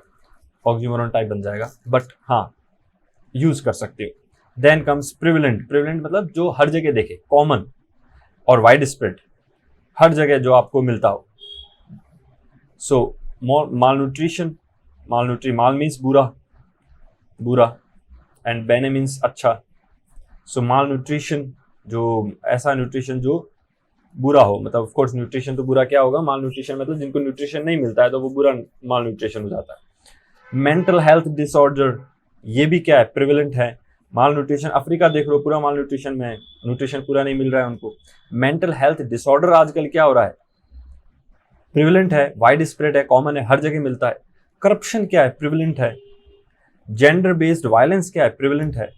ऑक्सीमोरन टाइप बन जाएगा, बट हाँ यूज कर सकते हो। Then comes prevalent. प्रिविलेंट मतलब जो हर जगह देखे, कॉमन और वाइड स्प्रेड, हर जगह जो आपको मिलता हो। सो माल न्यूट्रिशन, माल मीन्स बुरा एंड बेने मीन्स अच्छा। सो माल न्यूट्रिशन, जो ऐसा न्यूट्रिशन जो बुरा हो, मतलब ऑफ कोर्स न्यूट्रिशन तो बुरा क्या होगा, माल न्यूट्रिशन मतलब जिनको न्यूट्रिशन नहीं मिलता है तो वो बुरा माल न्यूट्रिशन हो जाता है। मेंटल हेल्थ डिसऑर्डर, ये भी क्या है, प्रिविलेंट है। माल न्यूट्रिशन, अफ्रीका देख लो पूरा माल न्यूट्रिशन में है, न्यूट्रिशन पूरा नहीं मिल रहा है उनको। मेंटल हेल्थ डिसऑर्डर आजकल क्या हो रहा है, प्रिविलेंट है, वाइड स्प्रेड है, कॉमन है, हर जगह मिलता है। करप्शन क्या है, प्रिविलेंट है। जेंडर बेस्ड वायलेंस क्या है, प्रिविलेंट है।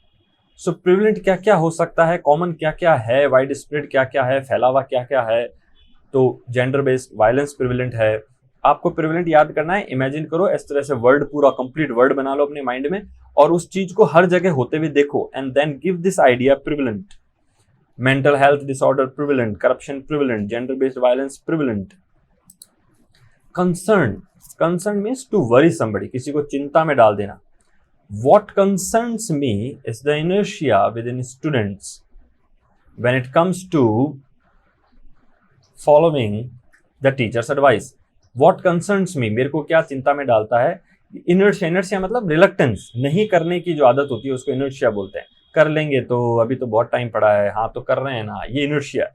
सो प्रिविलेंट क्या क्या हो सकता है, कॉमन क्या क्या है, वाइड स्प्रेड क्या क्या है, फैला हुआ क्या क्या है। तो जेंडर बेस्ड वायलेंस प्रिविलेंट है। आपको प्रिविलेंट याद करना है, इमेजिन करो इस तरह से वर्ड, पूरा कंप्लीट वर्ड बना लो अपने माइंड में और उस चीज को हर जगह होते हुए देखो and then give this idea prevalent. Mental health disorder prevalent, corruption prevalent, gender based violence prevalent. Concern means to worry somebody, किसी को चिंता में डाल देना। What concerns me is the inertia within students when it comes to following the teacher's advice. What concerns me, मेरे को क्या चिंता में डालता है। इनर्शिया मतलब रिलक्टेंस, नहीं करने की जो आदत होती है उसको इनर्शिया बोलते हैं। कर लेंगे तो, अभी तो बहुत टाइम पड़ा है, हाँ तो कर रहे हैं ना, ये inertia.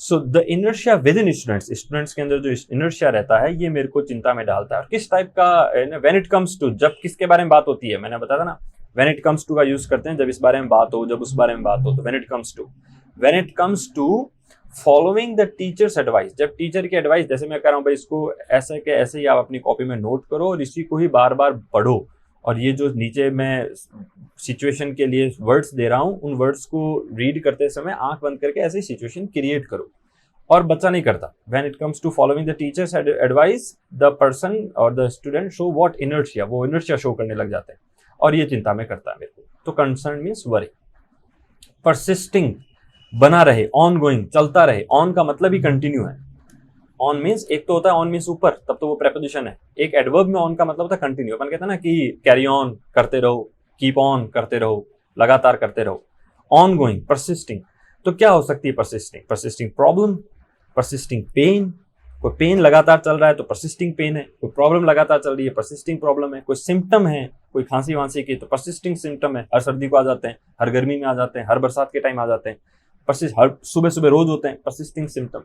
So the inertia with in students के अंदर जो इनर्शिया रहता है ये मेरे को चिंता में डालता है। और किस टाइप का, व्हेन इट कम्स टू, जब किसके बारे में बात होती है, मैंने बताया था ना व्हेन इट कम्स टू का यूज करते हैं जब इस बारे में बात हो, जब उस बारे में बात हो, तो when it comes to following the teachers advice. जब टीचर की एडवाइस, जैसे मैं कह रहा हूँ भाई इसको ऐसे के ऐसे ही आप अपनी कॉपी में नोट करो और इसी को ही बार बार पढ़ो, और ये जो नीचे मैं सिचुएशन के लिए वर्ड्स दे रहा हूँ उन वर्ड्स को रीड करते समय आंख बंद करके ऐसी सिचुएशन क्रिएट करो। और बच्चा नहीं करता। When it comes to following the teachers advice, the person or the student show what inertia, वो इनर्शिया शो करने लग जाते हैं और ये चिंता में करता है मेरे को। तो कंसर्न मीन्स वरी। परसिस्टिंग, बना रहे, ऑन गोइंग, चलता रहे। ऑन का मतलब ही कंटिन्यू है। ऑन मीन्स, एक तो होता है ऑन मीन्स ऊपर, तब तो वो प्रेपोजिशन है। एक एडवर्ब में ऑन का मतलब होता है कंटिन्यू। अपन कहते हैं ना कि कैरी ऑन, करते रहो, कीप ऑन, करते रहो, लगातार करते रहो। On going, persisting. तो क्या हो सकती है परसिस्टिंग प्रॉब्लम, परसिस्टिंग पेन। कोई पेन लगातार चल रहा है तो परसिस्टिंग पेन है, कोई प्रॉब्लम लगातार चल रही है परसिस्टिंग प्रॉब्लम है, कोई सिम्टम है, कोई खांसी वांसी की तो परसिस्टिंग सिम्टम है। हर सर्दी को आ जाते हैं, हर गर्मी में आ जाते हैं, हर बरसात के टाइम आ जाते हैं, हर सुबह सुबह रोज होते हैं, परसिस्टिंग सिम्टम।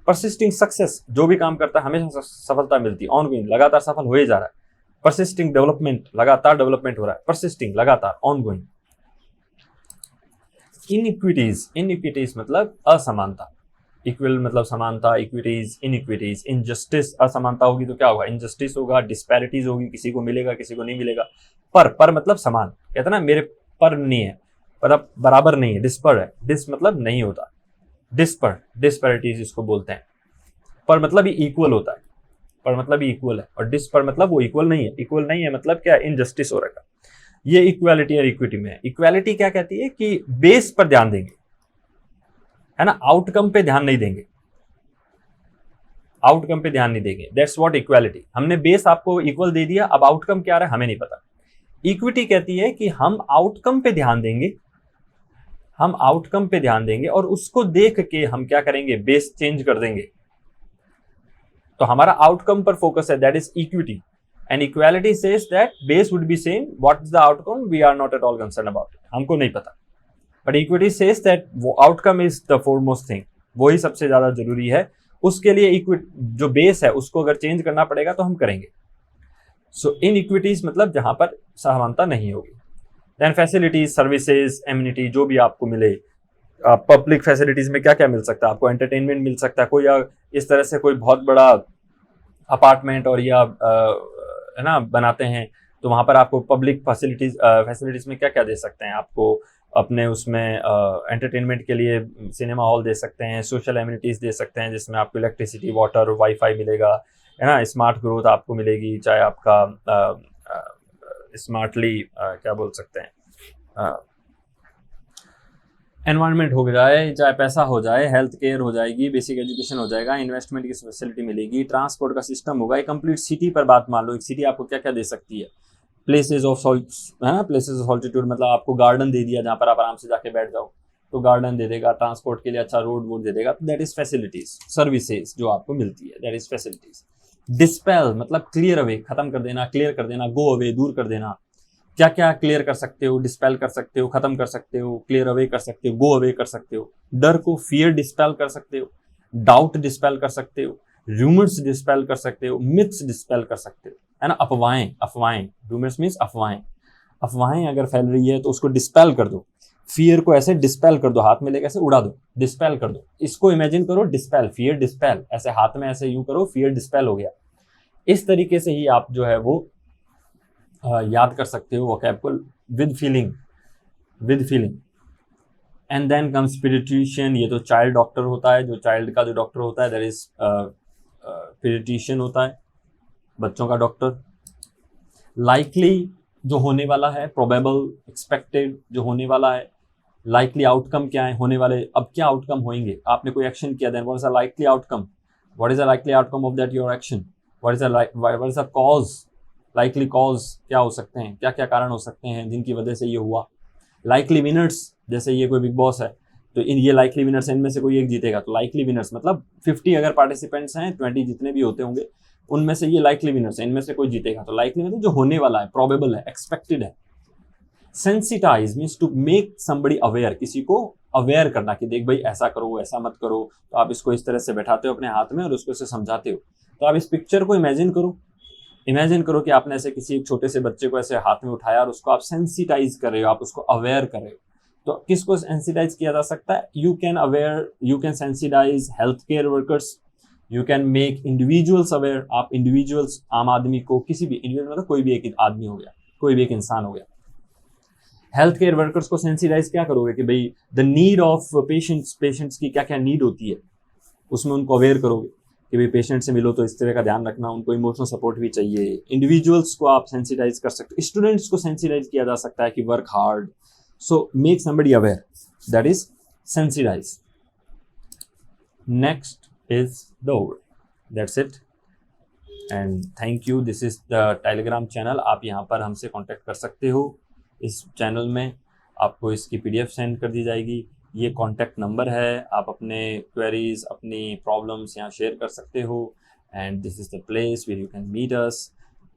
परसिस्टिंग सक्सेस, जो भी काम करता है हमेशा सफलता मिलती है, ऑन गोइंग, लगातार सफल हो ही जा रहा है। परसिस्टिंग डेवलपमेंट, लगातार डेवलपमेंट हो रहा है, परसिस्टिंग, लगातार, ऑन गोइंग। इनइक्विटीज मतलब असमानता। इक्वल मतलब समानता, इक्विटीज, इनइक्विटीज। इनजस्टिस, असमानता होगी तो क्या होगा, इनजस्टिस होगा। डिस्पैरिटीज होगी, किसी को मिलेगा किसी को नहीं मिलेगा। पर मतलब समान, कहते ना मेरे पर नहीं है, मतलब बराबर नहीं है, डिस्पर है। डिस मतलब नहीं होता, डिस्पर, डिस्पैरिटीज इसको बोलते हैं। पर मतलब ये इक्वल होता है, पर मतलब ये इक्वल है, और डिस पर मतलब वो इक्वल नहीं है। इक्वल नहीं है मतलब क्या, इनजस्टिस हो रहा है। ये इक्वालिटी और इक्विटी में है। इक्वालिटी क्या कहती है कि बेस पर ध्यान देंगे, है ना, आउटकम पे ध्यान नहीं देंगे, आउटकम पे ध्यान नहीं देंगे। That's what equality. हमने बेस आपको इक्वल दे दिया, अब आउटकम क्या रहा है हमें नहीं पता। इक्विटी कहती है कि हम आउटकम पे ध्यान देंगे, हम आउटकम पे ध्यान देंगे और उसको देख के हम क्या करेंगे, बेस चेंज कर देंगे। तो हमारा आउटकम पर फोकस है, that is equity. And equality says that base would be same, what is the outcome we are not at all concern about it, हमको नहीं पता। बट इक्विटी सेज दैट वो outcome is the foremost thing, वही सबसे ज्यादा जरूरी है। उसके लिए इक्विटी जो बेस है उसको अगर चेंज करना पड़ेगा तो हम करेंगे। सो इन इक्विटीज मतलब जहां पर समानता नहीं होगी। देन फैसिलिटीज, सर्विसेज, एम्यूनिटी, जो भी आपको मिले। पब्लिक फैसिलिटीज में क्या क्या मिल सकता है आपको, एंटरटेनमेंट मिल सकता है, कोई इस तरह से कोई बहुत बड़ा अपार्टमेंट और या है ना बनाते हैं तो वहां पर आपको पब्लिक फैसिलिटीज में क्या क्या दे सकते हैं आपको, अपने उसमें एंटरटेनमेंट के लिए सिनेमा हॉल दे सकते हैं, सोशल एमिनिटीज़ दे सकते हैं जिसमें आपको इलेक्ट्रिसिटी, वाटर, वाईफाई मिलेगा, है ना, स्मार्ट ग्रोथ आपको मिलेगी, चाहे आपका स्मार्टली क्या बोल सकते हैं, एनवायरनमेंट हो जाए, चाहे पैसा हो जाए, हेल्थ केयर हो जाएगी, बेसिक एजुकेशन हो जाएगा, इन्वेस्टमेंट की फैसिलिटी मिलेगी, ट्रांसपोर्ट का सिस्टम होगा। एक कंप्लीट सिटी पर बात मान लो, एक सिटी आपको क्या क्या दे सकती है, प्लेसेज ऑफ है ना, प्लेसेज ऑफ सॉल्टिट्यूड, मतलब आपको गार्डन दे दिया जहाँ पर आप आराम से जाके बैठ जाओ, तो गार्डन दे देगा, ट्रांसपोर्ट के लिए अच्छा रोड वोड दे देगा, तो दैट इज फैसिलिटीज, सर्विसेज जो आपको मिलती है, दैट इज फैसिलिटीज। डिस्पेल मतलब क्लियर अवे, खत्म कर देना, क्लियर कर देना, गो अवे, दूर कर देना। क्या क्या क्लियर कर सकते हो, डिस्पेल कर सकते हो, खत्म कर सकते हो, क्लियर अवे कर सकते हो, गो अवे कर सकते हो। डर को, फियर डिस्पेल कर सकते हो, डाउट डिस्पेल कर सकते हो, रूमर्स डिस्पेल कर सकते हो, मिथ्स डिस्पेल कर सकते हो, है ना, अफवाहें, अफवाहें, रूमर्स मीन्स अफवाहें, अफवाहें अगर फैल रही है तो उसको डिस्पेल कर दो। फियर को ऐसे डिस्पेल कर दो, हाथ में लेकर ऐसे उड़ा दो, डिस्पेल कर दो। इसको इमेजिन करो, डिस्पेल, फियर डिस्पेल, ऐसे हाथ में ऐसे यूं करो, फियर डिस्पेल हो गया। इस तरीके से ही आप जो है वो याद कर सकते हो वोकैब को, with feeling, with feeling. And then comes pediatrician, ये तो चाइल्ड डॉक्टर होता है, जो चाइल्ड का जो डॉक्टर होता है, दैट इज पीडियाट्रिशियन होता है, बच्चों का डॉक्टर। लाइकली जो होने वाला है, प्रोबेबल, एक्सपेक्टेड जो होने वाला है, लाइकली आउटकम क्या है होने वाले, अब क्या आउटकम होंगे, आपने कोई एक्शन किया, then what is the likely outcome, what is the likely outcome of that your action, what is the cause, likely cause क्या हो सकते हैं, क्या क्या कारण हो सकते हैं जिनकी वजह से ये हुआ। लाइकली विनर्स, जैसे ये कोई बिग बॉस है तो ये लाइकली विनर्स है, इनमें से कोई एक जीतेगा, तो लाइकली विनर्स मतलब 50 अगर पार्टिसिपेंट्स हैं, 20 जितने भी होते होंगे उनमें से ये लाइकली विनर्स है, इनमें से कोई जीतेगा। तो लाइकली मतलब जो होने वाला है, प्रोबेबल है, एक्सपेक्टेड है। Sensitize means to make somebody aware, किसी को अवेयर करना कि देख भाई ऐसा करो, ऐसा मत करो, तो आप इसको इस तरह से बैठाते हो अपने हाथ में और उसको इसे समझाते हो। तो आप इस पिक्चर को इमेजिन करो, इमेजिन करो कि आपने ऐसे किसी एक छोटे से बच्चे को ऐसे हाथ में उठाया और उसको आप सेंसिटाइज कर रहे हो, आप उसको अवेयर कर रहे हो। तो किसको सेंसिटाइज किया जा सकता है, you can aware, you can sensitize health care workers, you can make individuals aware, आप इंडिविजुअल्स, आम आदमी को, किसी भी इंडिविजुअल मतलब कोई भी एक आदमी हो गया, कोई भी एक इंसान हो गया। हेल्थ केयर वर्कर्स को सेंसिटाइज क्या करोगे कि भाई द नीड ऑफ पेशेंट्स की क्या क्या नीड होती है, उसमें उनको अवेयर करोगे कि भाई पेशेंट से मिलो तो इस तरह का ध्यान रखना, उनको इमोशनल सपोर्ट भी चाहिए। इंडिविजुअल्स को आप सेंसिटाइज कर सकते हो, स्टूडेंट्स को सेंसिटाइज किया जा सकता है कि work hard, so make somebody aware, that is sensitize. Next is the over, that's it and thank you. This is the Telegram channel, आप यहाँ पर हमसे कॉन्टेक्ट कर सकते हो। इस चैनल में आपको इसकी PDF सेंड कर दी जाएगी, ये कॉन्टैक्ट नंबर है, आप अपने क्वेरीज, अपनी प्रॉब्लम्स यहाँ शेयर कर सकते हो। And this is the place where you can meet us,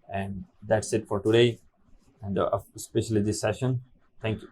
and that's it for today and specially this session. Thank you.